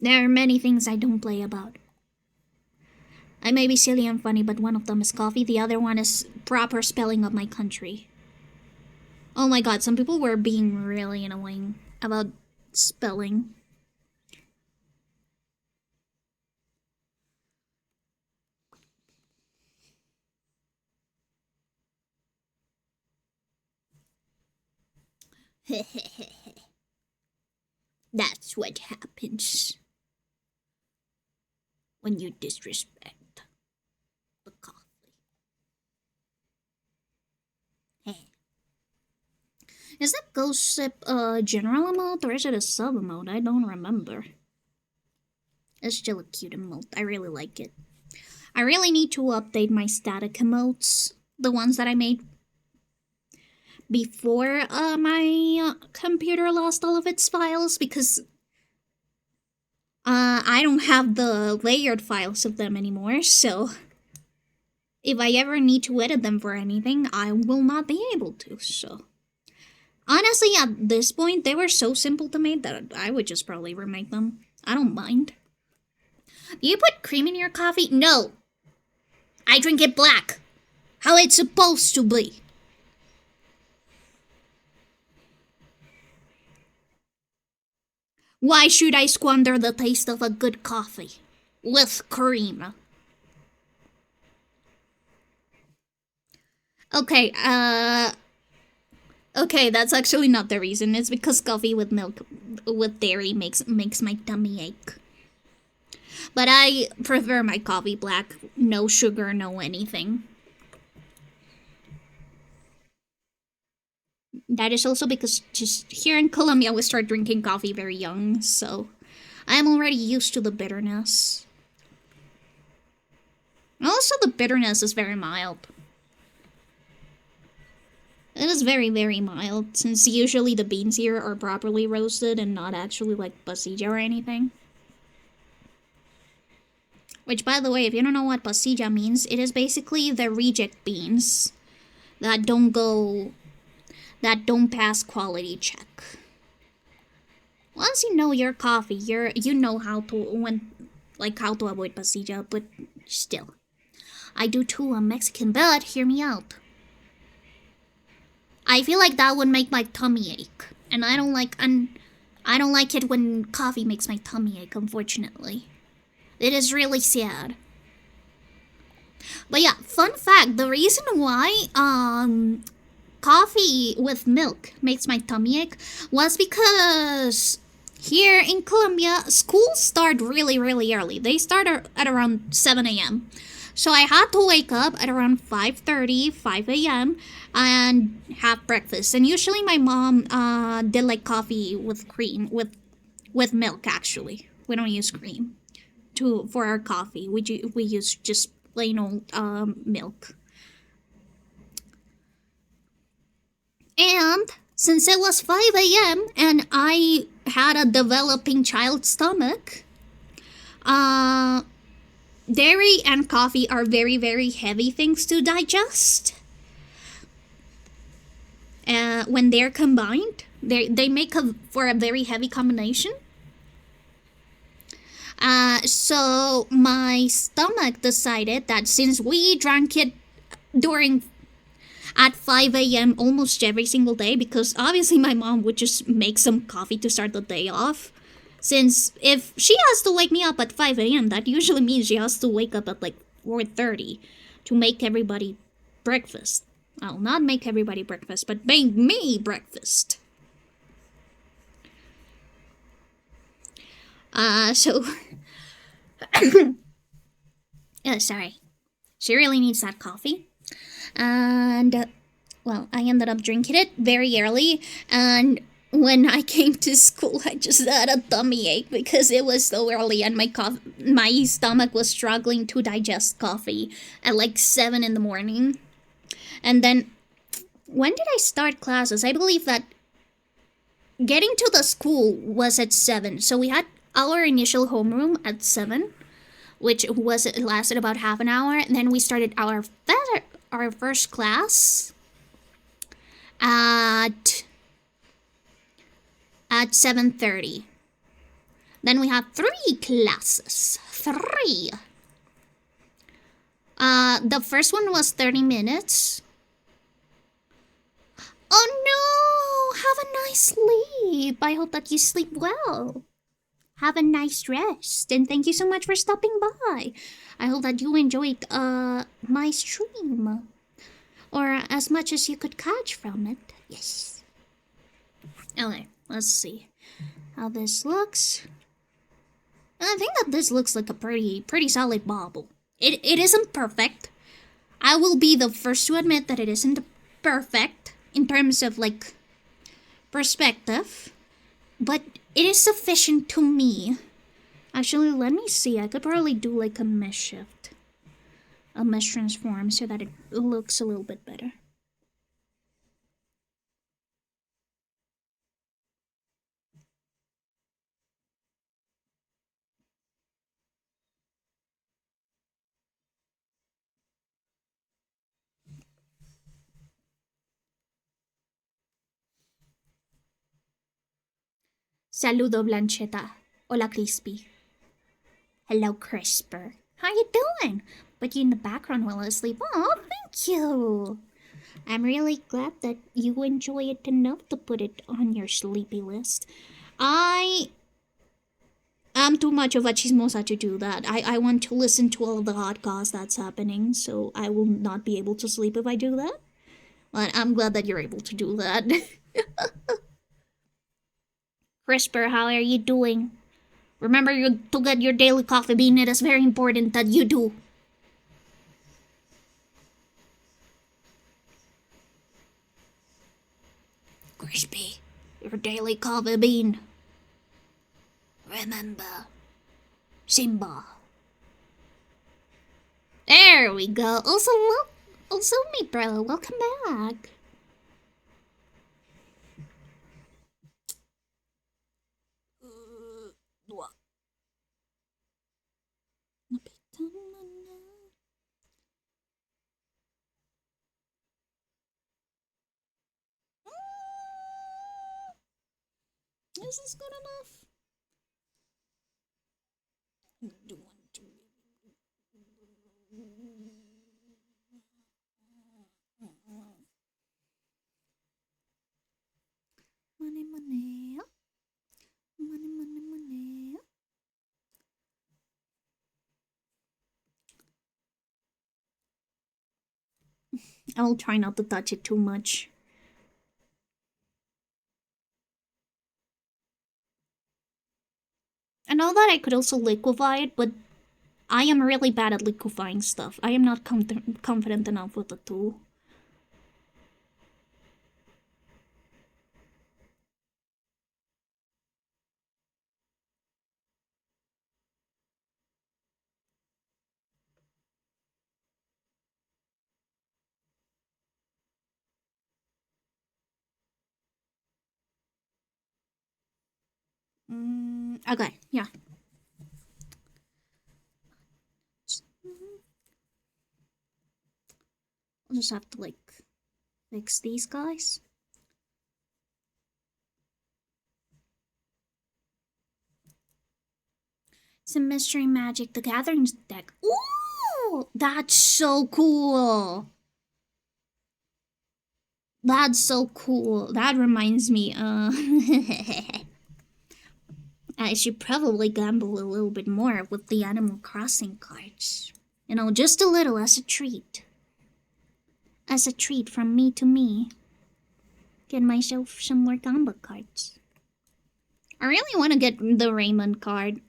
There are many things I don't play about. I may be silly and funny, but one of them is coffee, the other one is proper spelling of my country. Oh my god, some people were being really annoying about spelling. That's what happens when you disrespect the coffee. Hey. Is that Ghost Sip general emote or is it a sub emote? I don't remember. It's still a cute emote. I really like it. I really need to update my static emotes. The ones that I made before my computer lost all of its files because I don't have the layered files of them anymore, so if I ever need to edit them for anything, I will not be able to, so. Honestly, at this point, they were so simple to make that I would just probably remake them. I don't mind. Do you put cream in your coffee? No. I drink it black. How it's supposed to be. Why should I squander the taste of a good coffee? With cream. Okay, okay, that's actually not the reason. It's because coffee with milk, with dairy makes my tummy ache. But I prefer my coffee black. No sugar, no anything. That is also because just here in Colombia we start drinking coffee very young, so I'm already used to the bitterness. Also, the bitterness is very mild. It is very, very mild, since usually the beans here are properly roasted and not actually like pasilla or anything. Which, by the way, if you don't know what pasilla means, it is basically the reject beans that don't pass quality check. Once you know your coffee, you know how to avoid pasilla, but still. I do too, I'm Mexican, but hear me out. I feel like that would make my tummy ache, and I don't like it when coffee makes my tummy ache, unfortunately. It is really sad. But yeah, fun fact, the reason why coffee with milk makes my tummy ache was because here in Colombia, schools start really, really early. They start at around 7 a.m. So I had to wake up at around 5:30, 5 a.m. and have breakfast. And usually my mom did like coffee with cream, with milk actually. We don't use cream for our coffee. We use just plain old milk. And since it was 5 a.m. and I had a developing child stomach, dairy and coffee are very, very heavy things to digest. When they're combined, they make for a very heavy combination. So my stomach decided that since we drank it at 5 a.m. almost every single day, because obviously my mom would just make some coffee to start the day off. Since if she has to wake me up at 5 a.m., that usually means she has to wake up at like 4:30 to make everybody breakfast. Well, not make everybody breakfast, but make me breakfast. So... sorry. She really needs that coffee. And, well, I ended up drinking it very early, and when I came to school, I just had a tummy ache because it was so early and my stomach was struggling to digest coffee at like 7 in the morning. And then, when did I start classes? I believe that getting to the school was at 7. So we had our initial homeroom at 7, which lasted about half an hour. And then we started our first class at 7:30. Then we had 3 classes. 3. The first one was 30 minutes. Oh no! Have a nice sleep. I hope that you sleep well. Have a nice rest. And thank you so much for stopping by. I hope that you enjoyed my stream. Or as much as you could catch from it. Yes. Okay, let's see how this looks. I think that this looks like a pretty solid bauble. It isn't perfect. I will be the first to admit that it isn't perfect in terms of like perspective, but it is sufficient to me. Actually, let me see. I could probably do like a mesh shift, a mesh transform, so that it looks a little bit better. Saludo, Blanchetta. Hola, Crispy. Hello, Crisper. How you doing? But you in the background while I sleep. Oh, thank you. I'm really glad that you enjoy it enough to put it on your sleepy list. I am too much of a chismosa to do that. I want to listen to all the hot goss that's happening, so I will not be able to sleep if I do that. But I'm glad that you're able to do that. Crisper, how are you doing? Remember to get your daily coffee bean. It is very important that you do. Crispy, your daily coffee bean. Remember, Simba. There we go. Also, me, bro. Welcome back. Is this good enough? Money, money. Money, money, money. I'll try not to touch it too much. I know that I could also liquefy it, but I am really bad at liquefying stuff. I am not confident enough with the tool. Okay, yeah. I'll just have to, like, fix these guys. Some Mystery Magic, the Gatherings deck. Ooh! That's so cool! That's so cool. That reminds me, I should probably gamble a little bit more with the Animal Crossing cards. You know, just a little as a treat. As a treat from me to me. Get myself some more combo cards. I really want to get the Raymond card.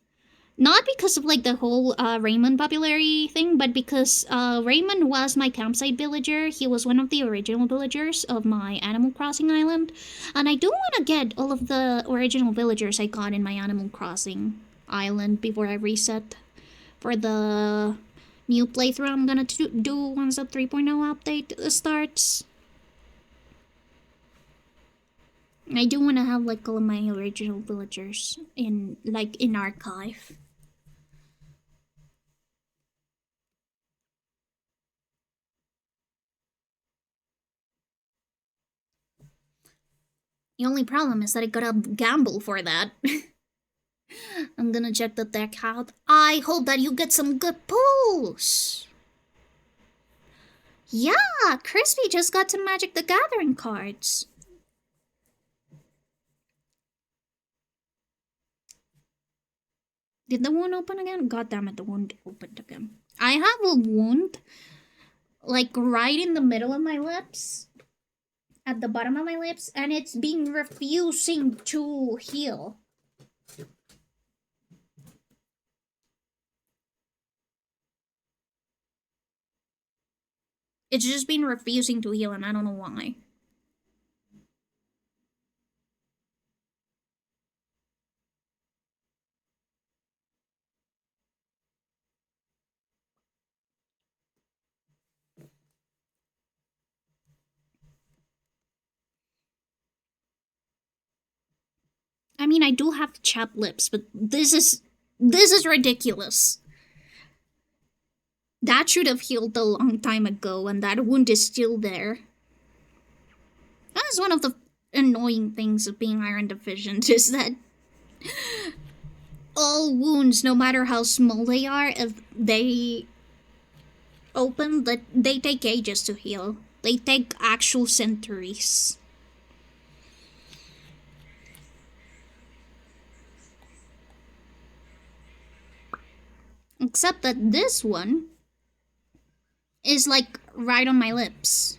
Not because of like the whole Raymond popularity thing, but because Raymond was my campsite villager. He was one of the original villagers of my Animal Crossing island. And I do want to get all of the original villagers I got in my Animal Crossing island before I reset for the new playthrough I'm gonna do once the 3.0 update starts. I do want to have like all of my original villagers in archive. The only problem is that I gotta gamble for that. I'm gonna check the deck out. I hope that you get some good pulls. Yeah, Crispy just got some Magic the Gathering cards. Did the wound open again? God damn it, the wound opened again. I have a wound, like, right in the middle of my lips. At the bottom of my lips, and it's been refusing to heal. It's just been refusing to heal, and I don't know why. I mean, I do have chapped lips, but this is ridiculous. That should have healed a long time ago, and that wound is still there. That is one of the annoying things of being iron deficient, is that all wounds, no matter how small they are, if they open, they take ages to heal. They take actual centuries. Except that this one is like right on my lips,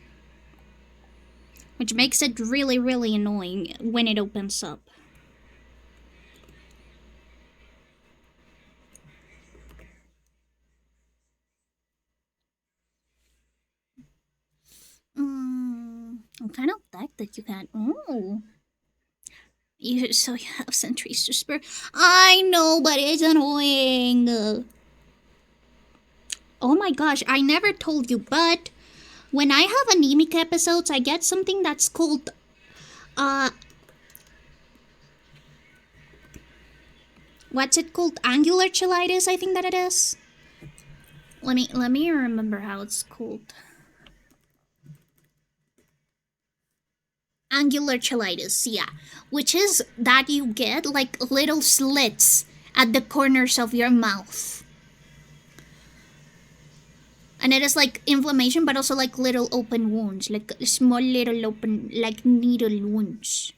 which makes it really, really annoying when it opens up. What kind of deck that you had? Oh. So you have sentries to spare. I know, but it's annoying. Oh my gosh, I never told you, but when I have anemic episodes, I get something that's called, what's it called? Angular cheilitis, I think that it is. Let me remember how it's called. Angular cheilitis, yeah. Which is that you get like little slits at the corners of your mouth. And it is like inflammation, but also like little open wounds, like small little open, like needle wounds.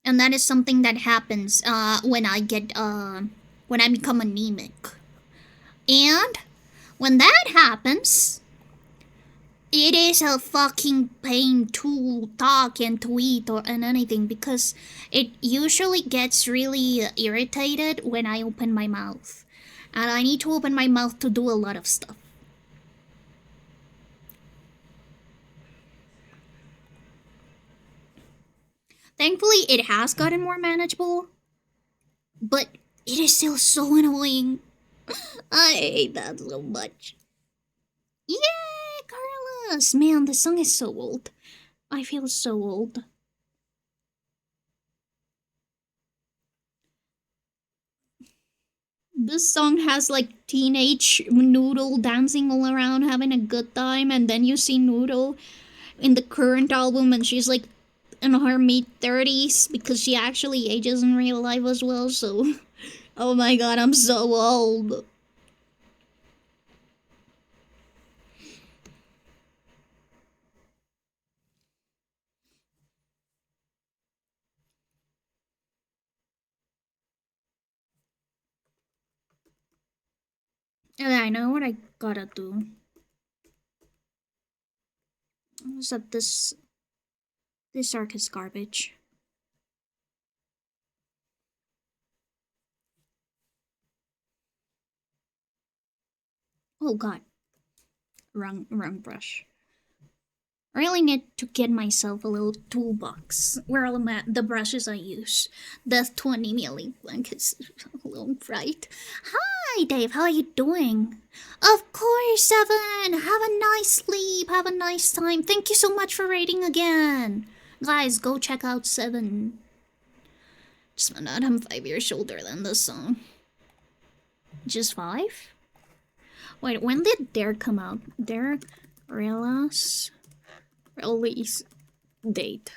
And that is something that happens when I become anemic. And when that happens, it is a fucking pain to talk and to eat or and anything, because it usually gets really irritated when I open my mouth. And I need to open my mouth to do a lot of stuff. Thankfully, it has gotten more manageable, but it is still so annoying. I hate that so much. Yay, Carlos! Man, the song is so old. I feel so old. This song has like teenage Noodle dancing all around, having a good time, and then you see Noodle in the current album, and she's like in her mid-30s because she actually ages in real life as well. So, oh my god, I'm so old. And I know what I gotta do. Is that this arc is garbage. Oh god. Wrong brush. I really need to get myself a little toolbox where all the brushes I use. The 20 milli blankets alone, right? Hi, Dave. How are you doing? Of course, Seven. Have a nice sleep. Have a nice time. Thank you so much for rating again. Guys, go check out Seven. Just found out I'm 5 years older than this song. Just 5? Wait, when did Dare come out? Dare release date.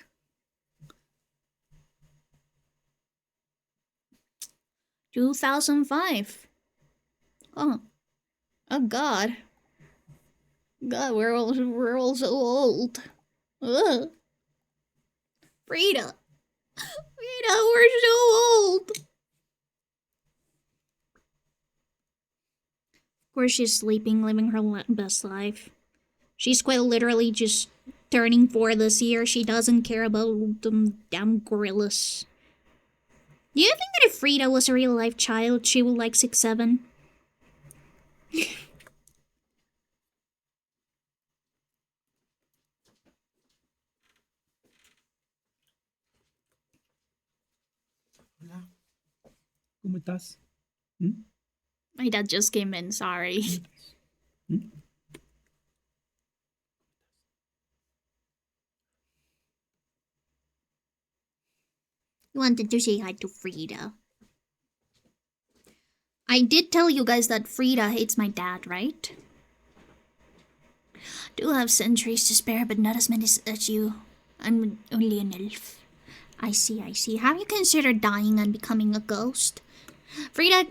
– 2005. Oh God. God, we're all so old. Ugh. Frida, we're so old. Of course, she's sleeping, living her best life. She's quite literally just turning 4 this year. She doesn't care about them damn gorillas. Do you think that if Frida was a real life child, she would like 6'7"? Hola. ¿Cómo estás? My dad just came in, sorry. ¿Mm? Wanted to say hi to Frida. I did tell you guys that Frida hates my dad, right? Do have centuries to spare, but not as many as you. I'm only an elf. I see. Have you considered dying and becoming a ghost? Frida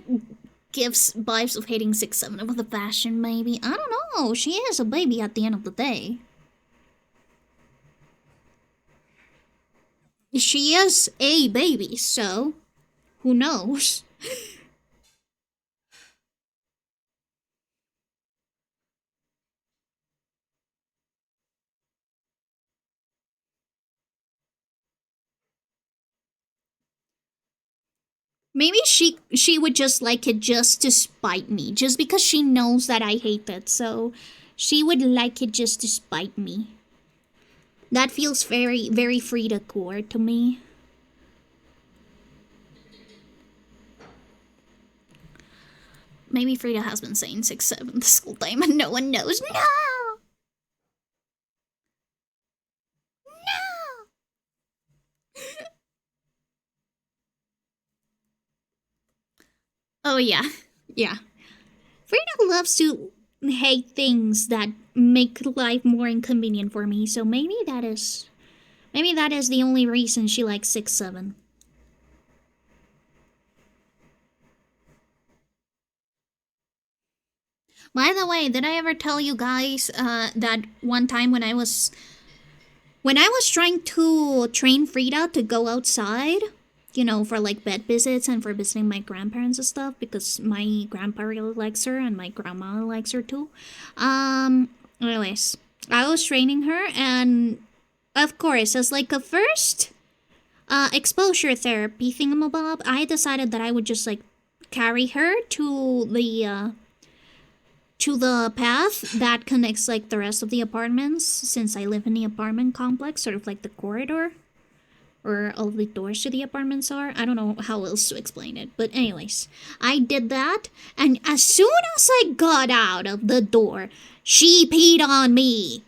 gives vibes of hating 6'7" with the fashion, maybe. I don't know. She is a baby at the end of the day. She is a baby, so who knows? Maybe she would just like it just to spite me, just because she knows that I hate it, so she would like it just to spite me. That feels very, very Frida core to me. Maybe Frida has been saying 6'7" this whole time and no one knows. No! Oh yeah. Frida loves to hate things that make life more inconvenient for me, so maybe that is the only reason she likes 6'7". By the way, did I ever tell you guys that one time when I was trying to train Frida to go outside, you know, for like vet visits and for visiting my grandparents and stuff, because my grandpa really likes her and my grandma likes her too. Anyways, I was training her, and of course, as like a first exposure therapy thingamabob, I decided that I would just like carry her to the path that connects like the rest of the apartments, since I live in the apartment complex, sort of like the corridor where all the doors to the apartments are. I don't know how else to explain it, but anyways, I did that, and as soon as I got out of the door, she peed on me.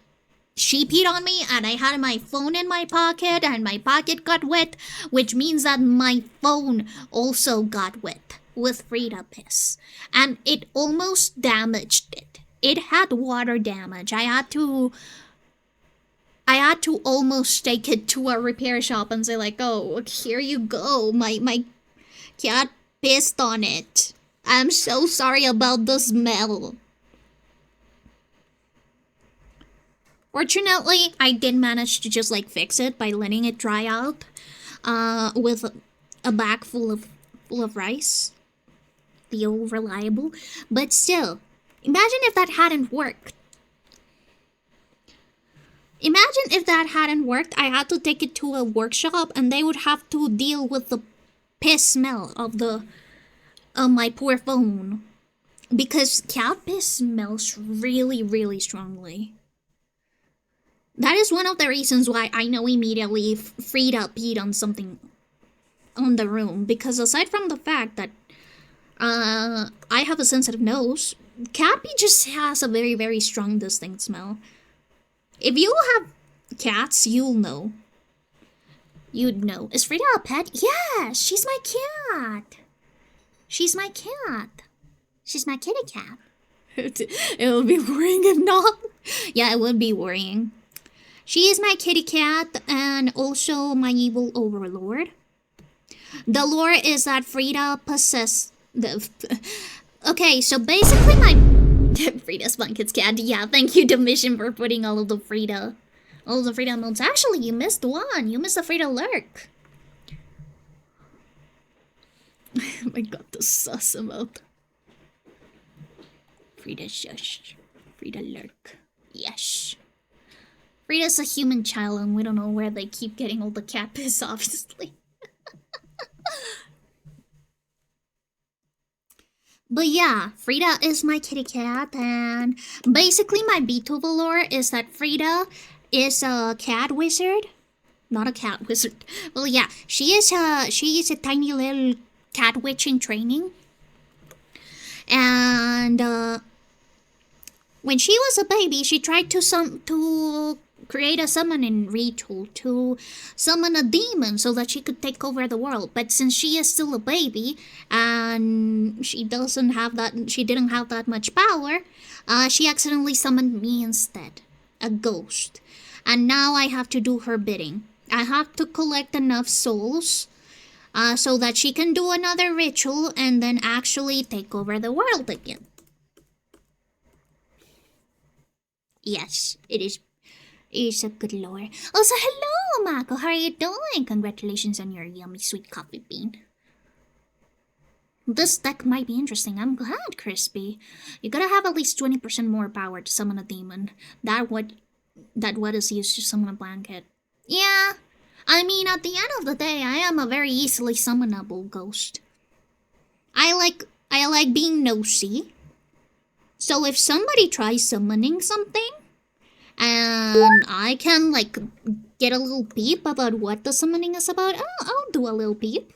And I had my phone in my pocket, and my pocket got wet, which means that my phone also got wet with Frida piss, and it almost damaged it. It had water damage. I had to almost take it to a repair shop and say like, oh, here you go, my cat pissed on it. I'm so sorry about the smell. Fortunately, I did manage to just like fix it by letting it dry out with a bag full of rice. The old reliable. But still, imagine if that hadn't worked. I had to take it to a workshop and they would have to deal with the piss smell of my poor phone. Because cat piss smells really, really strongly. That is one of the reasons why I know immediately if Frida peed on something on the room, because aside from the fact that I have a sensitive nose, cat pee just has a very, very strong, distinct smell. If you have cats, you'll know. You'd know. Is Frida a pet? Yes, she's my cat. She's my cat. She's my kitty cat. It would be worrying if not. Yeah, it would be worrying. She is my kitty cat and also my evil overlord. The lore is that Frida possessed the. Okay, so basically my Frida's Blankets cat. Yeah, thank you, Dimission, for putting all of the Frida modes. Actually, you missed one. You missed the Frida lurk. Oh my god, the sus about Frida shush. Frida lurk. Yes. Frida's a human child and we don't know where they keep getting all the cat piss, obviously. But yeah, Frida is my kitty cat, and basically my VTuber lore is that Frida is a cat wizard. Not a cat wizard. Well, yeah, she is a tiny little cat witch in training. And when she was a baby, she tried to create a summoning ritual to summon a demon so that she could take over the world. But since she is still a baby and she didn't have that much power, she accidentally summoned me instead, a ghost. And now I have to do her bidding. I have to collect enough souls so that she can do another ritual and then actually take over the world again. Yes, it is. It's a good lore. Also, hello, Mako. How are you doing? Congratulations on your yummy sweet coffee bean. This deck might be interesting. I'm glad, Crispy. You gotta have at least 20% more power to summon a demon. That what is used to summon a blanket. Yeah. I mean, at the end of the day, I am a very easily summonable ghost. I like being nosy. So if somebody tries summoning something, and I can, like, get a little peep about what the summoning is about, I'll do a little peep.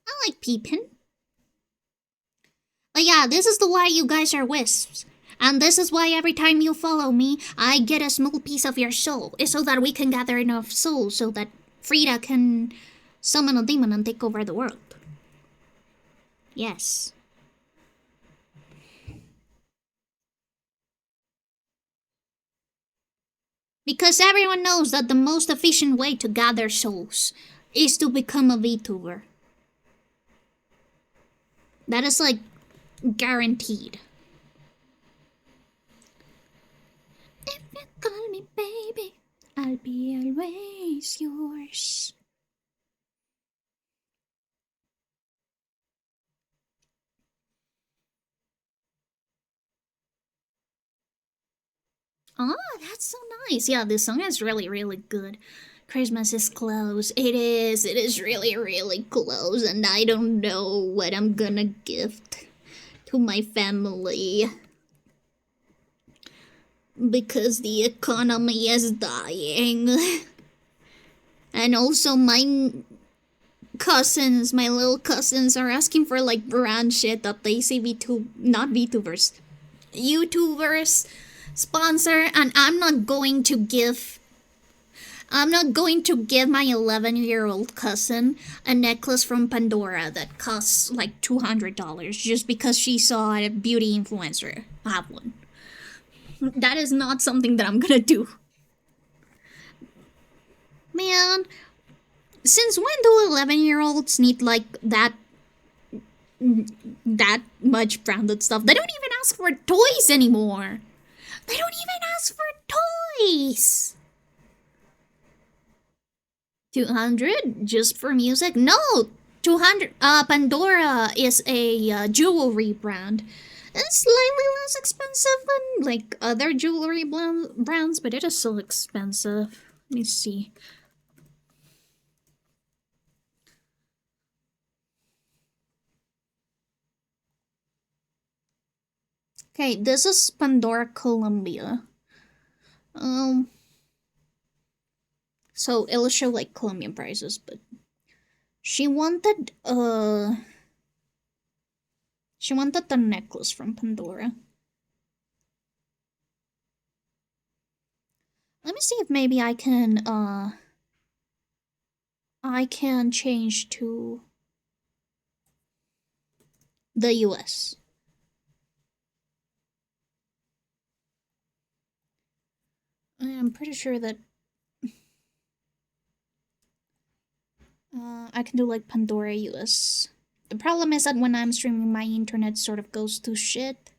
I like peeping. But yeah, this is the why you guys are wisps. And this is why every time you follow me, I get a small piece of your soul. It's so that we can gather enough souls so that Frida can summon a demon and take over the world. Yes. Because everyone knows that the most efficient way to gather souls is to become a VTuber. That is, like, guaranteed. If you call me baby, I'll be always yours. Oh, that's so nice. Yeah, this song is really, really good. Christmas is close. It is really, really close, and I don't know what I'm gonna gift to my family. Because the economy is dying. And also my cousins, my little cousins are asking for like brand shit that they see not VTubers, YouTubers sponsor, and I'm not going to give my 11-year-old cousin a necklace from Pandora that costs like $200 just because she saw a beauty influencer have one. That is not something that I'm gonna do. Man, since when do 11-year-olds need like that much branded stuff? They don't even ask for toys anymore. They don't even ask for toys. 200 just for music? No, 200. Pandora is a jewelry brand. It's slightly less expensive than like other jewelry brands, but it is still expensive. Let me see. Okay, this is Pandora Columbia. Um, so it'll show like Colombian prices, but she wanted the necklace from Pandora. Let me see if maybe I can change to the US. I'm pretty sure that I can do like Pandora US. The problem is that when I'm streaming, my internet sort of goes to shit.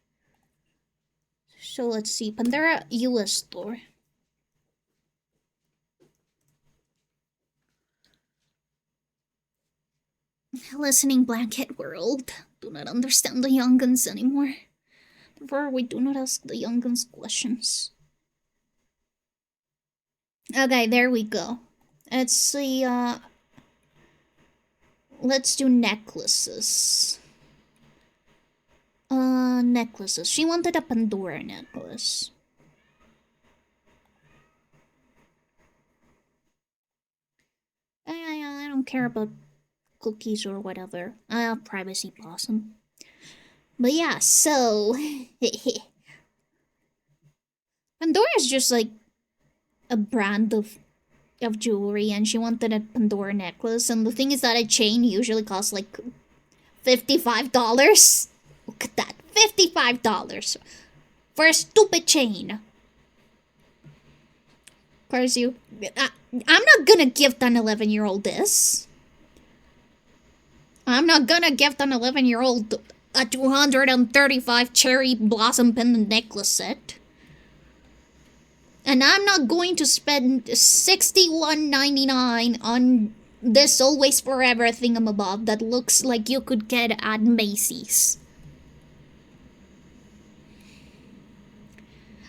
So let's see, Pandora US store. Listening blanket world. Do not understand the youngins anymore. Therefore, we do not ask the youngins questions. Okay, there we go. Let's see, let's do necklaces. Necklaces. She wanted a Pandora necklace. I don't care about cookies or whatever. Privacy possum. But yeah, so Pandora is just like a brand of jewelry, and she wanted a Pandora necklace. And the thing is that a chain usually costs like $55. Look at that, $55 for a stupid chain. Of course, I'm not gonna gift an 11-year-old this. I'm not gonna gift an 11-year-old a 235 cherry blossom pendant necklace set. And I'm not going to spend $61.99 on this always forever thingamabob that looks like you could get at Macy's.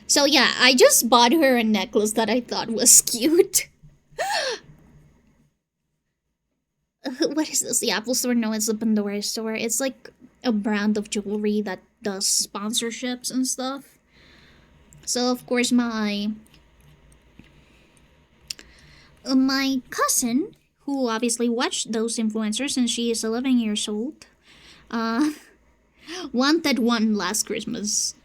So yeah, I just bought her a necklace that I thought was cute. What is this? The Apple Store? No, it's the Pandora Store. It's like a brand of jewelry that does sponsorships and stuff. So of course my cousin, who obviously watched those influencers since she is 11 years old, wanted one last Christmas.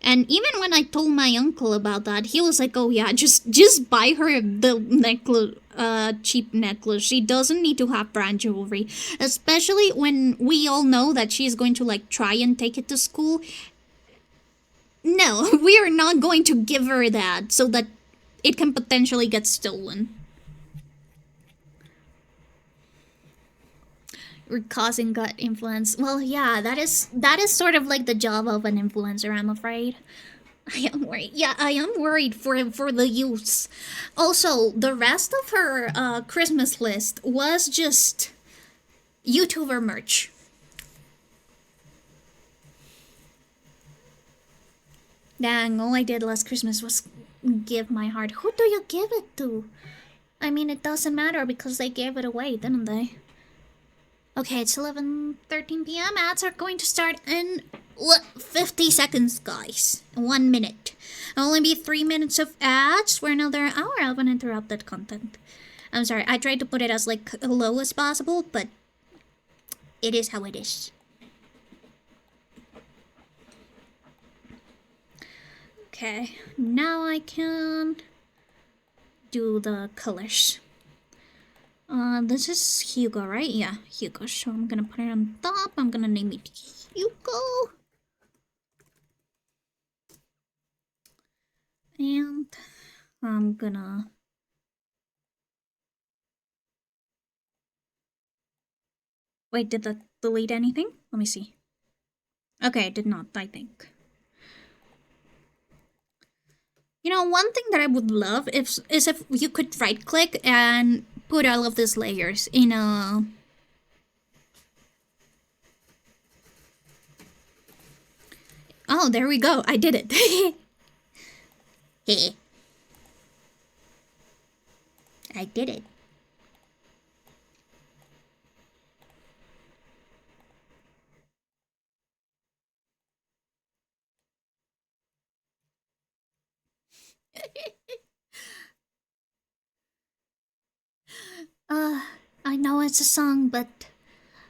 And even when I told my uncle about that, he was like, "Oh yeah, just buy her the necklace, cheap necklace. She doesn't need to have brand jewelry, especially when we all know that she's going to like try and take it to school." No, we are not going to give her that so that it can potentially get stolen. We're causing gut influence. Well, yeah, that is sort of like the job of an influencer, I'm afraid. I am worried. Yeah, I am worried for the youths. Also, the rest of her Christmas list was just YouTuber merch. Dang, all I did last Christmas was give my heart. Who do you give it to? I mean, it doesn't matter because they gave it away, didn't they? Okay, it's 11:13 p.m. Ads are going to start in 50 seconds, guys. 1 minute. It'll only be 3 minutes of ads for another hour of uninterrupted content. I'm sorry, I tried to put it as like low as possible, but it is how it is. Okay, now I can do the colors. This is Hugo, right? Yeah, Hugo. So I'm gonna put it on top. I'm gonna name it Hugo. And I'm gonna... Wait, did that delete anything? Let me see. Okay, it did not, I think. You know, one thing that I would love is if you could right-click and put all of these layers in a... Oh, there we go. I did it. I did it. I know it's a song, but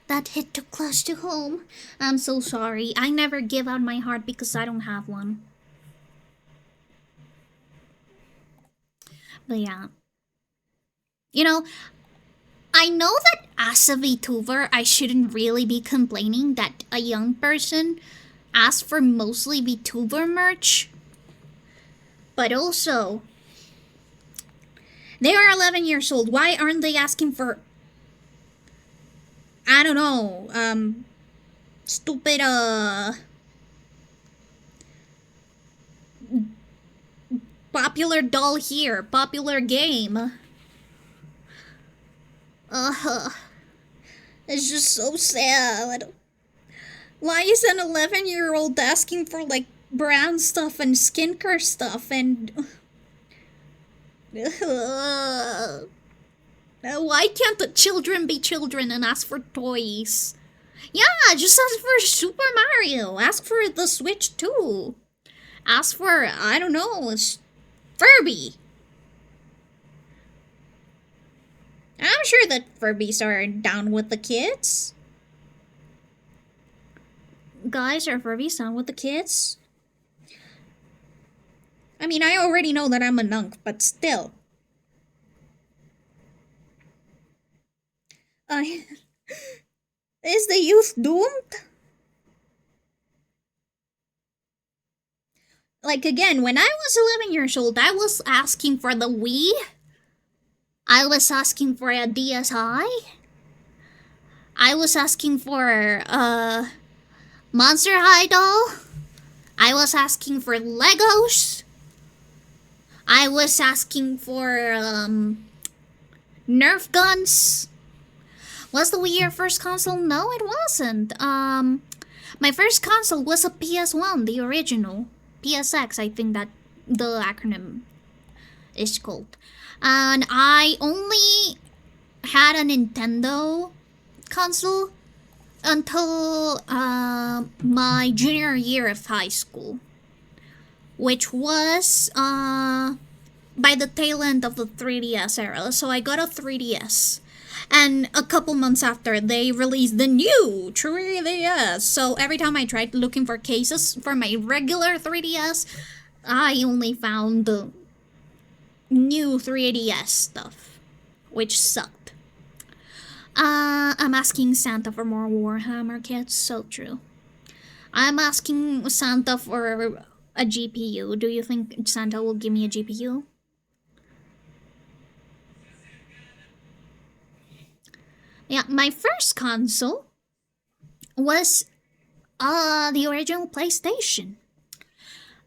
that hit too close to home. I'm so sorry. I never give out my heart because I don't have one. But yeah. You know, I know that as a VTuber, I shouldn't really be complaining that a young person asks for mostly VTuber merch. But also, they are 11 years old. Why aren't they asking for, I don't know, stupid, popular doll here, popular game? It's just so sad. Why is an 11-year-old asking for, like, brand stuff and skincare stuff and... Why can't the children be children and ask for toys? Yeah, just ask for Super Mario. Ask for the Switch too. Ask for, I don't know, Furby. I'm sure that Furbies are down with the kids. Guys, are Furbies down with the kids? I mean, I already know that I'm a nunk, but still. Is the youth doomed? Like, again, when I was 11 years old, I was asking for the Wii. I was asking for a DSi. I was asking for a Monster High doll. I was asking for Legos. I was asking for Nerf guns. Was the Wii your first console? No, it wasn't. My first console was a PS1, the original. PSX, I think that the acronym is called. And I only had a Nintendo console until my junior year of high school, which was by the tail end of the 3DS era. So I got a 3DS. And a couple months after, they released the new 3DS. So every time I tried looking for cases for my regular 3DS, I only found the new 3DS stuff, which sucked. I'm asking Santa for more Warhammer kits. So true. I'm asking Santa for a GPU. Do you think Santa will give me a GPU? Yeah, my first console was the original PlayStation.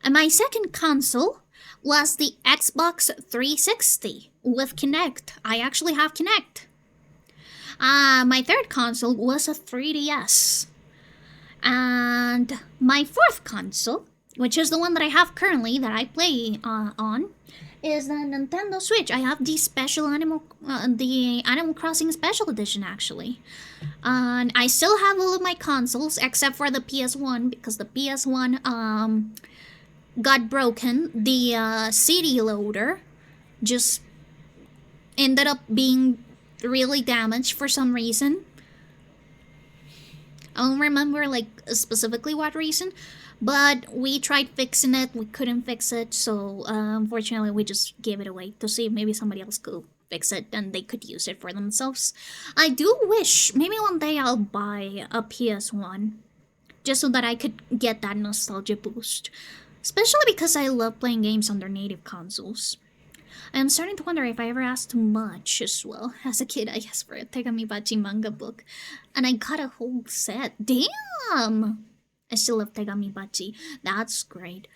And my second console was the Xbox 360 with Kinect. I actually have Kinect. My third console was a 3DS. And my fourth console, which is the one that I have currently that I play on, is the Nintendo Switch. I have the the Animal Crossing Special Edition actually. And I still have all of my consoles except for the PS1 because the PS1 got broken. The CD loader just ended up being really damaged for some reason. I don't remember like specifically what reason, but we tried fixing it. We couldn't fix it, so unfortunately we just gave it away to see if maybe somebody else could fix it and they could use it for themselves. I do wish maybe one day I'll buy a PS1 just so that I could get that nostalgia boost, especially because I love playing games on their native consoles. I'm starting to wonder if I ever asked too much as well. As a kid, I asked for a Tegamibachi manga book, and I got a whole set. Damn! I still love Tegamibachi. That's great.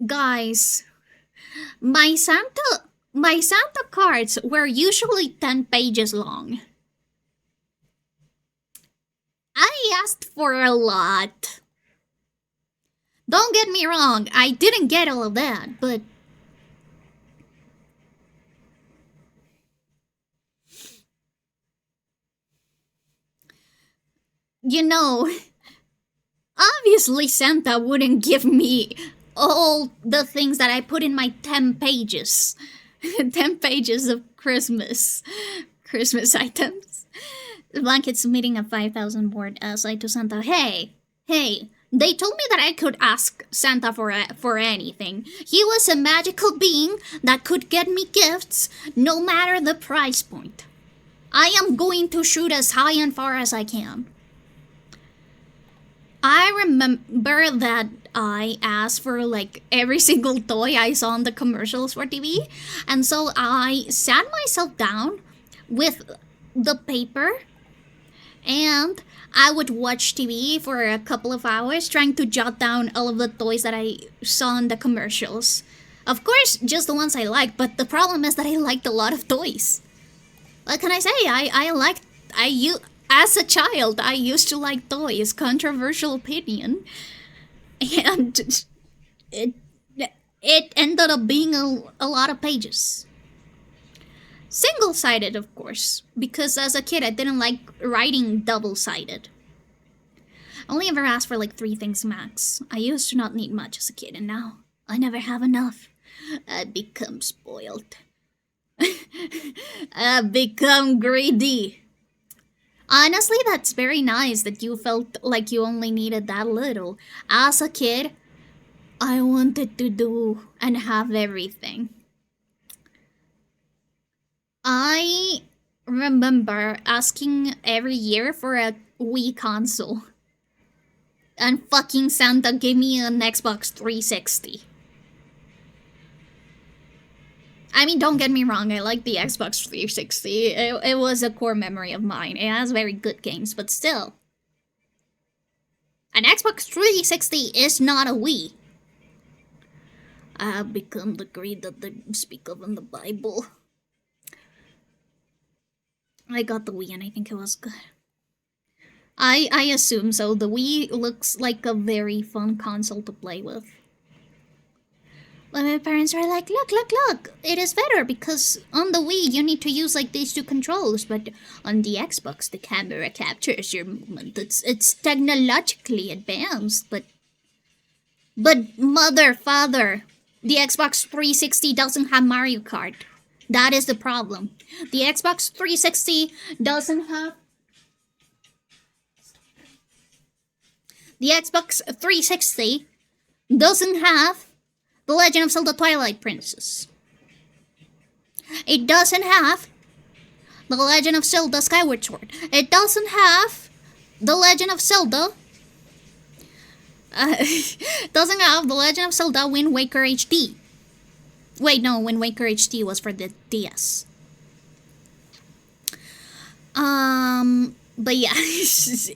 Guys, my Santa cards were usually 10 pages long. I asked for a lot. Don't get me wrong, I didn't get all of that, but... You know, obviously Santa wouldn't give me all the things that I put in my 10 pages. 10 pages of Christmas items. The blanket submitting a 5,000 word essay to Santa. Hey, they told me that I could ask Santa for anything. He was a magical being that could get me gifts no matter the price point. I am going to shoot as high and far as I can. I remember that I asked for like every single toy I saw on the commercials for TV, and so I sat myself down with the paper and I would watch TV for a couple of hours trying to jot down all of the toys that I saw in the commercials. Of course, just the ones I liked, but the problem is that I liked a lot of toys. What can I say? As a child, I used to like toys. Controversial opinion. And it ended up being a lot of pages. Single-sided, of course, because as a kid I didn't like writing double-sided. I only ever asked for like 3 things max. I used to not need much as a kid, and now I never have enough. I become spoiled. I become greedy. Honestly, that's very nice that you felt like you only needed that little. As a kid, I wanted to do and have everything. I remember asking every year for a Wii console. And fucking Santa gave me an Xbox 360. I mean, don't get me wrong, I like the Xbox 360. It was a core memory of mine. It has very good games, but still. An Xbox 360 is not a Wii. I have become the greed that they speak of in the Bible. I got the Wii and I think it was good. I assume so. The Wii looks like a very fun console to play with. But my parents are like, look, it is better because on the Wii you need to use like these 2 controls, but on the Xbox the camera captures your movement. It's technologically advanced, but mother, father, the Xbox 360 doesn't have Mario Kart. That is the problem. The Xbox 360 doesn't have... The Xbox 360 doesn't have The Legend of Zelda Twilight Princess. It doesn't have The Legend of Zelda Skyward Sword. It doesn't have The Legend of Zelda... doesn't have The Legend of Zelda Wind Waker HD. Wait, no, Wind Waker HD was for the DS. But yeah,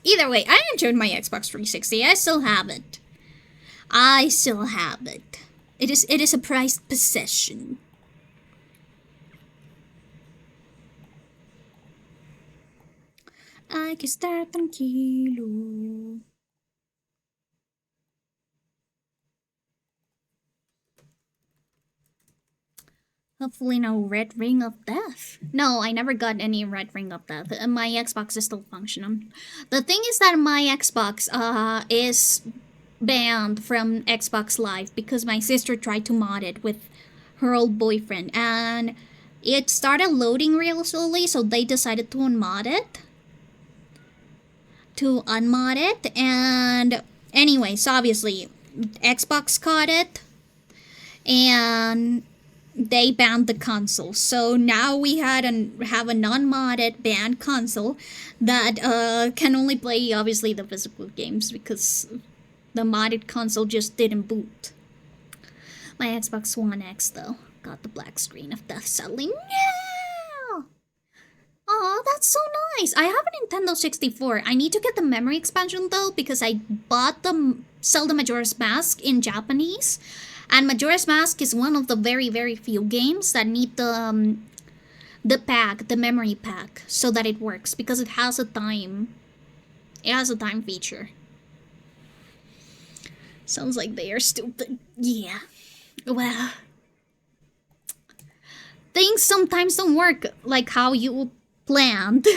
either way, I enjoyed my Xbox 360. I still have it. It is a prized possession. Hay que estar tranquilo. Hopefully no red ring of death. No, I never got any red ring of death. My Xbox is still functioning. The thing is that my Xbox is banned from Xbox Live because my sister tried to mod it with her old boyfriend and it started loading real slowly, so they decided to unmod it. And anyways, obviously Xbox caught it and they banned the console. So now we have a non-modded banned console that can only play obviously the physical games because the modded console just didn't boot. My Xbox One X though got the black screen of death suddenly. No! Oh, that's so nice. I have a Nintendo 64. I need to get the memory expansion though because I bought the Zelda Majora's Mask in Japanese. And Majora's Mask is one of the very, very few games that need the memory pack, so that it works, because it has a time feature. Sounds like they are stupid. Yeah. Well, things sometimes don't work like how you planned.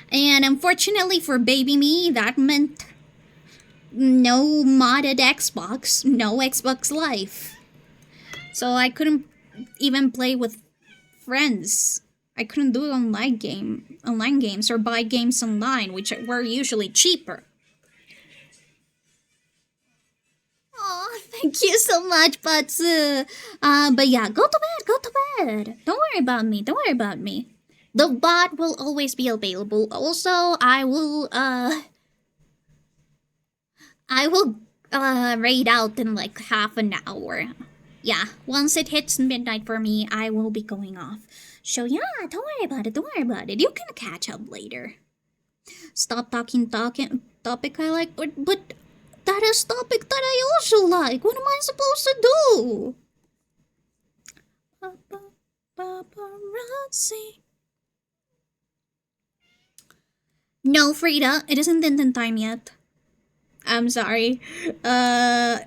And unfortunately for baby me, that meant no modded Xbox, no Xbox Live. So I couldn't even play with friends. I couldn't do online games or buy games online, which were usually cheaper. Oh, thank you so much, Patsu. But yeah, go to bed, go to bed. Don't worry about me, don't worry about me. The bot will always be available. Also, I will raid out in like half an hour. Yeah, once it hits midnight for me, I will be going off. So yeah, don't worry about it, don't worry about it. You can catch up later. Stop talking topic I like, but that is topic that I also like. What am I supposed to do? Paparazzi. No, Frida, it isn't Tintin time yet. I'm sorry. I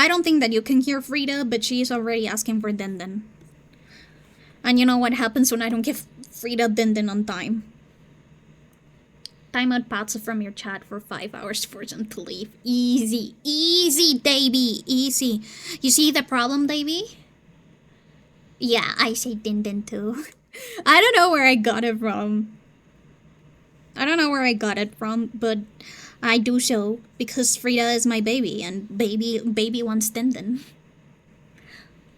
don't think that you can hear Frida, but she's already asking for Denden. And you know what happens when I don't give Frida Denden on time? Time out Patsa from your chat for 5 hours for them to leave. Easy. Easy, Davey. Easy. You see the problem, Davey? Yeah, I say Denden too. I don't know where I got it from. But I do so because Frida is my baby and baby wants Denden.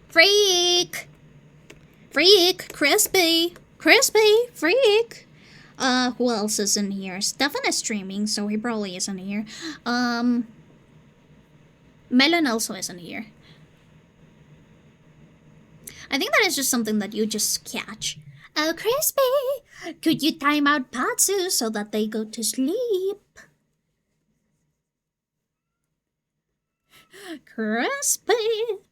Freak! Crispy! Freak! Who else is in here? Stefan is streaming, so he probably isn't here. Melon also isn't here. I think that is just something that you just catch. Oh, Crispy! Could you time out Patsu so that they go to sleep? Crispy!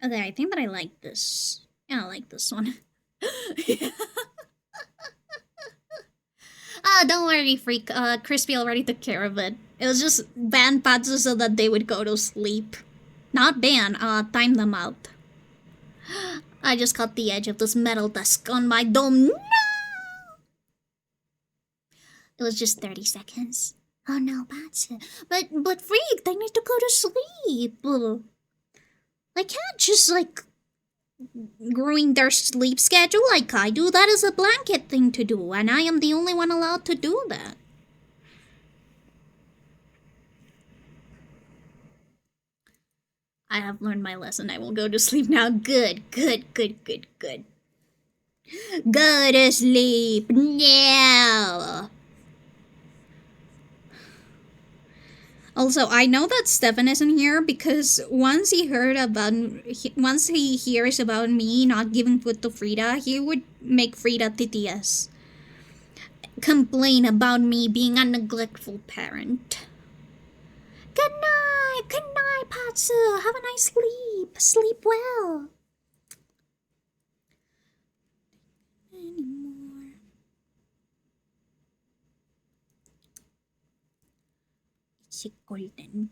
Okay, I think that I like this. Yeah, I like this one. Don't worry, Freak. Crispy already took care of it. It was just ban Patsu so that they would go to sleep. Not ban, time them out. I just caught the edge of this metal desk on my dome. No! It was just 30 seconds. Oh no, Patsu. But Freak, they need to go to sleep. I can't just, like, ruin their sleep schedule like I do. That is a blanket thing to do, and I am the only one allowed to do that. I have learned my lesson. I will go to sleep now. Good. Go to sleep now. Also, I know that Stefan isn't here because once he hears about me not giving food to Frida, he would make Frida TTS. Complain about me being a neglectful parent. Good night, Patsu. Have a nice sleep. Sleep well. Anymore. It's golden.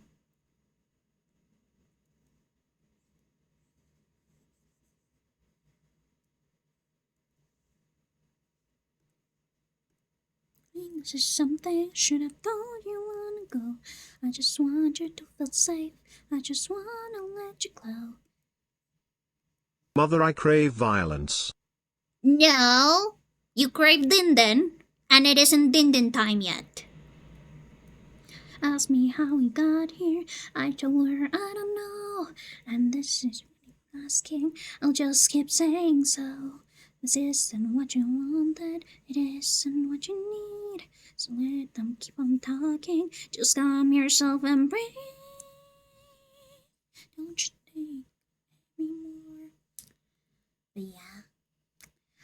This is something should have told you long ago. I just want you to feel safe. I just wanna let you glow. Mother, I crave violence. No, you crave Dindin, and it isn't Dindin time yet. Ask me how we got here. I told her I don't know, and this is really asking. I'll just keep saying so. This isn't what you wanted, it isn't what you need. So let them keep on talking. Just calm yourself and breathe. Don't you think anymore? But yeah,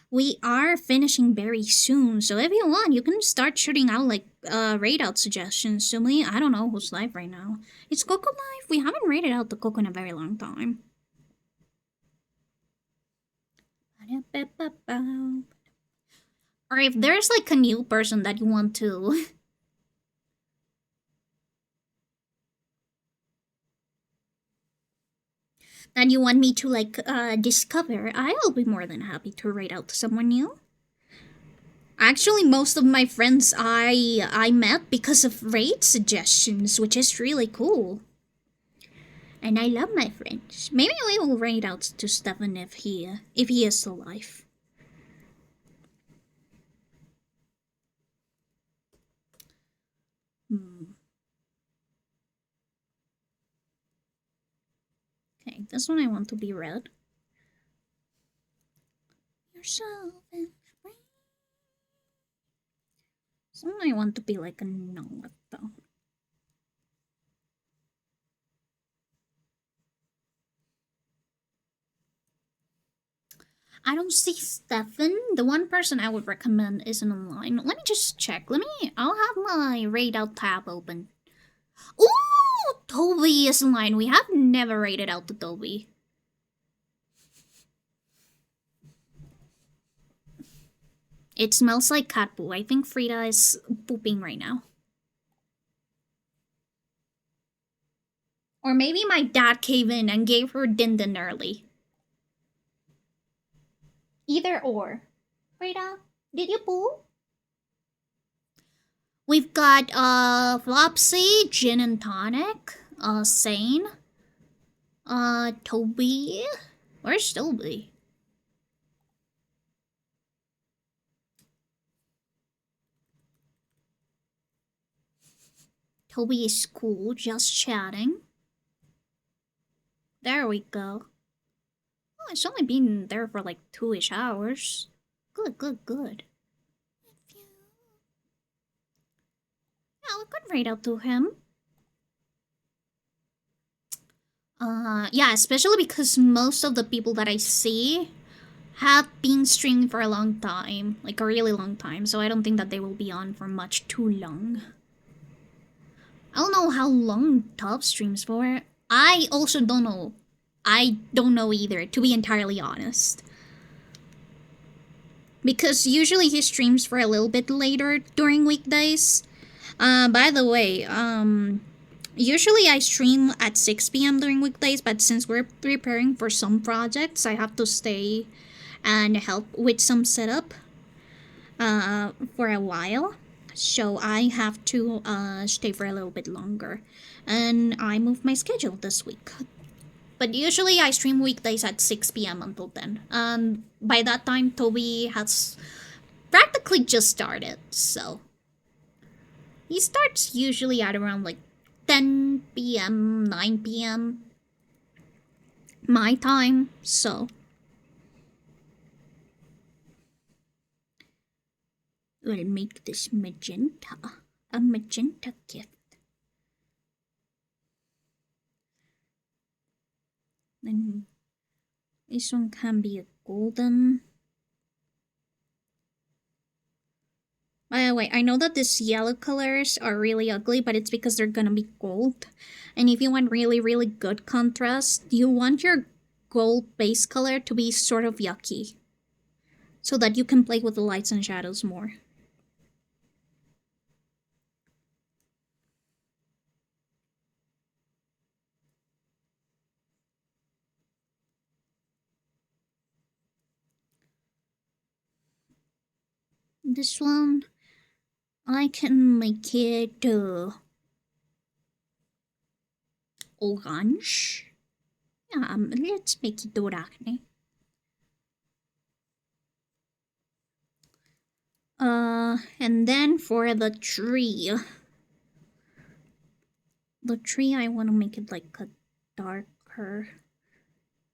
we are finishing very soon. So if you want, you can start shooting out like raid out suggestions to me. I don't know who's live right now. It's Coco live. We haven't raided out the Coco in a very long time. Or if there's like a new person that you want to that you want me to like discover, I'll be more than happy to raid out to someone new. Actually, most of my friends I met because of raid suggestions, which is really cool. And I love my friends. Maybe we will raid out to Stefan if he is alive. Okay, this one I want to be red. Yourself and free. This one I want to be like a nod though. I don't see Stefan. The one person I would recommend isn't online. Let me just check. I'll have my raid out tab open. Ooh, Toby is online. We have never raided out to Toby. It smells like cat poo. I think Frida is pooping right now. Or maybe my dad came in and gave her din early. Either or. Frida, did you poo? We've got Flopsy, Gin and Tonic, Sane, Toby. Where's Toby? Toby is cool, just chatting. There we go. Oh, it's only been there for like 2-ish hours. Good, good, good. Yeah, we could raid out to him. Yeah, especially because most of the people that I see have been streaming for a long time. Like a really long time, so I don't think that they will be on for much too long. I don't know how long Top streams for. I also don't know. I don't know either, to be entirely honest. Because usually he streams for a little bit later during weekdays. By the way, usually I stream at 6 p.m. during weekdays, but since we're preparing for some projects, I have to stay and help with some setup for a while. So I have to stay for a little bit longer. And I moved my schedule this week. But usually I stream weekdays at 6 p.m. until then. By that time, Toby has practically just started, so... He starts usually at around like 10 p.m., 9 p.m. my time, so... We'll make this magenta a magenta gift. Then this one can be a golden. By the way, I know that these yellow colors are really ugly, but it's because they're gonna be gold. And if you want really, really good contrast, you want your gold base color to be sort of yucky, so that you can play with the lights and shadows more. This one, I can make it orange. Yeah, let's make it orange. And then for the tree. The tree, I want to make it like a darker,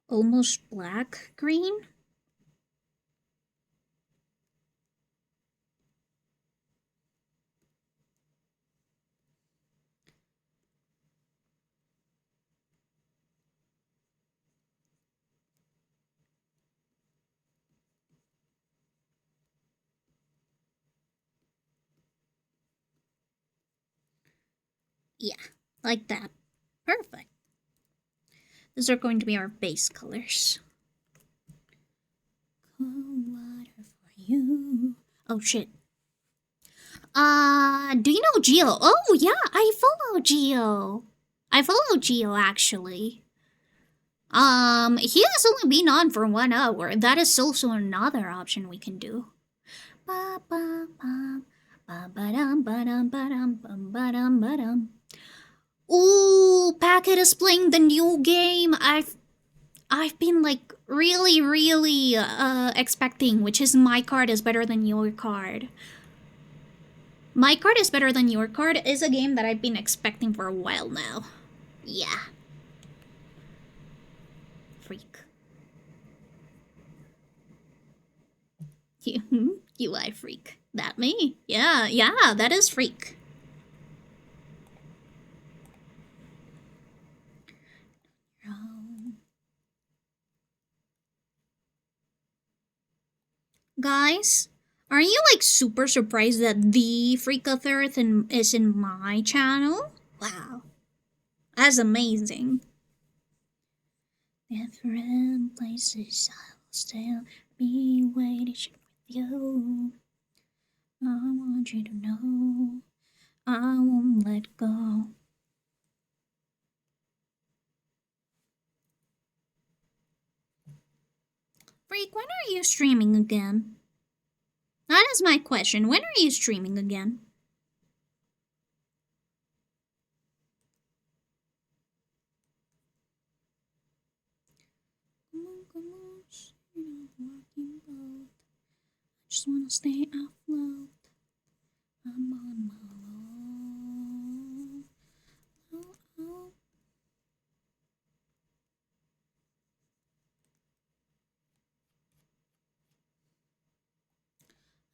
almost black green. Yeah, like that. Perfect. These are going to be our base colors. Cold water for you. Oh shit. Do you know Geo? Oh yeah, I follow Geo. I follow Geo actually. He has only been on for 1 hour. That is also another option we can do. ba ba ba ba ba dum ba dum ba dum ba dum ba dum. Ooh, Packet is playing the new game. I've been like really expecting, which is my card is better than your card. My card is better than your card is a game that I've been expecting for a while now. Yeah. Freak. You are freak. That me? Yeah, that is freak. Guys, are you like super surprised that the Freak of Earth is in my channel? Wow. That's amazing. Different places I'll still be waiting with you. I want you to know I won't let go. Freak, when are you streaming again? That is my question. When are you streaming again? Come on, walking boat. I just wanna stay afloat. I'm on my own. Oh, oh.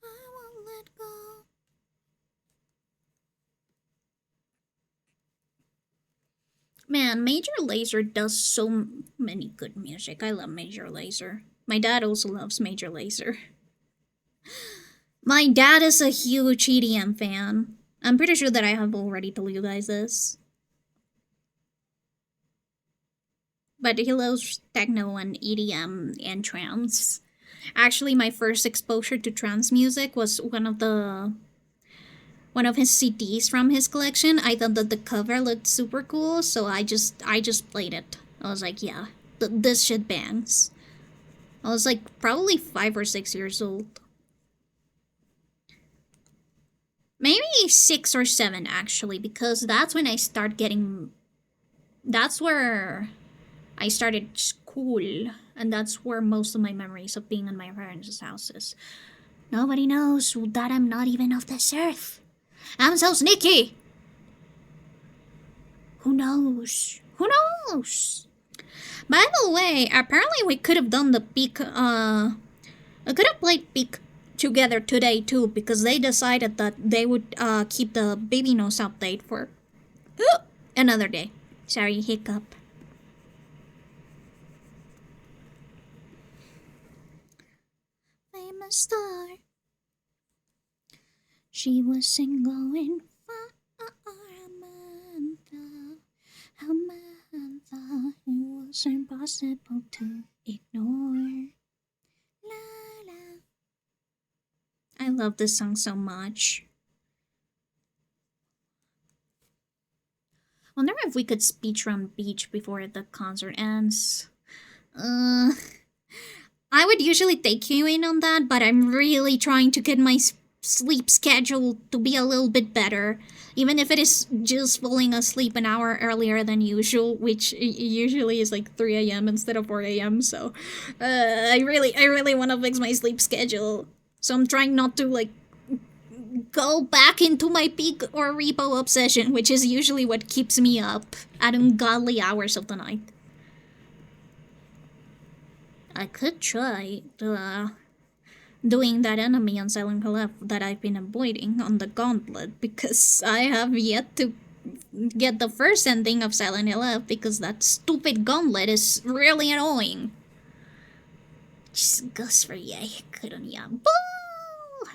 I won't let go. Man, Major Lazer does so many good music. I love Major Lazer. My dad also loves Major Lazer. My dad is a huge EDM fan. I'm pretty sure that I have already told you guys this. But he loves techno and EDM and trance. Actually, my first exposure to trance music was one of his CDs from his collection. I thought that the cover looked super cool, so I just played it. I was like, yeah, this shit bangs. I was like probably 5 or 6 years old. Maybe 6 or 7 actually, because that's when I start getting. That's where I started school, and that's where most of my memories of being in my parents' houses. Nobody knows that I'm not even of this earth. I'm so sneaky. Who knows? Who knows? By the way, apparently we could have done the peak. I could have played peak together today too, because they decided that they would keep the baby nose update for another day. Sorry, hiccup. Famous star. She was single in Amantha, it was impossible to ignore. La la. I love this song so much. Wonder if we could speedrun Beach before the concert ends. I would usually take you in on that, but I'm really trying to get my sleep schedule to be a little bit better, even if it is just falling asleep an hour earlier than usual, which usually is like 3 a.m. instead of 4 a.m. So I really want to fix my sleep schedule, so I'm trying not to like go back into my peak or repo obsession, which is usually what keeps me up at ungodly hours of the night. I could try doing that enemy on Silent Hill F that I've been avoiding on the Gauntlet, because I have yet to get the first ending of Silent Hill F because that stupid Gauntlet is really annoying. Just goes for yay, couldn't. Boo!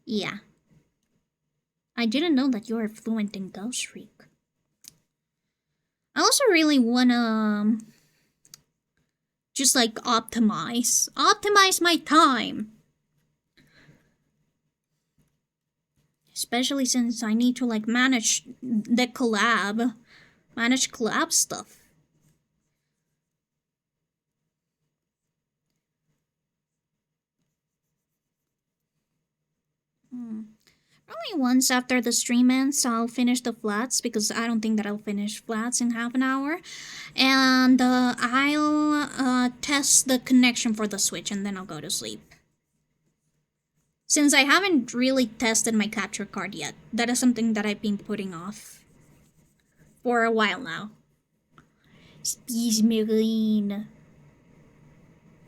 Yeah. I didn't know that you were fluent in Ghost Freak. I also really wanna just like optimize my time. Especially since I need to like manage collab stuff. Probably once after the stream ends, I'll finish the flats because I don't think that I'll finish flats in half an hour. And I'll test the connection for the Switch and then I'll go to sleep. Since I haven't really tested my capture card yet, that is something that I've been putting off for a while now. Space Marine.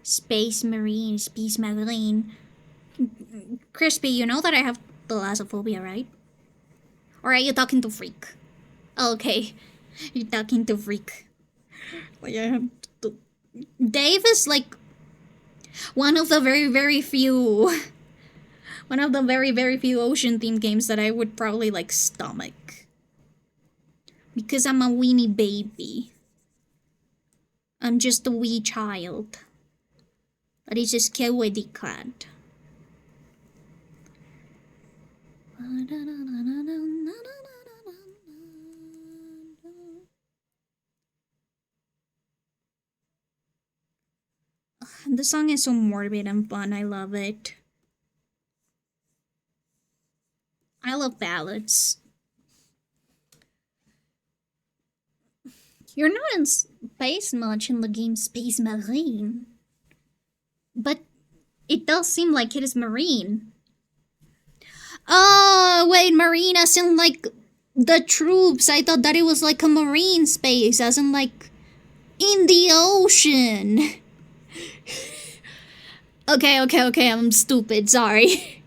Space Marine, Space Marine. Crispy, you know that I have thalassophobia, right? Or are you talking to Freak? Okay, you're talking to Freak. Like, I have to... Dave is like one of the very few ocean themed games that I would probably like stomach. Because I'm a weenie baby. I'm just a wee child. That is just kawaii clad. The song is so morbid and fun. I love it. I love ballads. You're not in space much in the game Space Marine. But it does seem like it is marine. Oh, wait, marine as in like the troops. I thought that it was like a marine space, as in like in the ocean. Okay, I'm stupid, sorry.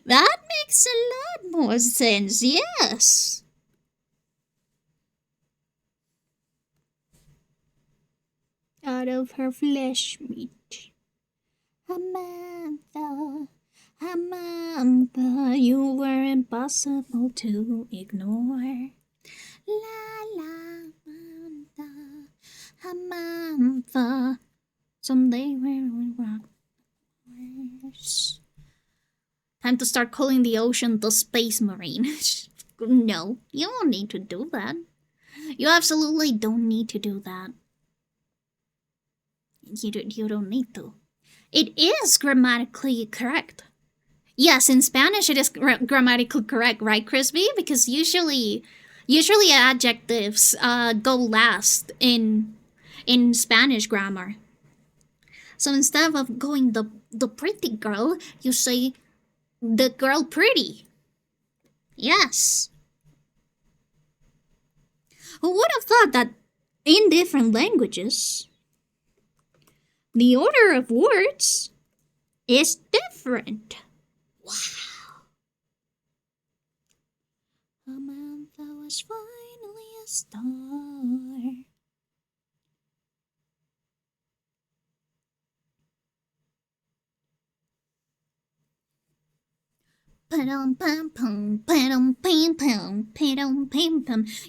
That makes a lot more sense, yes. Out of her flesh meat. Samantha, you were impossible to ignore. La, Samantha, someday we'll rock. Time to start calling the ocean the Space Marine. No, you don't need to do that. You absolutely don't need to do that. You don't need to. It is grammatically correct. Yes, in Spanish it is grammatically correct, right, Crispy? Because usually adjectives go last in Spanish grammar. So instead of going the pretty girl, you say the girl pretty. Yes. Who would have thought that in different languages, the order of words is different? Wow. Samantha was finally a star.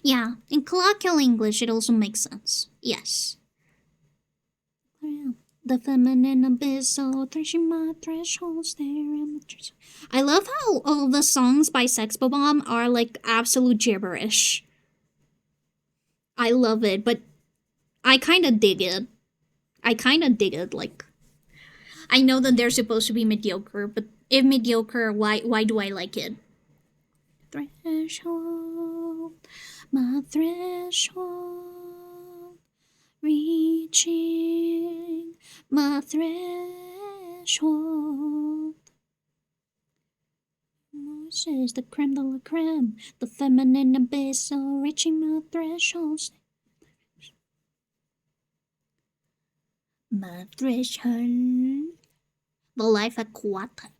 Yeah, in colloquial English it also makes sense. Yes. The feminine abyss, oh, threshing my thresholds there. I love how all the songs by Sex Bomb are like absolute gibberish. I love it, but I kind of dig it. Like, I know that they're supposed to be mediocre, but if mediocre, why do I like it? Threshold, my threshold, reaching my threshold. This is the creme de la creme, the feminine abyss, oh, reaching my threshold. My threshold. The life aquatic.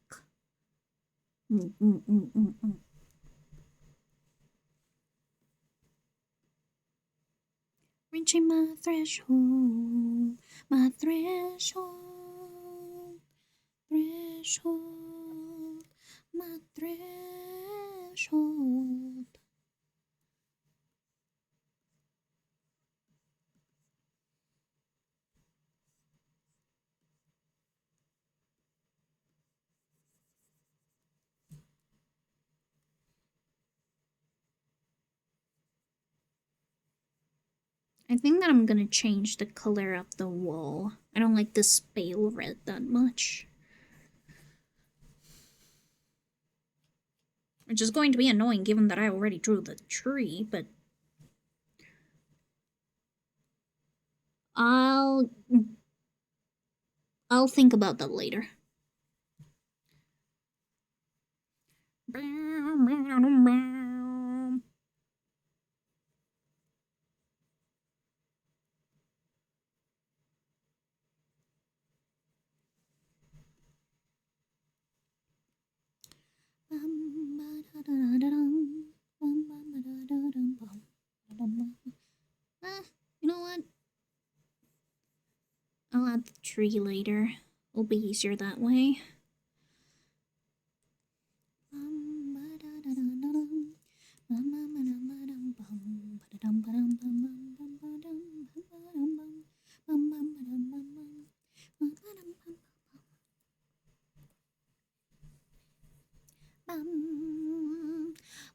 Reaching my threshold, my threshold, my threshold. I think that I'm gonna change the color of the wall. I don't like this pale red that much. Which is going to be annoying given that I already drew the tree, but... I'll think about that later. You know what? I'll add the tree later. It'll be easier that way.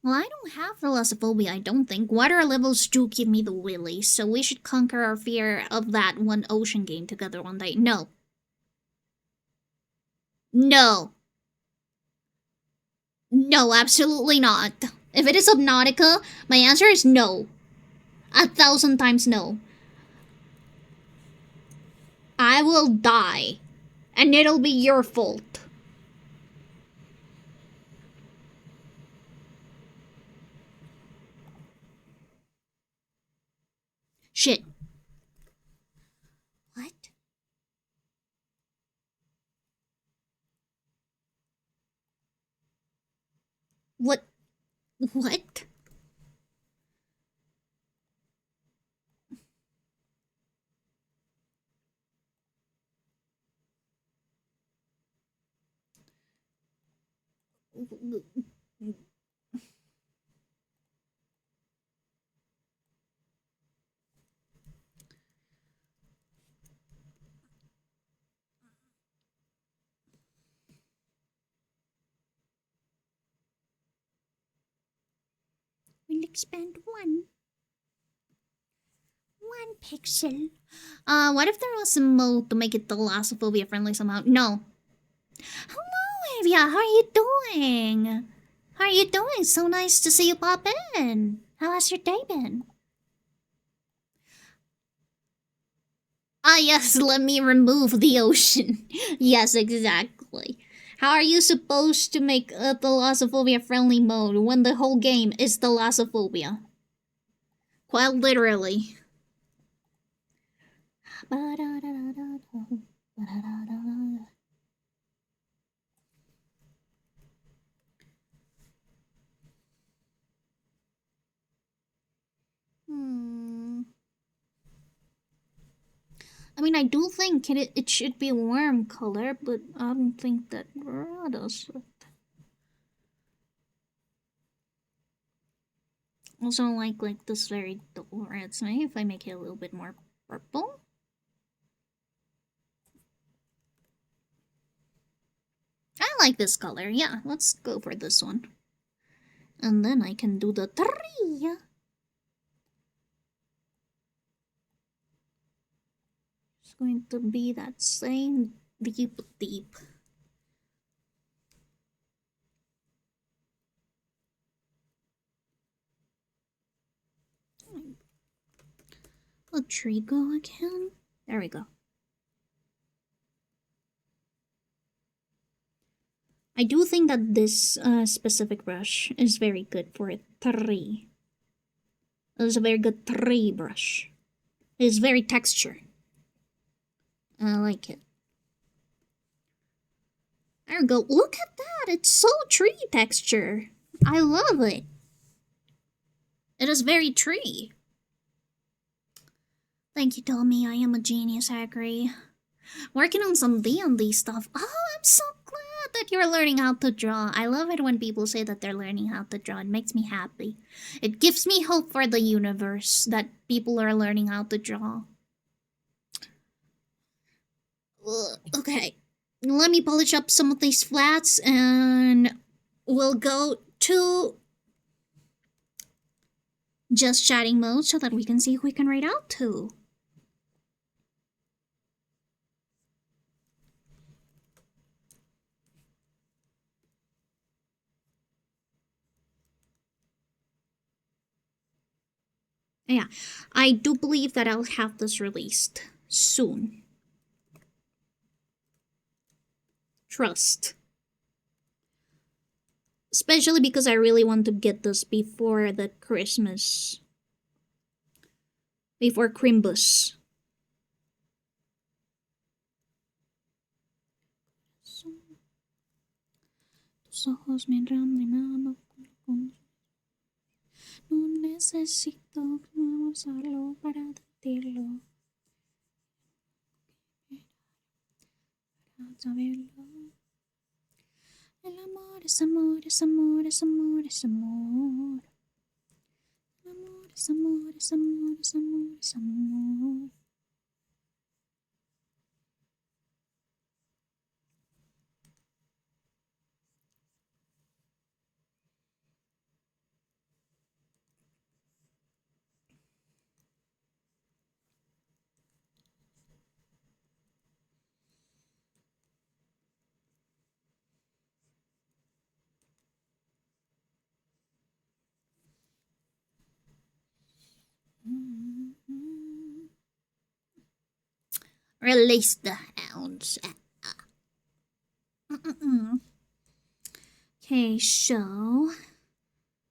Well, I don't have thalassophobia, I don't think. Water levels do give me the willies, so we should conquer our fear of that one ocean game together one day. No. No. No, absolutely not. If it is Subnautica, my answer is no. 1,000 times no. I will die. And it'll be your fault. Shit. What? What? What? We'll expand one pixel. What if there was a mode to make it thalassophobia friendly somehow? No. Hello, Avia. How are you doing? How are you doing? So nice to see you pop in. How has your day been? Ah, yes, let me remove the ocean. Yes, exactly. How are you supposed to make a thalassophobia friendly mode when the whole game is thalassophobia? Quite literally. I mean, I do think it should be a warm color, but I don't think that does it. Also, like this very dull red, so maybe if I make it a little bit more purple. I like this color, yeah, let's go for this one. And then I can do the tree. It's going to be that same deep. Let tree go again. There we go. I do think that this specific brush is very good for a tree. It is a very good tree brush. It is very texture. I like it. There we go. Look at that. It's so tree texture. I love it. It is very tree. Thank you, Tommy. I am a genius, I agree. Working on some D&D stuff. Oh, I'm so glad that you're learning how to draw. I love it when people say that they're learning how to draw. It makes me happy. It gives me hope for the universe that people are learning how to draw. Okay, let me polish up some of these flats and we'll go to just chatting mode so that we can see who we can write out to. Yeah, I do believe that I'll have this released soon. Trust. Especially because I really want to get this before the Christmas. Before Crimbus. Tus ojos me han llenado con... No necesito usarlo para decirlo. Para saberlo. El amor es amor, es amor, es amor, es amor. El amor es amor, es amor, es amor, es amor. Release the hounds. Okay, so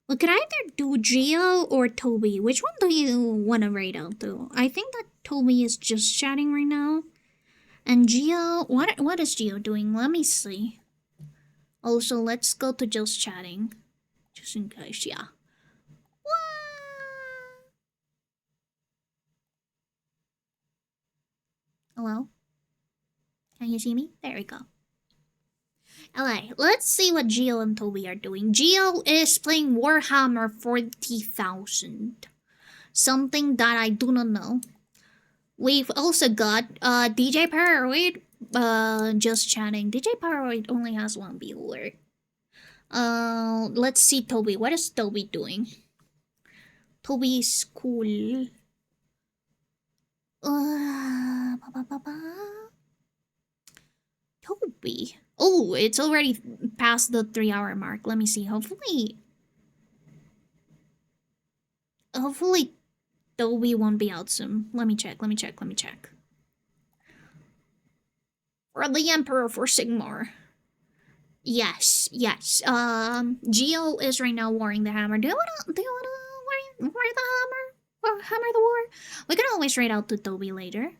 we could either do Geo or Toby. Which one do you want to raid out though? I think that Toby is just chatting right now. And Geo, what is Geo doing? Let me see. Also, let's go to just chatting. Just in case, yeah. Hello? Can you see me? There we go. Alright, let's see what Geo and Toby are doing. Geo is playing Warhammer 40,000. Something that I do not know. We've also got DJ Pararoid just chatting. DJ Pararoid only has one viewer. Let's see Toby. What is Toby doing? Toby is cool. Toby. Oh, it's already past the 3-hour mark. Let me see. Hopefully Toby won't be out soon. Let me check. For the Emperor for Sigmar. Yes. Geo is right now wearing the hammer. Do you wanna wear the hammer? Or hammer the war? We can always raid out to Toby later.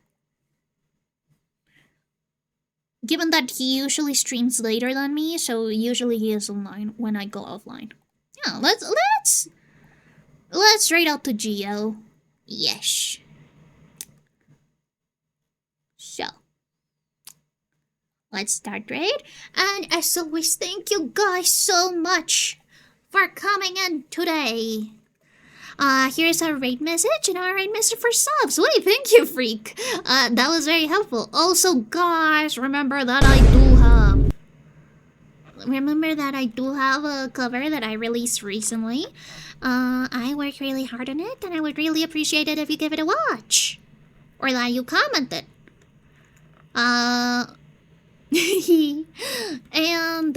Given that he usually streams later than me, so usually he is online when I go offline. Yeah, let's raid out to Geo. Yes. So let's start raid. And as always, thank you guys so much for coming in today. Here's our raid message and our raid message for subs. Wait, thank you, Freak. That was very helpful. Also, guys, remember that I do have a cover that I released recently. I worked really hard on it, and I would really appreciate it if you give it a watch. Or that you commented. And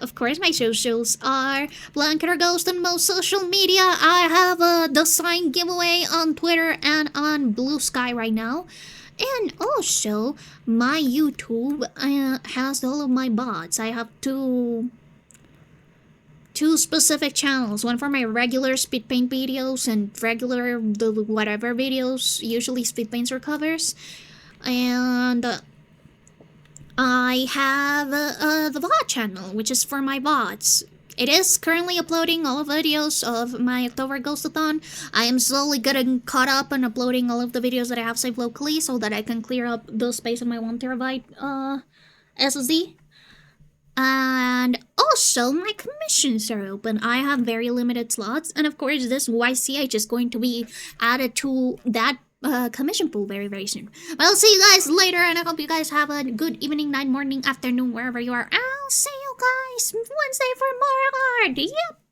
of course my socials are Blanket Ghost on most social media. I have a design giveaway on Twitter and on Blue Sky right now. And also my YouTube has all of my bots. I have two specific channels. One for my regular speed paint videos and regular whatever videos, usually speed paints or covers. And I have the VOD channel, which is for my VODs. It is currently uploading all videos of my October Ghostathon. I am slowly getting caught up on uploading all of the videos that I have saved locally so that I can clear up the space on my 1TB SSD. And also, my commissions are open. I have very limited slots. And of course, this YCH is going to be added to that commission pool very, very soon. But I'll see you guys later, and I hope you guys have a good evening, night, morning, afternoon, wherever you are. I'll see you guys Wednesday for more art. Yep.